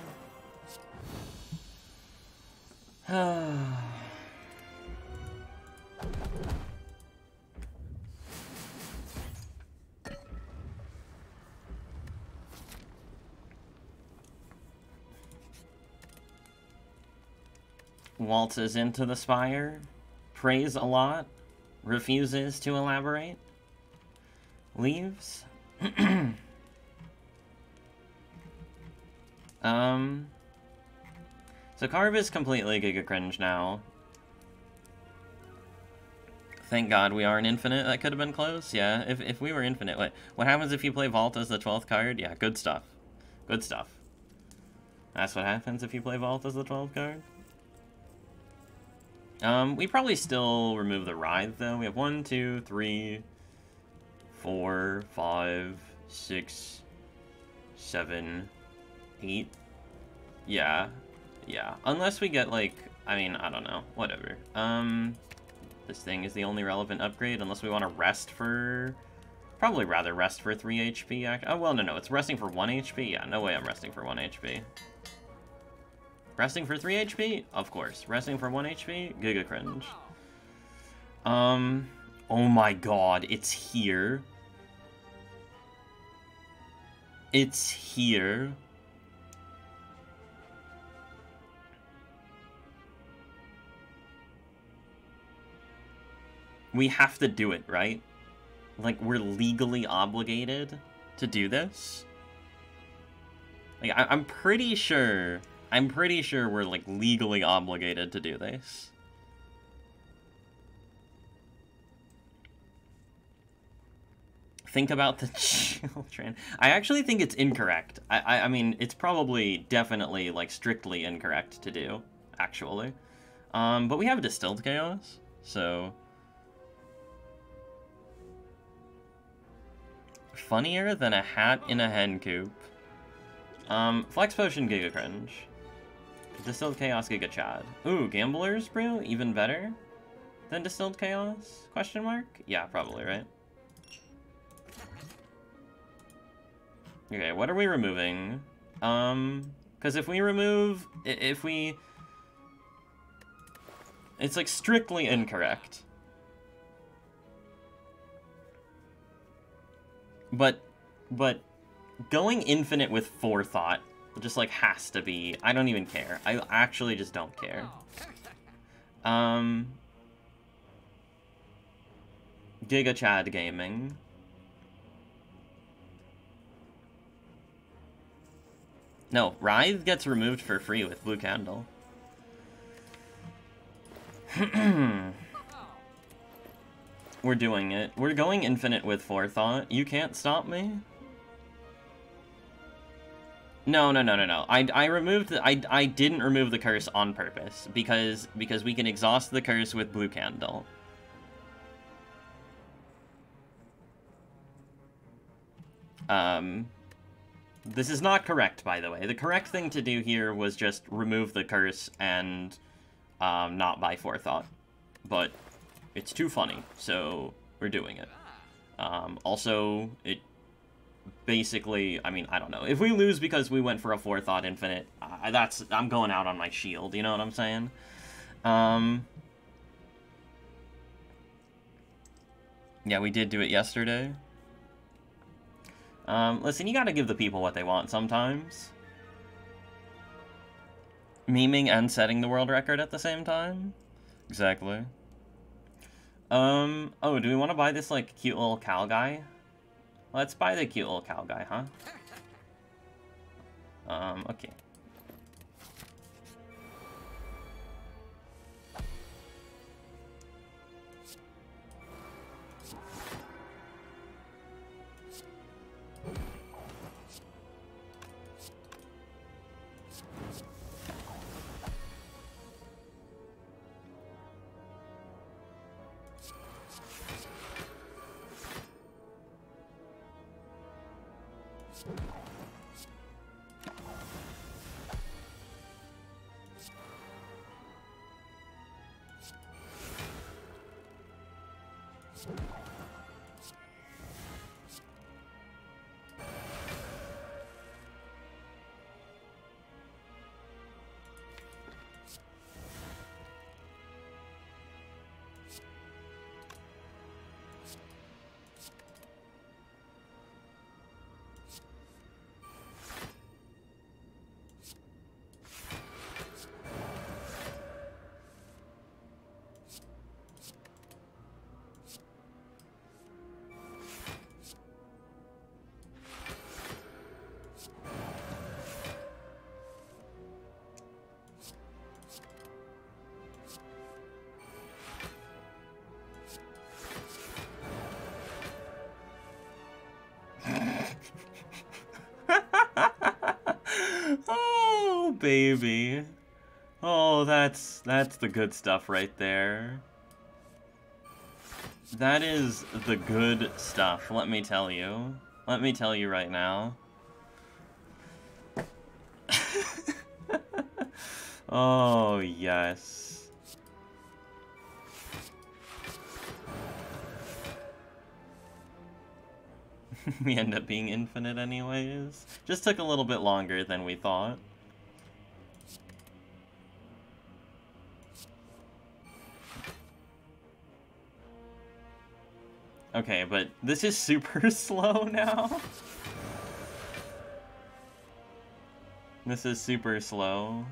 Waltzes into the spire, prays a lot, refuses to elaborate, leaves. So Carve is completely Giga Cringe now. Thank God we are an infinite. That could have been close. Yeah, if we were infinite. Wait, what happens if you play Vault as the 12th card? Yeah, good stuff. Good stuff. That's what happens if you play Vault as the 12th card. We probably still remove the Writhe, though. We have 1, 2, 3, 4, 5, 6, 7, 8. Yeah. Yeah. Unless we get, like, I mean, I don't know. Whatever. This thing is the only relevant upgrade, unless we want to rest for... Probably rather rest for 3 HP. Oh, well, no, it's resting for 1 HP? Yeah, no way I'm resting for 1 HP. Resting for 3 HP? Of course. Resting for 1 HP? Giga Cringe. Oh my god, it's here. It's here. We have to do it, right? Like, we're legally obligated to do this? Like, I'm pretty sure we're, like, legally obligated to do this. Think about the children. I actually think it's incorrect. I mean, it's probably definitely, like, strictly incorrect to do, actually. But we have Distilled Chaos, so... Funnier than a hat in a hen coop. Flex Potion Giga Cringe. Distilled Chaos Giga Chad. Ooh, Gambler's Brew? Even better than Distilled Chaos? Question mark? Yeah, probably, right? Okay, what are we removing? Because if we remove... It's, like, strictly incorrect. But going infinite with Forethought just, like, has to be... I don't even care. I actually just don't care. Giga Chad Gaming. No, Writhe gets removed for free with Blue Candle. We're doing it. We're going infinite with Forethought. You can't stop me? No. I didn't remove the curse on purpose because we can exhaust the curse with Blue Candle. This is not correct, by the way. The correct thing to do here was just remove the curse and not buy Forethought. But it's too funny, so we're doing it. Also, it basically, I mean, I don't know. If we lose because we went for a Forethought infinite, I'm going out on my shield, you know what I'm saying? Yeah, we did do it yesterday. Listen, you gotta give the people what they want sometimes. Memeing and setting the world record at the same time? Exactly. Oh, do we want to buy this, like, cute little cow guy? Let's buy the cute little cow guy, huh? Okay. Oh, baby. Oh, that's the good stuff right there. That is the good stuff, let me tell you. Let me tell you right now. Oh, yes. We end up being infinite anyways. Just took a little bit longer than we thought. Okay, but this is super slow now. This is super slow,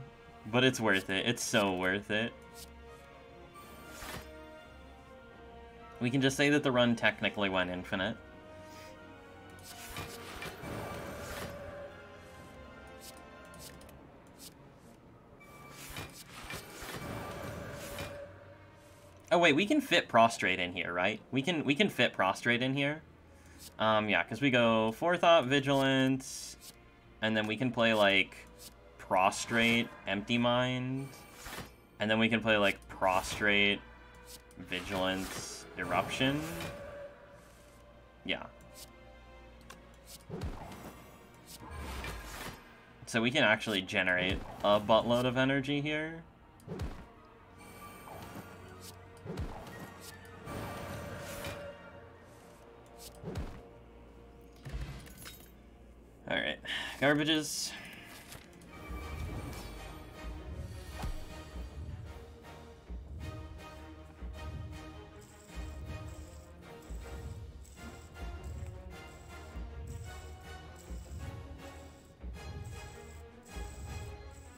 but it's worth it. It's so worth it. We can just say that the run technically went infinite. Oh wait, we can fit prostrate in here, right? We can fit prostrate in here. Yeah, because we go forethought, vigilance, and then we can play like prostrate, empty mind, and then we can play like prostrate, vigilance, eruption. Yeah. So we can actually generate a buttload of energy here. Alright, garbages.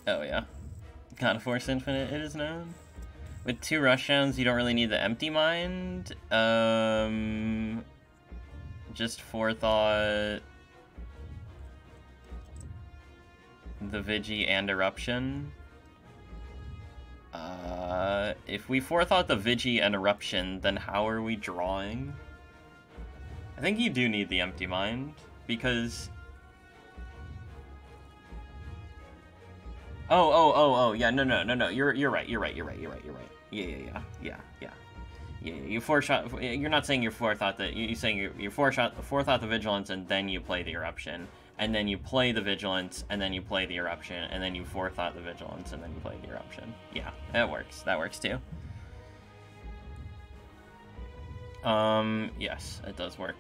Oh yeah. Can't force infinite, it is known. With 2 rushdowns, you don't really need the empty mind. Just forethought, the Vigi, and eruption. If we forethought the Vigi and eruption, then how are we drawing? I think you do need the empty mind, because... Oh, yeah, no, you're right. Yeah. You forethought, you're not saying you forethought that, you're saying you forethought the vigilance and then you play the eruption, and then you play the vigilance, and then you play the eruption, and then you forethought the vigilance, and then you play the eruption. Yeah, that works too. Yes, it does work.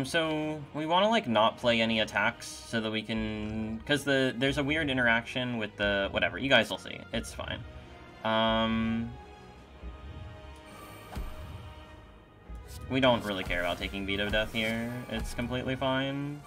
So we want to like not play any attacks so that we can, because there's a weird interaction with the, whatever, you guys will see, it's fine. We don't really care about taking Veto Death here, it's completely fine.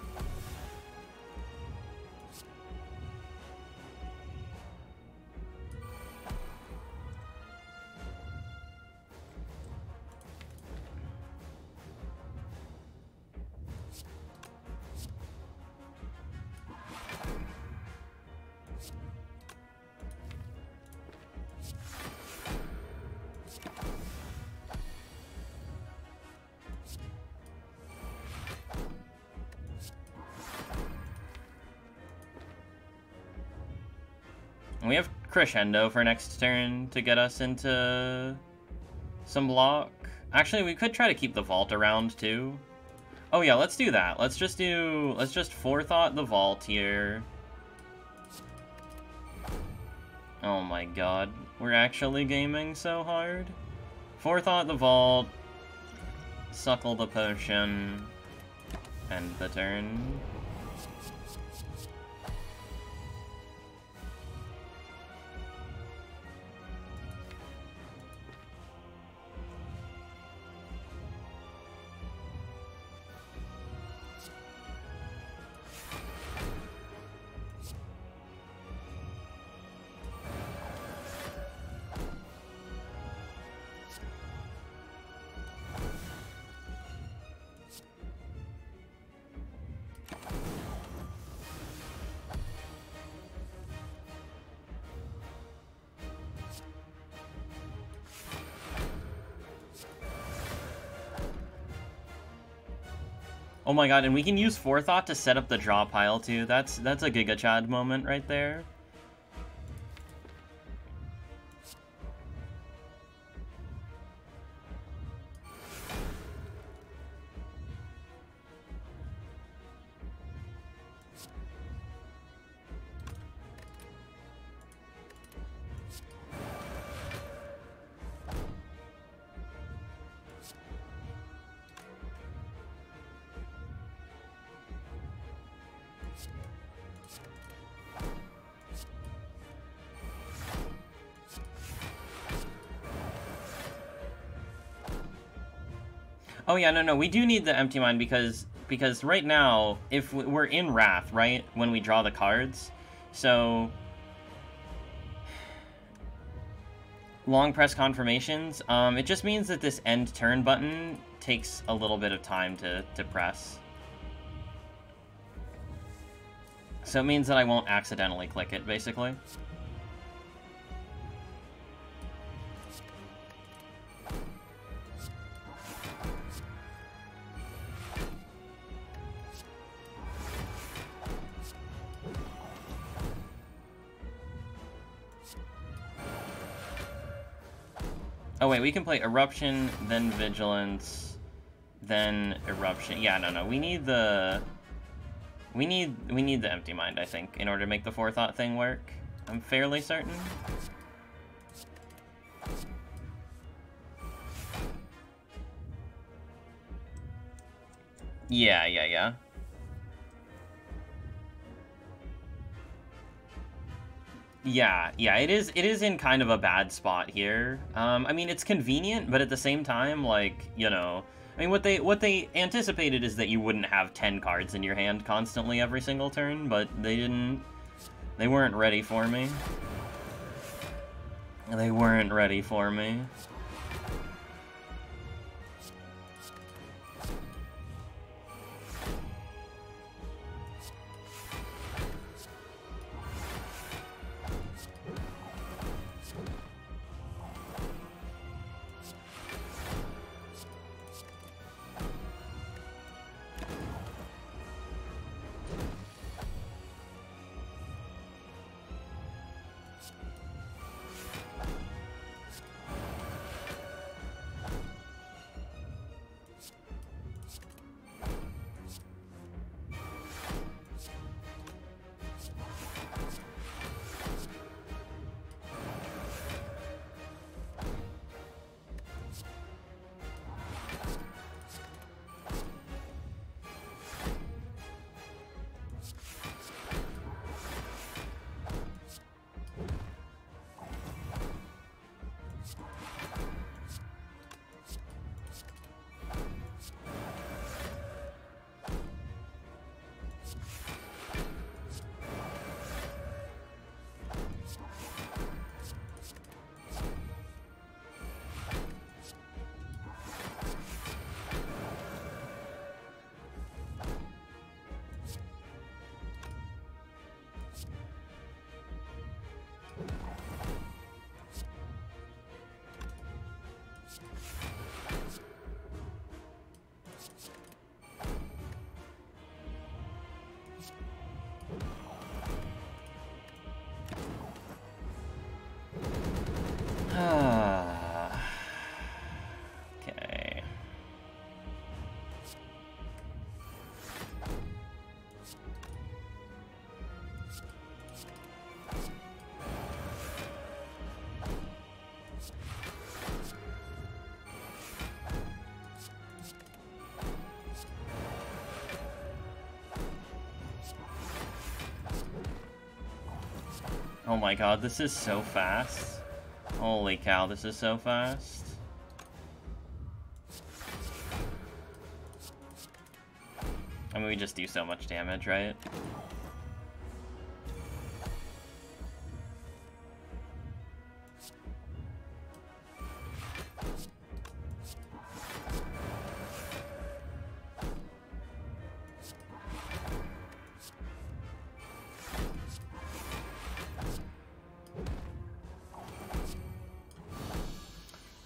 We have Crescendo for next turn to get us into some block. Actually, we could try to keep the Vault around, too. Oh, yeah, let's do that. Let's just forethought the Vault here. Oh my god. We're actually gaming so hard. Forethought the Vault. Suckle the Potion. End the turn. Oh my god, and we can use Forethought to set up the draw pile too. That's a Giga Chad moment right there. Oh yeah, no, we do need the Empty Mind because right now, if we're in Wrath, right, when we draw the cards, so long press confirmations, it just means that this end turn button takes a little bit of time to press. So it means that I won't accidentally click it, basically. Oh wait, we can play Eruption, then Vigilance, then Eruption. Yeah, no, we need the... We need the Empty Mind, I think, in order to make the Forethought thing work. I'm fairly certain. Yeah. Yeah, it is in kind of a bad spot here. I mean, it's convenient, but at the same time, like, you know... I mean, what they anticipated is that you wouldn't have 10 cards in your hand constantly every single turn, but they didn't... They weren't ready for me. They weren't ready for me. Okay. Oh my god, this is so fast. Holy cow, this is so fast. I mean, we just do so much damage, right?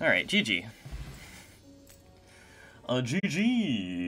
Alright, GG. GG.